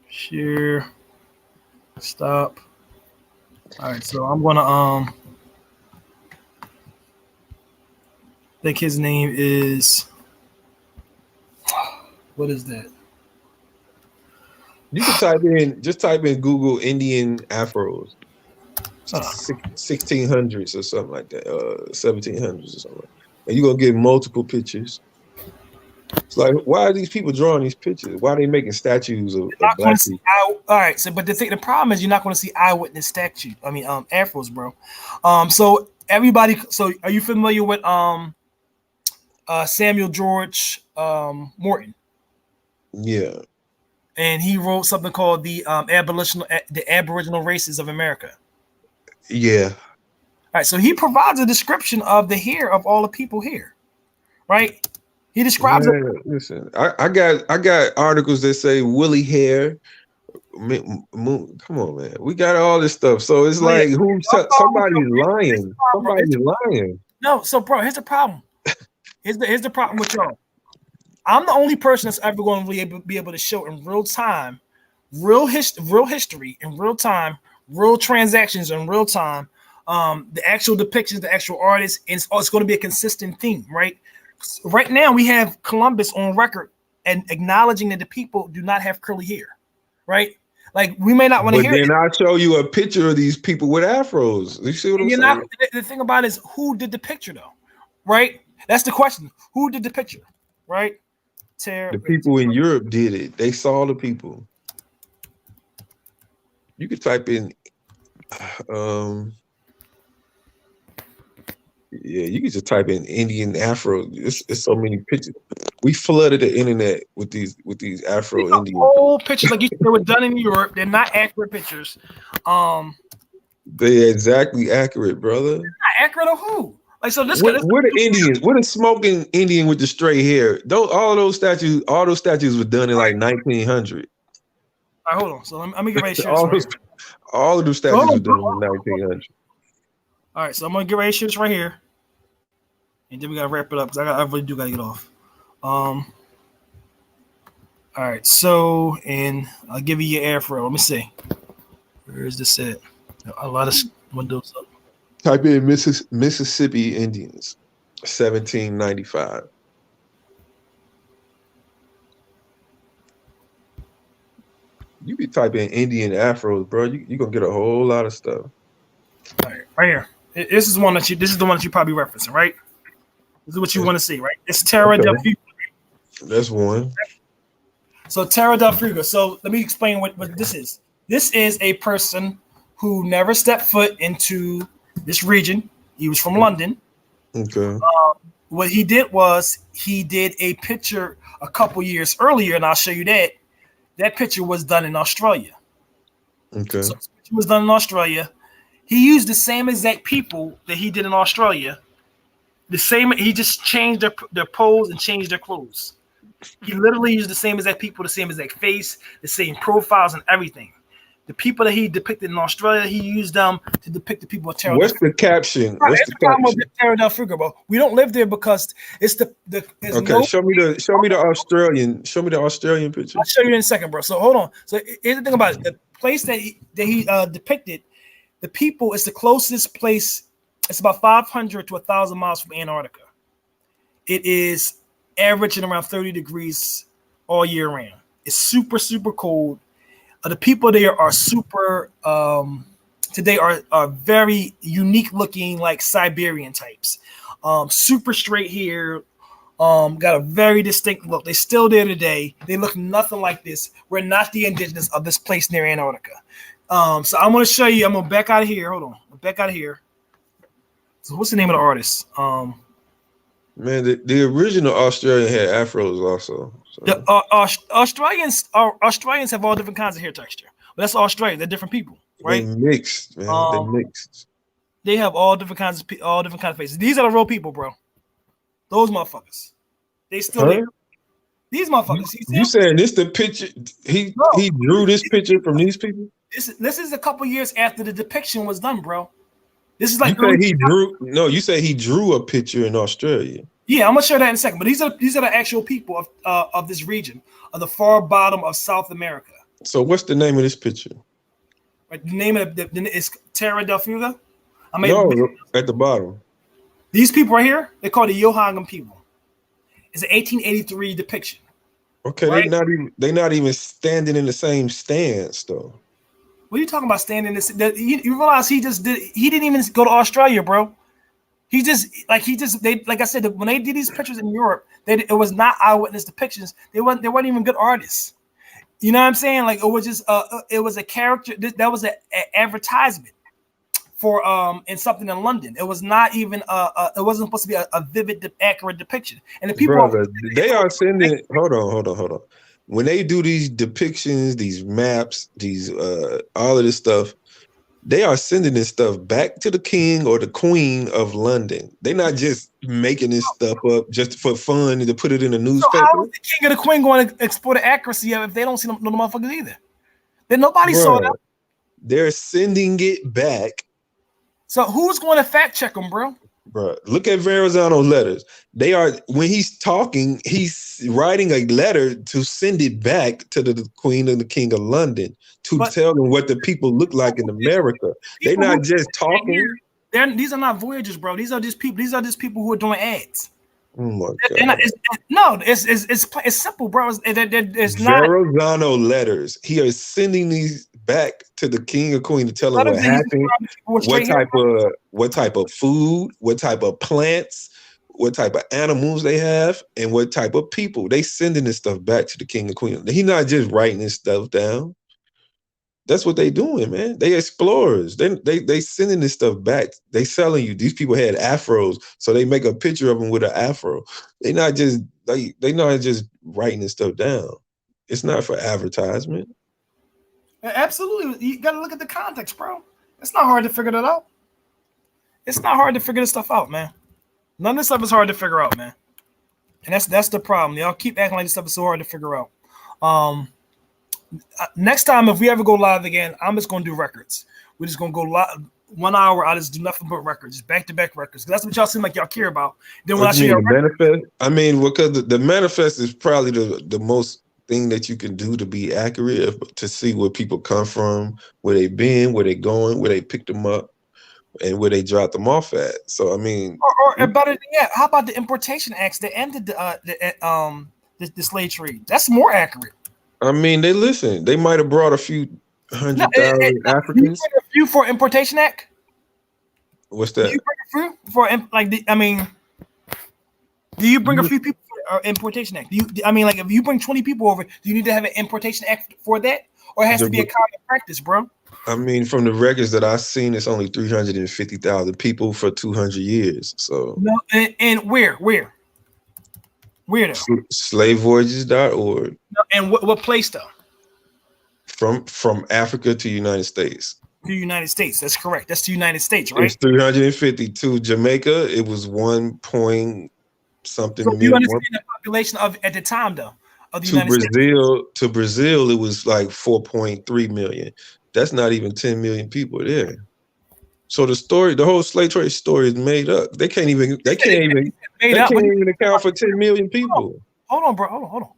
Share. Stop. All right, so I'm gonna I think his name is, what is that? You can type in Google Indian afros, 1600s or something like that, 1700s or something, and you're gonna get multiple pictures. It's like, why are these people drawing these pictures? Why are they making statues of black people? All right, so but the problem is you're not going to see eyewitness afros, bro. So everybody, so are you familiar with Samuel George Morton? Yeah. And he wrote something called the Aboriginal Races of America. Yeah. All right, so he provides a description of the hair of all the people here, right? He describes it. Listen, I got articles that say woolly hair. Come on, man. We got all this stuff. So it's like somebody's lying. Somebody's lying. No, so bro, here's the problem. Here's the problem with y'all. I'm the only person that's ever going to be able to show in real time, real history in real time, real transactions in real time, the actual depictions, the actual artists, and it's going to be a consistent theme, right? Right now, we have Columbus on record and acknowledging that the people do not have curly hair, right? Like, we may not want to hear it. But then I'll show you a picture of these people with afros. You see what I'm saying? The thing about it is, who did the picture, though? Right? That's the question. Who did the picture? Right? The people in Europe did it. They saw the people. You could type in, you can just type in Indian Afro. It's so many pictures. We flooded the internet with these Afro Indian old pictures, like they were done in Europe. They're not accurate pictures. They're exactly accurate, brother. Not accurate of who? Like, so this. What are Indians? What is smoking Indian with the straight hair? All those statues were done in like 1900. All right, hold on. So let me get ready to share all of those statues were done in 1900. All right, so I'm gonna get ready to share this right here, and then we gotta wrap it up because I really do gotta get off. All right, so and I'll give you your afro. Let me see. Where is this at? A lot of windows up. Type in Mississippi Indians, 1795. You can type in Indian afros, bro. You're gonna get a whole lot of stuff. All right, right here. This is the one that you probably referencing, right? This is what you want to see, right? It's Terra del Fuego. That's one. So Terra del Fuego. So let me explain what this is. This is a person who never stepped foot into this region. He was from London. Okay. What he did was he did a picture a couple years earlier, and I'll show you that. That picture was done in Australia. Okay. So this picture was done in Australia. He used the same exact people that he did in Australia. The same. He just changed their pose and changed their clothes. He literally used the same exact people, the same exact face, the same profiles and everything. The people that he depicted in Australia, he used them to depict the people of Terra. What's the caption? What's the caption? Terra del Fuego, bro. We don't live there because it's the. Okay, show me the Australian picture. I'll show you in a second, bro. So hold on. So here's the thing about it. The place that he depicted, the people is the closest place. It's about 500 to 1,000 miles from Antarctica. It is averaging around 30 degrees all year round. It's super, super cold. The people there are super. Today are very unique looking, like Siberian types. Super straight hair. Got a very distinct look. They're still there today. They look nothing like this. We're not the indigenous of this place near Antarctica. So I'm going to show you. I'm going to back out of here. Hold on. Back out of here. So what's the name of the artist? Man, the original Australian had afros also. So. The Australians have all different kinds of hair texture. But that's Australia. They're different people, right? They mixed, man. They mixed. They have all different kinds of faces. These are the real people, bro. Those motherfuckers. They still there. These motherfuckers. You saying this the picture? He drew this picture from these people? This is a couple years after the depiction was done, bro. This is like you say he drew a picture in Australia. Yeah, I'm gonna show that in a second. But these are the actual people of this region, of the far bottom of South America. So what's the name of this picture? Right, the name of is Terra del Fuego. At the bottom. These people right here, they're called the Yohangan people. It's an 1883 depiction. Okay, right? they're not even standing in the same stance though. What are you talking about standing this? You realize he didn't even go to Australia, bro. Like I said, when they did these pictures in Europe, it was not eyewitness depictions. They weren't even good artists. You know what I'm saying? Like it was just it was a character that was an advertisement for in something in London. It was not even it wasn't supposed to be a vivid, accurate depiction. And the people they are sending. Hold on. When they do these depictions, these maps, these all of this stuff, they are sending this stuff back to the king or the queen of London. They're not just making this stuff up just for fun and to put it in a newspaper. So how is the king or the queen going to explore the accuracy of it if they don't see no motherfuckers either? Then nobody saw that. They're sending it back. So who's going to fact check them, bro? Bro, look at Verrazano's letters. They are, when he's talking, he's writing a letter to send it back to the Queen and the King of London to tell them what the people look like in America. They're not just talking. These are not voyagers, bro. These are just people. These are just people who are doing ads. Oh my God. It's simple, bro. It's not Verrazano letters. He is sending these back to the king or queen to tell them what happened, what type of food, what type of plants, what type of animals they have, and what type of people. They sending this stuff back to the king and queen. He's not just writing this stuff down. That's what they doing, man. They explorers. They sending this stuff back. They selling you. These people had afros, so they make a picture of them with an afro. They not just writing this stuff down. It's not for advertisement. Absolutely, you got to look at the context, bro. It's not hard to figure that out. It's not hard to figure this stuff out, man. None of this stuff is hard to figure out, man. And that's the problem. Y'all keep acting like this stuff is so hard to figure out. Next time, if we ever go live again, I'm just gonna do records. We're just gonna go live 1 hour. I just do nothing but records, just back-to-back records. That's what y'all seem like y'all care about. Then when I show you manifest, I mean, because the manifest is probably the most thing that you can do to be accurate, to see where people come from, where they been, where they going, where they picked them up, and where they dropped them off at. So I mean, or better than that, how about the importation acts that ended the slave trade? That's more accurate. I mean, they might have brought a few 100,000 Africans. Do you bring a few for importation act? What's that? Do you bring a few for do you bring a few people for importation act? If you bring 20 people over, do you need to have an importation act for that, or it has to be a common practice, bro? I mean, from the records that I've seen, it's only 350,000 people for 200 years. So no, and where? Slavevoyages.org. And what place though? from Africa to United States. The United States. That's correct. That's the United States, right? It's 350 to Jamaica. It was 1 point something. So you understand the population of at the time, though, of the United States. To Brazil, it was like 4.3 million. That's not even 10 million people there. So the whole slave trade story is made up. They can't even account for 10 million people. Hold on, bro. Hold on.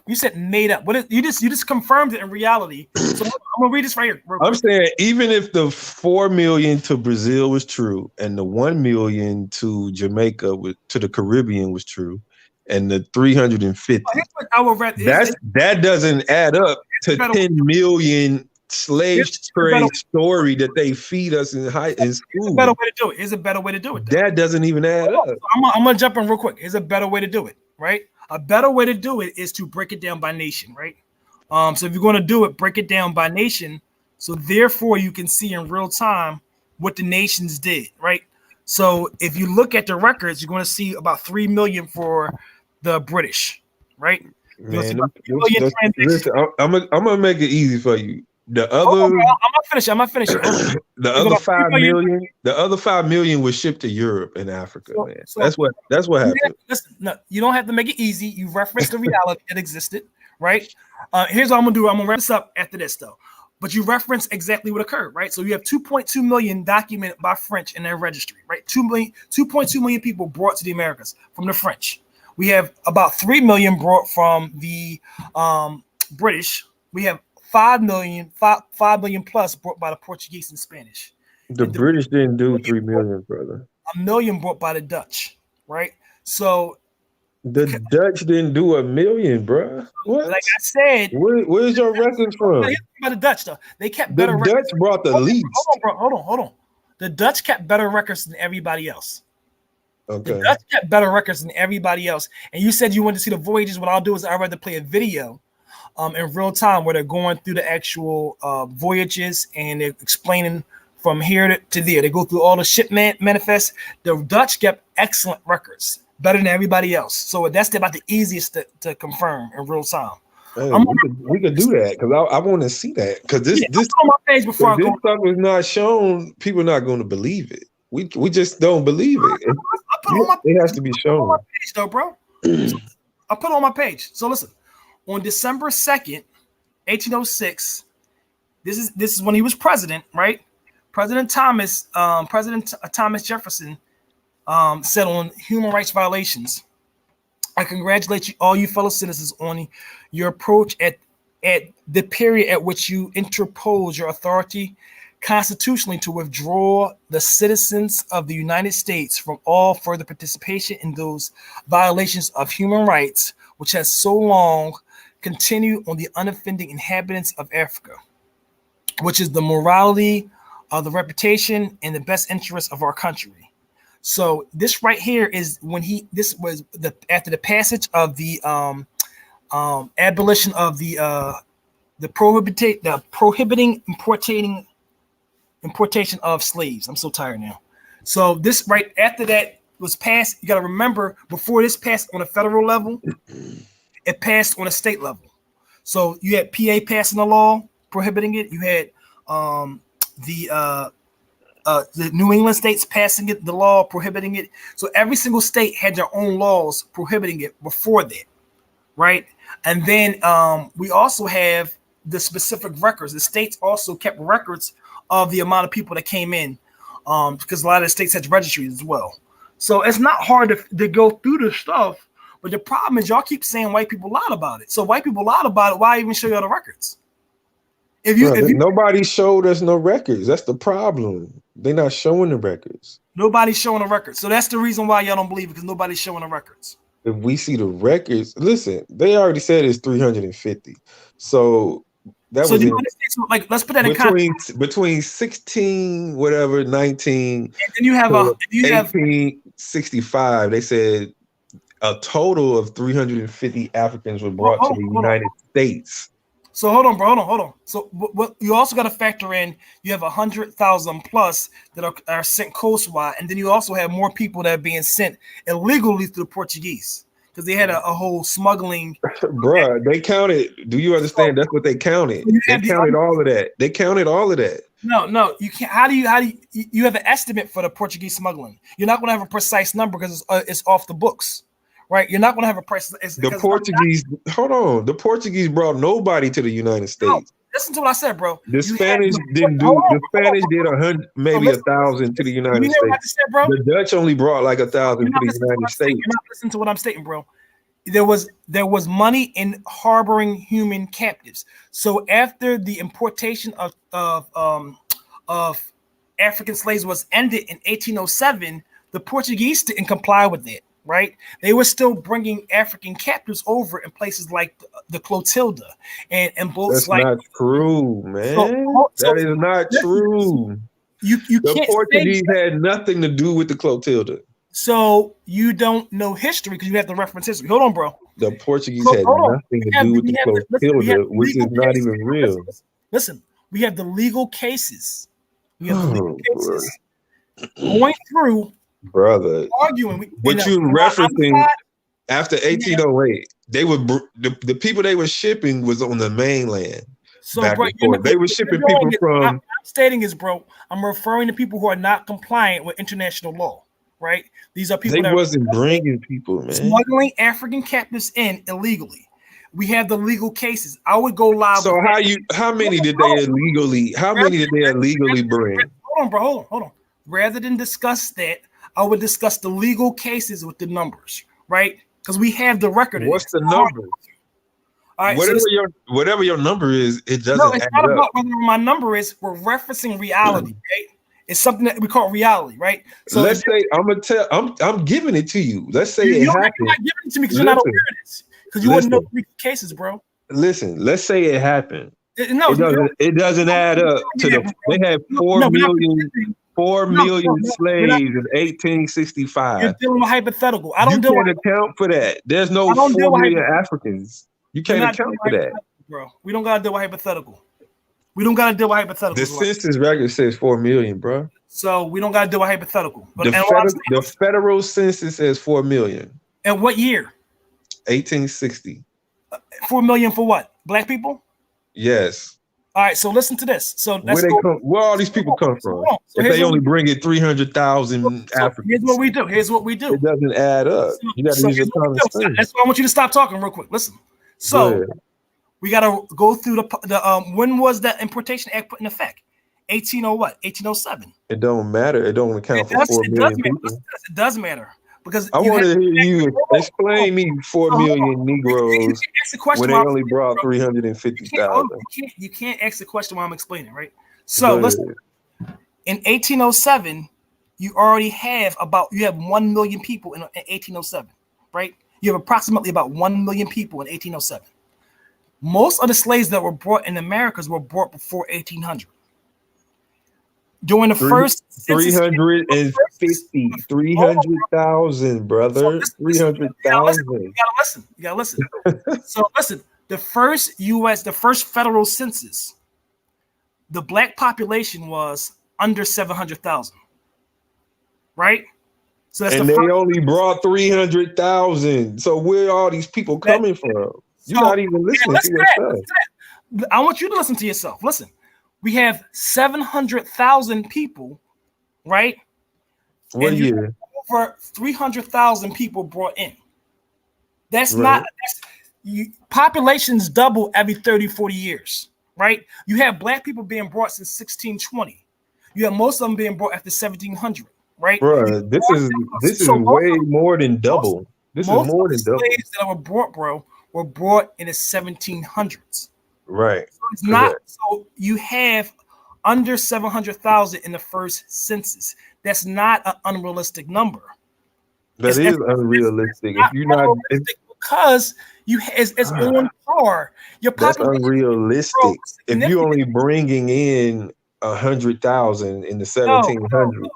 You said made up. What is you just confirmed it in reality. So I'm gonna read this right here. I'm saying even if the 4 million to Brazil was true, and the 1 million to Jamaica to the Caribbean was true, and the 350, that doesn't add up to 10 million slave trade story that they feed us in school. Here's a better way to do it. Here's a better way to do it. Though. That doesn't even add up. I'm gonna jump in real quick. Here's a better way to do it, right? A better way to do it is to break it down by nation, right? So if you're going to do it, break it down by nation. So therefore, you can see in real time what the nations did, right? So if you look at the records, you're going to see about 3 million for the British, right? Man, listen, I'm gonna make it easy for you. The other, I'm gonna finish. The other 5 million, the other 5 million was shipped to Europe and Africa, man. That's what happened. Listen, no, you don't have to make it easy. You reference the reality that existed, right? Here's what I'm gonna do. I'm gonna wrap this up after this, though. But you reference exactly what occurred, right? So you have 2.2 million documented by French in their registry, right? 2.2 million people brought to the Americas from the French. We have about 3 million brought from the British. We have 5 million plus brought by the Portuguese and Spanish. The British didn't do 3 million, brother. 1 million brought by the Dutch, right? So the Dutch didn't do 1 million, bro. What? Like I said, where's your records from? By the Dutch, though, they kept better records. The Dutch brought the least. Hold on. The Dutch kept better records than everybody else. Okay. The Dutch kept better records than everybody else. And you said you wanted to see the voyages. What I'll do is I'd rather play a video in real time where they're going through the actual voyages and they're explaining from here to there. They go through all the ship manifests. The Dutch kept excellent records, better than everybody else. So that's about the easiest to confirm in real time. Hey, we could do that because I want to see that because this on my page before I go. This stuff is not shown. People are not going to believe it. We just don't believe it. It has to be shown. On my page, though, bro. I put it on my page. So listen. On December 2nd, 1806, this is when he was president, right? President Thomas Jefferson said on human rights violations, I congratulate you, all you fellow citizens, on your approach at the period at which you interpose your authority constitutionally to withdraw the citizens of the United States from all further participation in those violations of human rights, which has so long continue on the unoffending inhabitants of Africa, which is the morality, the reputation, and the best interests of our country. So this right here is when this was after the passage of the abolition of the prohibiting importation of slaves. I'm so tired now. So this right after that was passed. You got to remember, before this passed on a federal level, it passed on a state level. So you had PA passing a law prohibiting it. You had the New England states passing it, the law prohibiting it. So every single state had their own laws prohibiting it before that, right? And then we also have the specific records. The states also kept records of the amount of people that came in, because a lot of the states had registries as well. So it's not hard to go through this stuff. But the problem is y'all keep saying white people lied about it. So white people lied about it. Why even show y'all the records? Nobody showed us no records. That's the problem. They're not showing the records. Nobody's showing the records. So that's the reason why y'all don't believe it, because nobody's showing the records. If we see the records, listen, they already said it's 350. So that was like, let's put that in context. Between 16, whatever, 19, and then you have 1865, they said a total of 350 Africans were brought to the United States. So hold on, bro. Hold on. So what you also got to factor in, you have 100,000 plus that are sent coastwise, and then you also have more people that are being sent illegally through the Portuguese. because they had a whole smuggling. Bruh, they counted. Do you understand? That's what they counted. They counted all of that. They counted all of that. No, you can't. How do you have an estimate for the Portuguese smuggling? You're not going to have a precise number because it's off the books, right? You're not going to have a precise. The Portuguese, hold on. The Portuguese brought nobody to the United States. No, listen to what I said, bro. The Spanish didn't do. The Spanish did 100, maybe 1,000 to the United States. Said, bro? The Dutch only brought like 1,000 to the United States. You're not listening to what I'm stating, bro. There was money in harboring human captives. So after the importation of African slaves was ended in 1807, the Portuguese didn't comply with it. Right? They were still bringing African captives over in places like the Clotilda and boats. That's not true, man. That is not true. You the can't Portuguese had nothing to do with the Clotilda. So you don't know history because you have to reference history. Hold on, bro. The Portuguese had nothing to do with the Clotilda, which is not even real. Listen, we have the legal cases. We have the legal cases going through. Brother, arguing. What you referencing after 1808? They were the people they were shipping was on the mainland. So, bro, they were shipping people from. I'm stating is, bro. I'm referring to people who are not compliant with international law. Right? These are people. They wasn't bringing people, man. Smuggling African captives in illegally. We have the legal cases. I would go live. So how many did they illegally? How many did they illegally bring? Hold on, bro. Hold on. Rather than discuss that, I would discuss the legal cases with the numbers, right? Because we have the record. What's the number? All right, whatever your number is, it doesn't. No, it's not about whether my number is. We're referencing reality, right? It's something that we call reality, right? So let's say I'm giving it to you. Let's say it happened. You're not giving it to me because you're not aware of this. Because you wouldn't know the cases, bro. Listen, let's say it happened. No, it doesn't add up to the. They had 4 million slaves in 1865. You're dealing with hypothetical. You can't account for that. There's no 4 million Africans. You can't account for that, bro. We don't gotta deal with hypothetical. We don't gotta deal with hypothetical. The census record says 4 million, bro. So we don't gotta deal with hypothetical. But the federal census says 4 million. And what year? 1860. 4 million for what? Black people? Yes. All right, so listen to this. So where all these people come from? So if they only bring in 300,000 Africans. Here's what we do. It doesn't add up. You got to use your common sense. That's why I want you to stop talking real quick. Listen. So we got to go through the when was that Importation Act put in effect? 1807. It don't matter. It don't account for 4 million people. It does matter. Because I want to hear you explain me 4 million Negroes when they only brought 350,000. You can't ask the question while I'm explaining, right? So listen, in 1807, you already have 1 million people in 1807, right? You have approximately about 1 million people in 1807. Most of the slaves that were brought in Americas were brought before 1800. During the first 300,000, brother. 300,000. You gotta listen. So listen, the first federal census, the black population was under 700,000. Right? So that's they only brought 300,000. So where are all these people coming from? You're not even listening to yourself. I want you to listen to yourself. Listen. We have 700,000 people, right? What year? Over 300,000 people brought in. That's not populations double every 30, 40 years, right? You have black people being brought since 1620. You have most of them being brought after 1700, right? Bro, this is way more than double. This is more than double. Slaves that were brought, bro, were brought in the 1700s. Right. So it's not. So you have under 700,000 in the first census. That's not an unrealistic number. That is unrealistic. If you're not, because it's on par. That's unrealistic. If you're only bringing in 100,000 in the 1700s.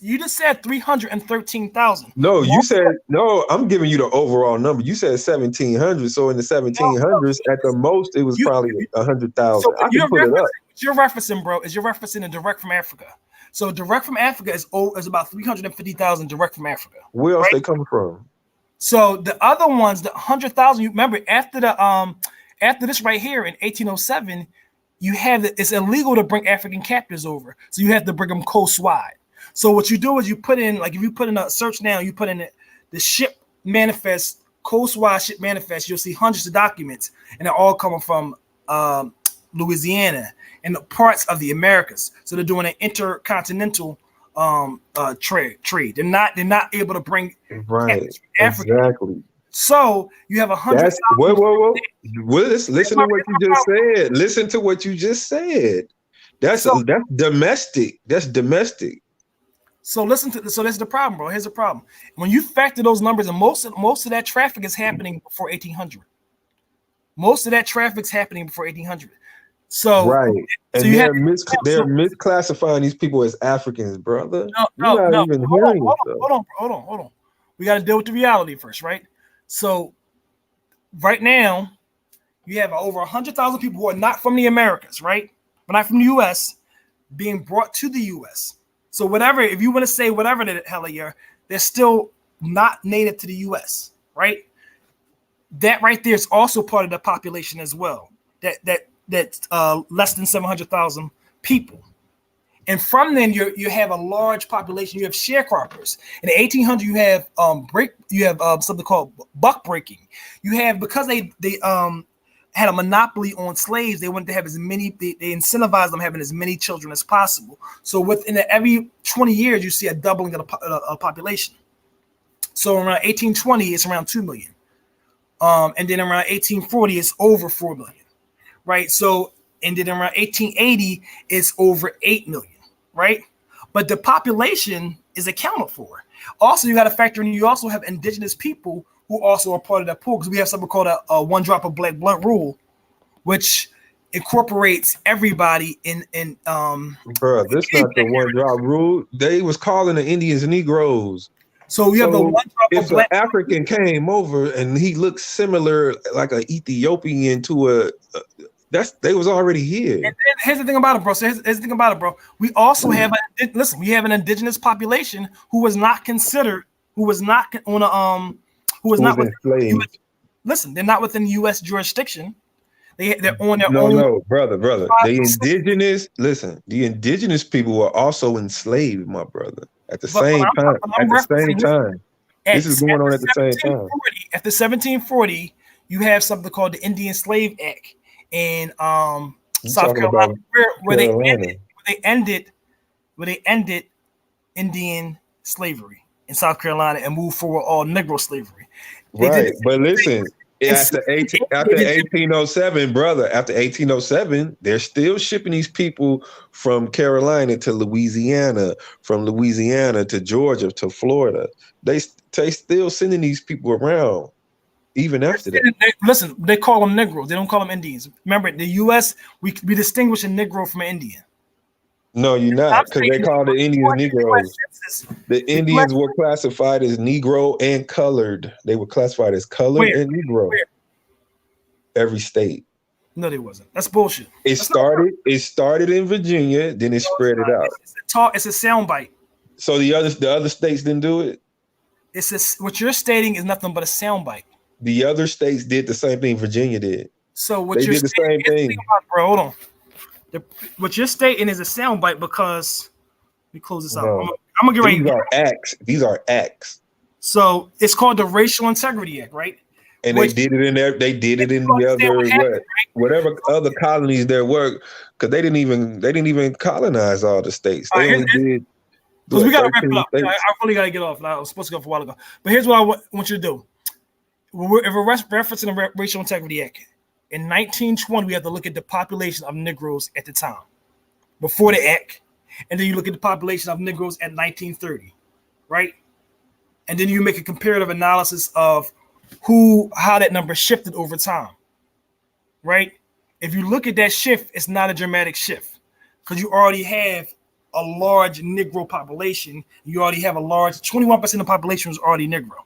You just said 313,000. No, you said no. I'm giving you the overall number. You said 1,700. So in the 1700s, at the most, it was probably 100,000. So I can put it up. What you're referencing, bro, is you're referencing a direct from Africa. So direct from Africa is about 350,000 direct from Africa. Where else they coming from? So the other ones, the 100,000. You remember after this right here in 1807, you have it's illegal to bring African captives over, so you have to bring them coastwide. So what you do is you put in, like if you put in a search now, you put in the ship manifest, coastwide ship manifest. You'll see hundreds of documents, and they're all coming from Louisiana and the parts of the Americas. So they're doing an intercontinental trade. They're not able to bring Africa. Exactly. So you have 100,000. Whoa. Listen to what you just said. Listen to what you just said. That's domestic. That's domestic. So listen to this. So that's the problem, bro. Here's the problem. When you factor those numbers, and most of that traffic is happening before 1800. Most of that traffic's happening before 1800. So right, and they're misclassifying these people as Africans, brother. No. Hold on. We got to deal with the reality first, right? So right now, you have over 100,000 people who are not from the Americas, right? But not from the U.S. being brought to the U.S. So whatever, if you want to say whatever the hell they are, they're still not native to the U.S., right? That right there is also part of the population as well. That's less than 700,000 people. And from then you have a large population. You have sharecroppers. In the 1800s, you have something called buck breaking. You have, because they had a monopoly on slaves, they wanted to have as many. They incentivized them having as many children as possible. So within every 20 years, you see a doubling of the population. So around 1820, it's around 2 million, and then around 1840, it's over 4 million. Right. So, and then around 1880, it's over 8 million. Right. But the population is accounted for. Also, you got to factor in, you also have indigenous people who also are part of that pool, because we have something called a one drop of black blood rule, which incorporates everybody in Bro, this is not the one drop rule. They was calling the Indians Negroes. So we have the one drop if of black. An African came over and he looked similar, like an Ethiopian to they was already here. And here's the thing about it, bro. So here's the thing about it, bro. We also have we have an indigenous population who was not considered, who was not enslaved. Listen, they're not within U.S. jurisdiction. They're on their own. No, brother. The indigenous people were also enslaved, my brother. At the same time. This is going on at the same time. After 1740, you have something called the Indian Slave Act in South Carolina, where they ended Indian slavery in South Carolina and moved forward all Negro slavery. Right, but listen, after 1807, brother, after 1807, they're still shipping these people from Carolina to Louisiana, from Louisiana to Georgia to Florida. They still sending these people around. Even after that, they call them Negroes. They don't call them Indians. Remember, the U.S. we distinguish a Negro from an Indian. No, you're not, because they call the Indians Negroes. The Indians were classified as Negro and colored. They were classified as colored and Negro. Where? Every state. No, they wasn't. That's bullshit. It started in Virginia, then it spread it out. It's a soundbite. So the other states didn't do it? What you're stating is nothing but a soundbite. The other states did the same thing Virginia did. So what they did the same thing. Bro, hold on. What you're stating is a soundbite, because let me close this out. I'm gonna get ready. These are acts. So it's called the Racial Integrity Act, right? And they did it in there. They did it in the other whatever other colonies there were, because they didn't even colonize all the states. They only did. Because we gotta wrap it up. I really gotta get off. I was supposed to go for a while ago. But here's what I want you to do. If we're referencing the Racial Integrity Act, in 1920, we have to look at the population of Negroes at the time, before the act, and then you look at the population of Negroes at 1930, right? And then you make a comparative analysis of how that number shifted over time, right? If you look at that shift, it's not a dramatic shift, because you already have a large Negro population. You already have a large 21% of the population was already Negro.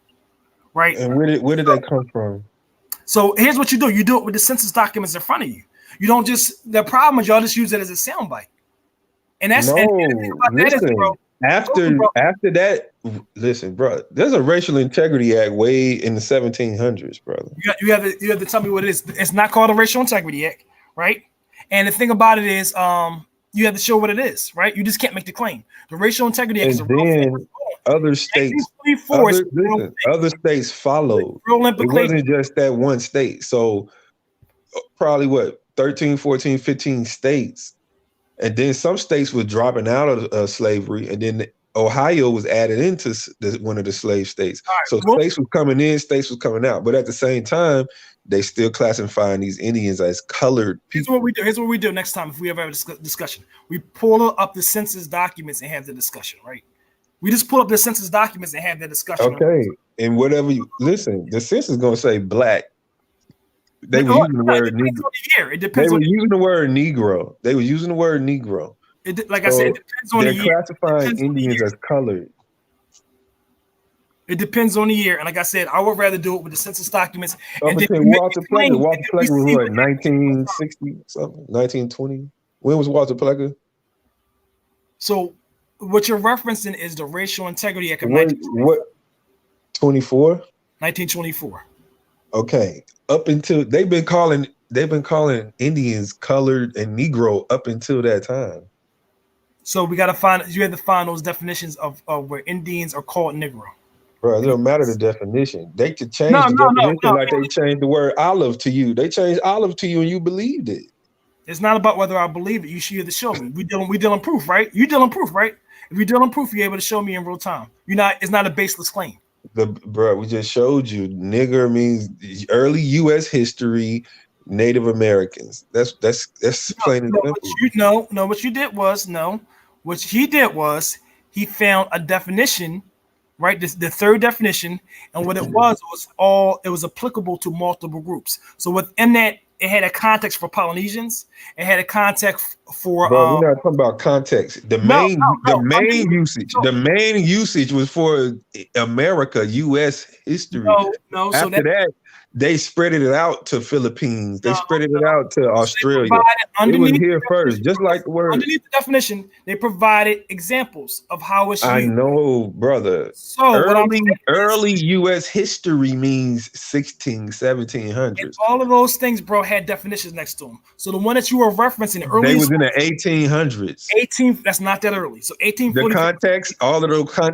Right. And where did that come from? So here's what you do. You do it with the census documents in front of you. You don't the problem is y'all just use it as a soundbite. And that's listen, After that, listen, bro. There's a Racial Integrity Act way in the 1700s, brother. You have to tell me what it is. It's not called a Racial Integrity Act, right? And the thing about it is, you have to show what it is, right? You just can't make the claim. The Racial Integrity Act is a real thing. Other states, other states followed. It wasn't just that one state. So probably 13, 14, 15 states. And then some states were dropping out of slavery, and then Ohio was added into one of the slave states. So states was coming in, states was coming out. But at the same time, they still classifying these Indians as colored people. Here's what we do next time if we ever have a discussion. We pull up the census documents and have the discussion, right? We just pull up the census documents and have that discussion. Okay. And whatever you listen, the census is gonna say black. They were using the word Negro. It depends. They were using the word Negro. They were using the word Negro. Like I said, it depends on the year. They're classifying Indians as colored. It depends on the year, and like I said, I would rather do it with the census documents. And then Walter Plecker was what, 1960 something, 1920. When was Walter Plecker? So, what you're referencing is the Racial Integrity Act of what 24? 1924. Okay, up until they've been calling Indians colored and Negro up until that time. So you have to find those definitions of where Indians are called Negro. Bro, it don't matter the definition. They could change the definition like they changed the word olive to you. They changed olive to you and you believed it. It's not about whether I believe it. You should either show me. We dealing proof, right? You dealing proof, right? If you're dealing proof, you're able to show me in real time. It's not a baseless claim. Bro, we just showed you. Nigger means early U.S. history, Native Americans. That's plain and simple. What he did was he found a definition, right? The third definition, and what it was applicable to multiple groups. So within that, it had a context for Polynesians. It had a context for. Bro, we're not talking about context. The main usage was for America, U.S. history. After that, they spread it out to Philippines. They spread it out to Australia. It was here first, just like the word. Underneath the definition, they provided examples of how it's used. I know, brother. So early U.S. history means 1700s. And all of those things, bro, had definitions next to them. So the one that you were referencing, they was in the 1800s. That's not that early. So 1840. The context, all of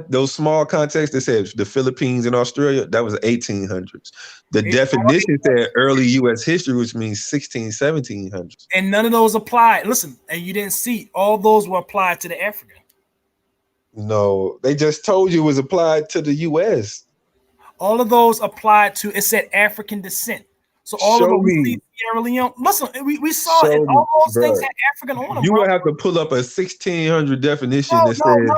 those small contexts that said the Philippines and Australia, that was 1800s. The definition said early U.S. history, which means 1700s. And none of those applied. Listen, and you didn't see all those were applied to the African. No, they just told you it was applied to the U.S. All of those applied to, it said African descent. So all of them, we see Sierra Leone. Listen, we saw it. All those things had African on them. You would have to pull up a 1600 definition that says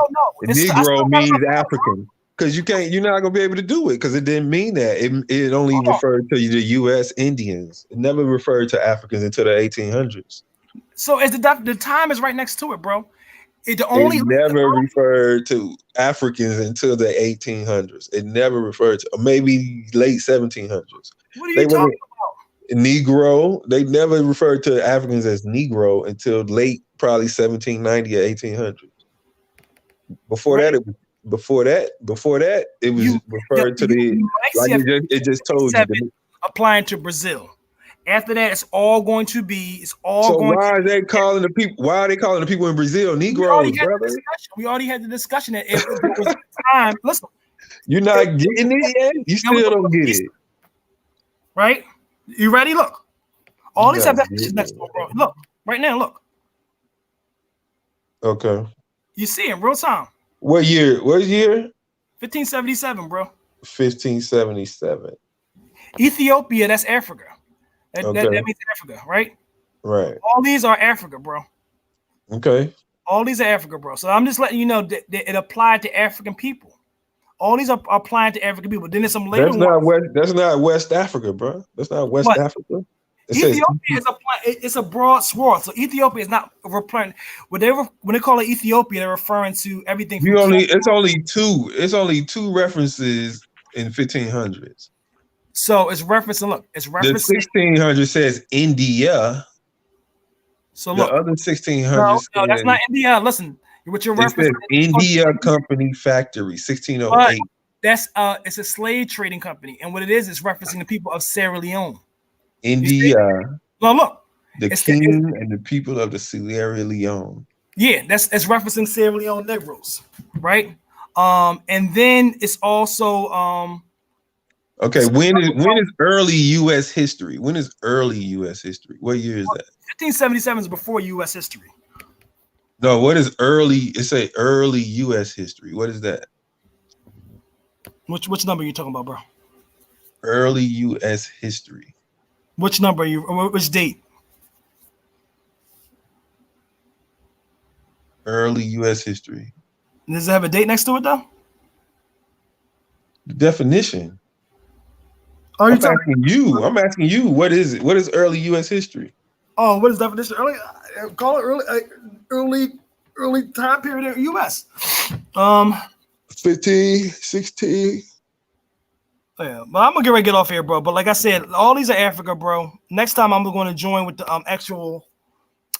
Negro means African. Because you're not gonna be able to do it because it didn't mean that. It only referred to the U.S. Indians. It never referred to Africans until the 1800s. So as the time is right next to it, bro. It never referred to Africans until the 1800s. It never referred to maybe late 1700s. What are you talking about? Negro. They never referred to Africans as Negro until late, probably 1790 or 1800s. Before that, it was. Before that, it was referred to it just told you. Applying to Brazil. After that, it's all going to be. So why are they calling the people? Why are they calling the people in Brazil Negroes, brother? We already had the discussion that it was time. Listen, you're not getting it yet. You still don't get it, right? You ready? Look, all these have definitions next to them, bro. Look right now. Look. Okay. You see in real time. What year? 1577, bro. 1577. Ethiopia, that's Africa. That means Africa, right? Right. All these are Africa, bro. Okay. All these are Africa, bro. So I'm just letting you know that it applied to African people. All these are applying to African people. Then there's some later That's not West Africa, bro. That's not West Africa. Ethiopia it's a broad swath. So Ethiopia is not referring when they call it Ethiopia, they're referring to everything. It's only two references in 1500s. So it's referencing. Look, it's referencing. The 1600 says India. So look, the other 1600s. No, that's not India. Listen, What your reference? India Company Factory, 1608. That's it's a slave trading company, and what it is referencing the people of Sierra Leone. India. No, look. The king and the people of the Sierra Leone. Yeah, that's referencing Sierra Leone Negroes, right? And then it's also okay. When is early U.S. history? When is early U.S. history? What year is that? 1577 is before U.S. history. No, what is early? It's a early U.S. history. What is that? Which number are you talking about, bro? Early U.S. history. Which number are you? Which date? Early U.S. history. Does it have a date next to it though? The definition. I'm asking you. What is it? What is early U.S. history? Oh, what is definition? Early? Call it early time period in U.S. 15, 16. Yeah, but I'm gonna get ready to get off here, bro. But like I said, all these are Africa, bro. Next time I'm going to join with the actual,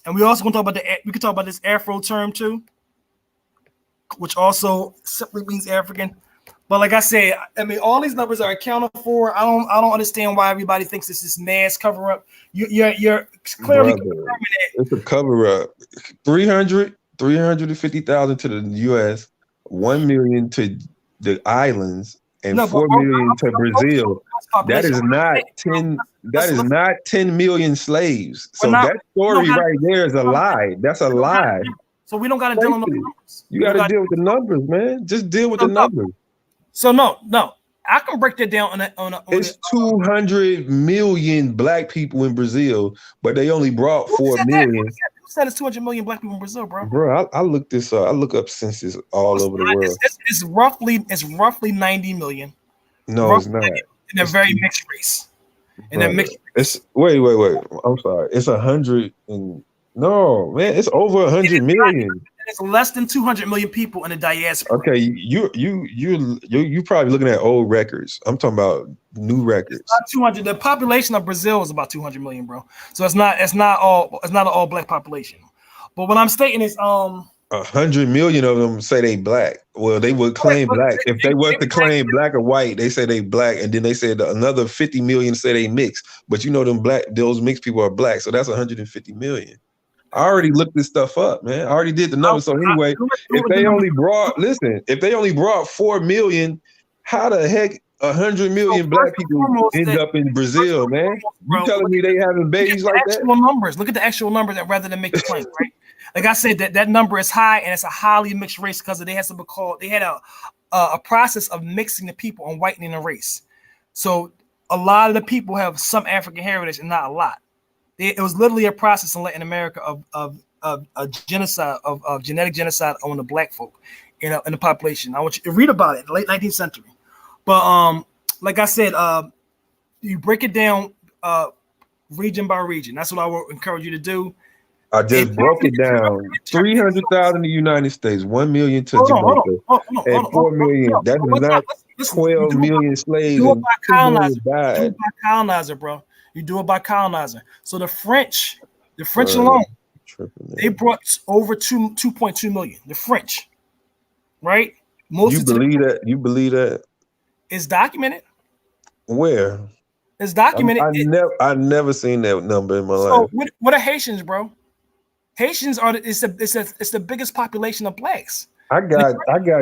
and we also gonna talk about we can talk about this Afro term too, which also simply means African. But like I said, I mean, all these numbers are accounted for. I don't understand why everybody thinks this is mass cover up. You're clearly it's a cover up. 350,000 to the U.S., 1 million to the islands, and 4 million to Brazil. That is not 10. That is not 10 million slaves. So that story right there is a lie. That's a lie. So we don't got to deal with the numbers. You got to deal with the numbers, man. Just deal with the numbers. So no, I can break that down on it's 200 million black people in Brazil, but they only brought 4 million. Who said it's 200 million black people in Brazil, bro? Bro, I look this up. I look up census all over the world. It's roughly 90 million. No, it's not. In a very mixed race. It's wait. I'm sorry. It's 100 and no, man. It's over 100 million. It's less than 200 million people in the diaspora. Okay, you probably looking at old records. I'm talking about new records. It's not 200. The population of Brazil is about 200 million, bro. So it's not an all black population. But what I'm stating is 100 million of them say they black. Well, they would claim black. If they was to claim black or white, they say they black, and then they said another 50 million say they mixed. But you know those mixed people are black, so that's 150 million. I already looked this stuff up, man. I already did the numbers. So anyway, if they only brought 4 million, how the heck 100 million black people end up in Brazil, man? You telling me they having babies like that? Numbers. Look at the actual numbers rather than make the claim, right? Like I said, that number is high, and it's a highly mixed race because they had something called a process of mixing the people and whitening the race. So a lot of the people have some African heritage and not a lot. It was literally a process in Latin America of a genocide, of genetic genocide on the black folk, in the population. I want you to read about it, late 19th century. But like I said, you break it down region by region. That's what I would encourage you to do. I just broke it down. 300,000 in the United States, 1 million to Jamaica, and 4 million. That's not 12 million slaves. You do it by colonizer, bro. You do it by colonizer. So the French alone, they brought over 2.2 million. The French, right? You believe that? You believe that? It's documented. Where? It's documented. I never seen that number in my life. So what are Haitians, bro? Haitians it's the biggest population of blacks. I got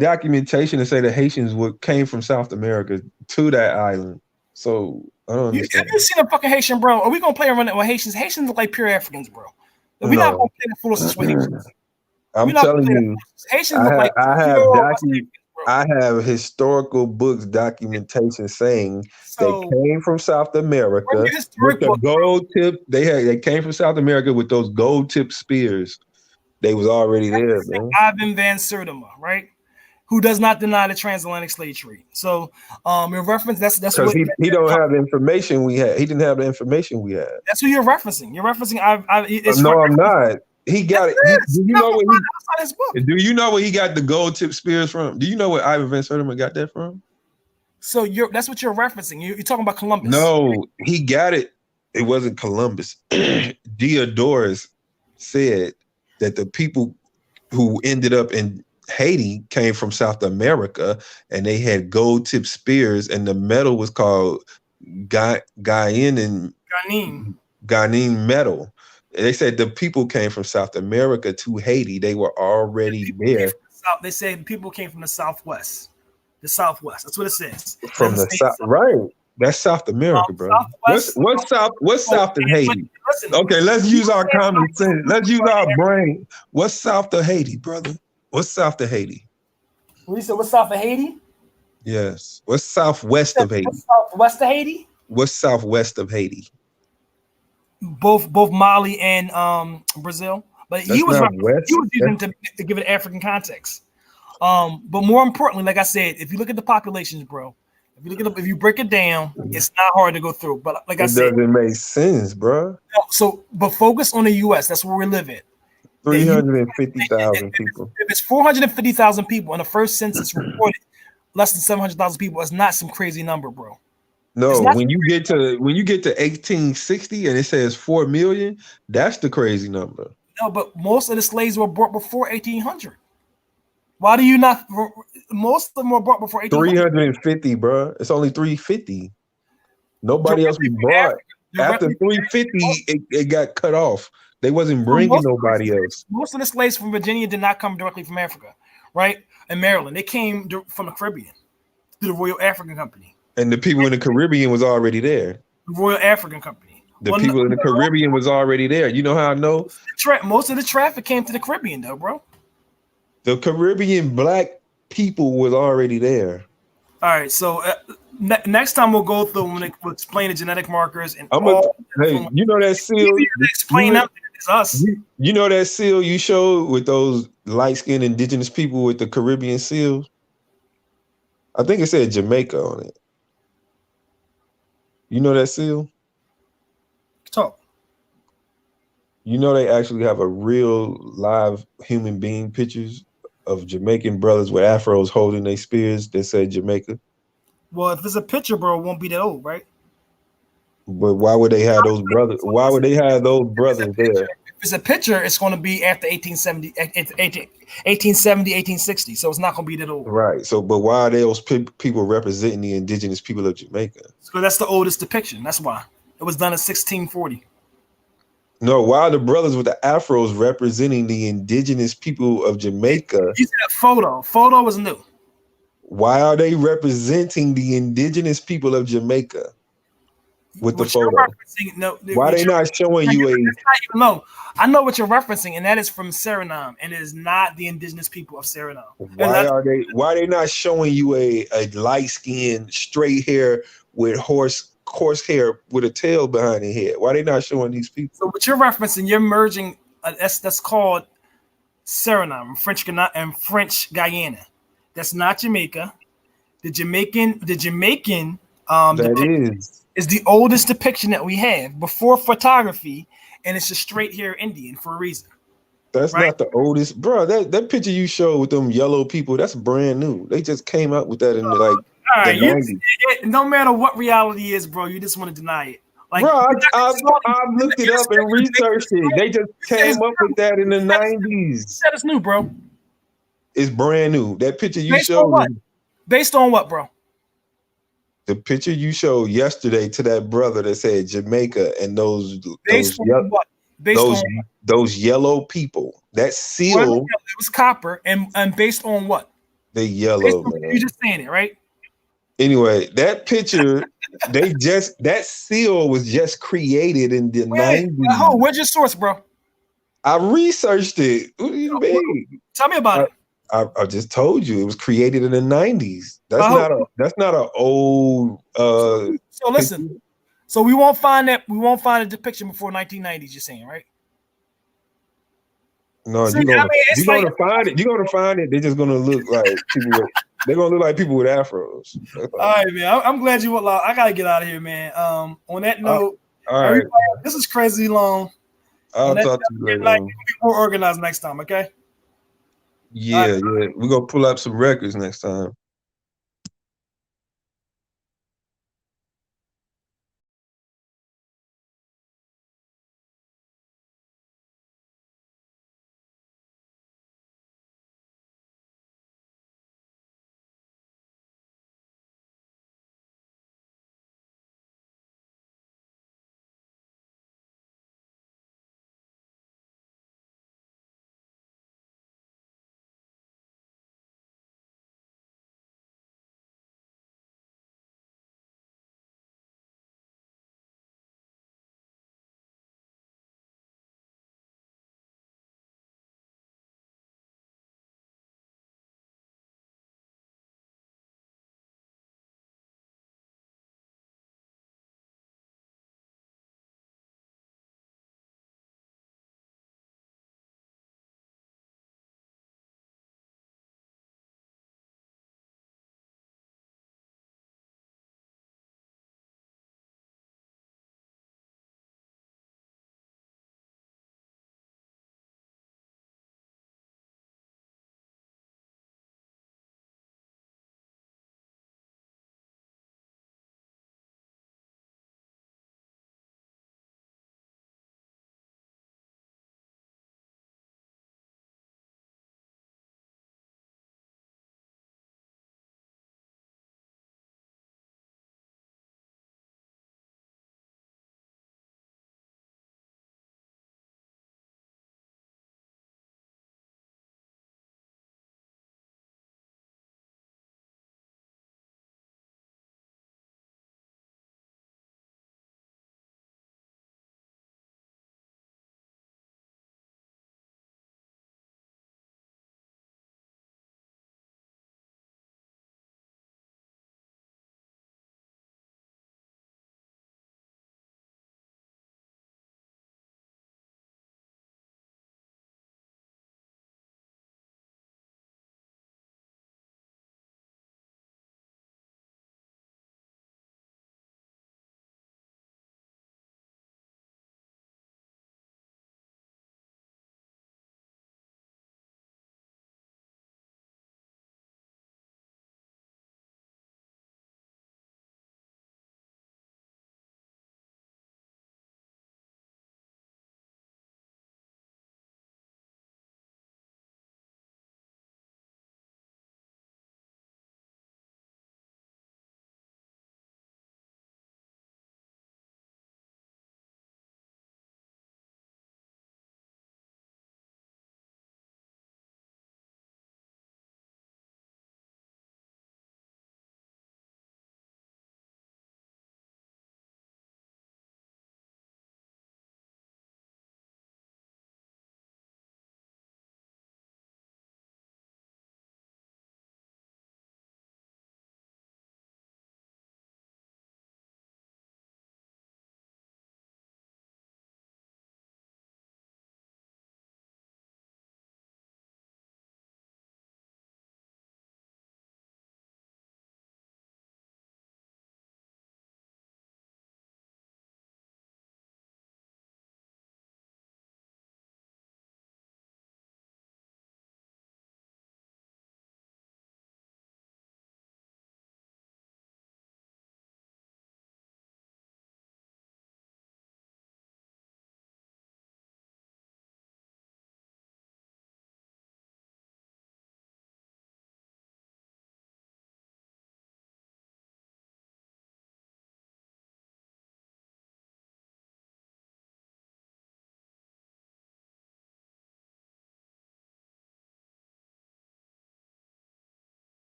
documentation to say the Haitians came from South America to that island. So I don't understand. Have you seen a fucking Haitian, bro? Are we gonna play around with Haitians? Haitians look like pure Africans, bro. We're not gonna play the foolishness with Haitians. I'm telling you, Haitians look like I have historical books documentation saying they came from South America with the gold tip. They came from South America with those gold tip spears. They was already there, man. Ivan Van Sertima, right? Who does not deny the transatlantic slave trade. So, in reference, that's because he don't have the information we had. He didn't have the information we had. That's who you're referencing. You're referencing. No, I'm not. He got it. Do you know where he got the gold tip spears from? Do you know where Ivan Van Sertima got that from? So that's what you're referencing. You're talking about Columbus. No, he got it. It wasn't Columbus. Diodorus said that the people who ended up in Haiti came from South America, and they had gold tip spears, and the metal was called Ghanaian metal. They said the people came from South America to Haiti. They were already there. They say people came from the Southwest. The Southwest. That's what it says. From the South, right? That's South America, bro. What's south of Haiti? Okay, let's use our common sense. Let's use our brain. What's south of Haiti, brother? What's south of Haiti? You said what's south of Haiti? Yes. What's southwest of Haiti? What's southwest of Haiti? What's southwest of Haiti? Both Mali and Brazil. But he was using to give it African context. But more importantly, like I said, if you look at the populations, bro, if you break it down, it's not hard to go through. But like I said, it doesn't make sense, bro. So, but focus on the U.S. That's where we live in. 350,000 people. If it's 450,000 people, and the first census reported less than 700,000 people, it's not some crazy number, bro. No, when you get to 1860 and it says 4 million, that's the crazy number. No, but most of the slaves were brought before 1800. Why do you not? Most of them were brought before 1800. 350, bro. It's only 350. Nobody else was brought. After 350, it got cut off. They wasn't bringing nobody else. Most of the slaves from Virginia did not come directly from Africa, right? And Maryland, they came from the Caribbean through the Royal African Company. And the people in the Caribbean was already there. The Royal African Company. The people in the Caribbean was already there. You know how I know? Most of the traffic came to the Caribbean, though, bro. The Caribbean black people was already there. All right, so next time we'll go through and we'll explain the genetic markers and hey, you know that seal? Explain that it's us. You know that seal you showed with those light-skinned indigenous people with the Caribbean seals? I think it said Jamaica on it. You know that seal? Talk. You know they actually have a real live human being pictures of Jamaican brothers with afros holding their spears that say Jamaica? Well, if it's a picture, bro, it won't be that old, right? But why would they have those brothers? Why would they have those brothers there? If it's a picture, it's going to be after 1860. So it's not going to be that old. Right. So, but why are those people representing the indigenous people of Jamaica? So that's the oldest depiction. That's why. It was done in 1640. No, why are the brothers with the afros representing the indigenous people of Jamaica? You said photo. Photo was new. Why are they representing the indigenous people of Jamaica with the photo? Why are they not showing you a? No, I know what you're referencing, and that is from Suriname, and it is not the indigenous people of Suriname. Why are they not showing you a light skinned, straight hair with coarse hair with a tail behind their head? Why are they not showing these people? So what you're referencing, you're merging. That's called Suriname, French Guyana. That's not Jamaica. The Jamaican is the oldest depiction that we have before photography, and it's a straight hair Indian for a reason. That's right? Not the oldest, bro. That picture you showed with them yellow people, that's brand new. They just came out with that in the all right, no matter what reality is, bro, you just want to deny it. Like, bro, I looked it up and researched it. They just came up with that in the 90s. That is new, bro. It's brand new. That picture you showed. Based on what, bro? The picture you showed yesterday to that brother that said Jamaica and those yellow people. That seal. Well, it was copper, and based on what? The yellow. Man. You just saying it, right? Anyway, that picture, that seal was just created in the 90s. Oh, where's your source, bro? I researched it. What do you mean? Tell me about it. I just told you it was created in the 90s. That's not an old so listen. Picture. So we won't find a depiction before 1990s, you're saying, right? No, you're gonna find it. You're gonna find it. They're just gonna look like people. They're gonna look like people with afros. All right, man. I'm glad you went. I gotta get out of here, man. On that note, all right. This is crazy long. I'll talk to you later. Be more organized next time, okay? Yeah. We're gonna pull up some records next time.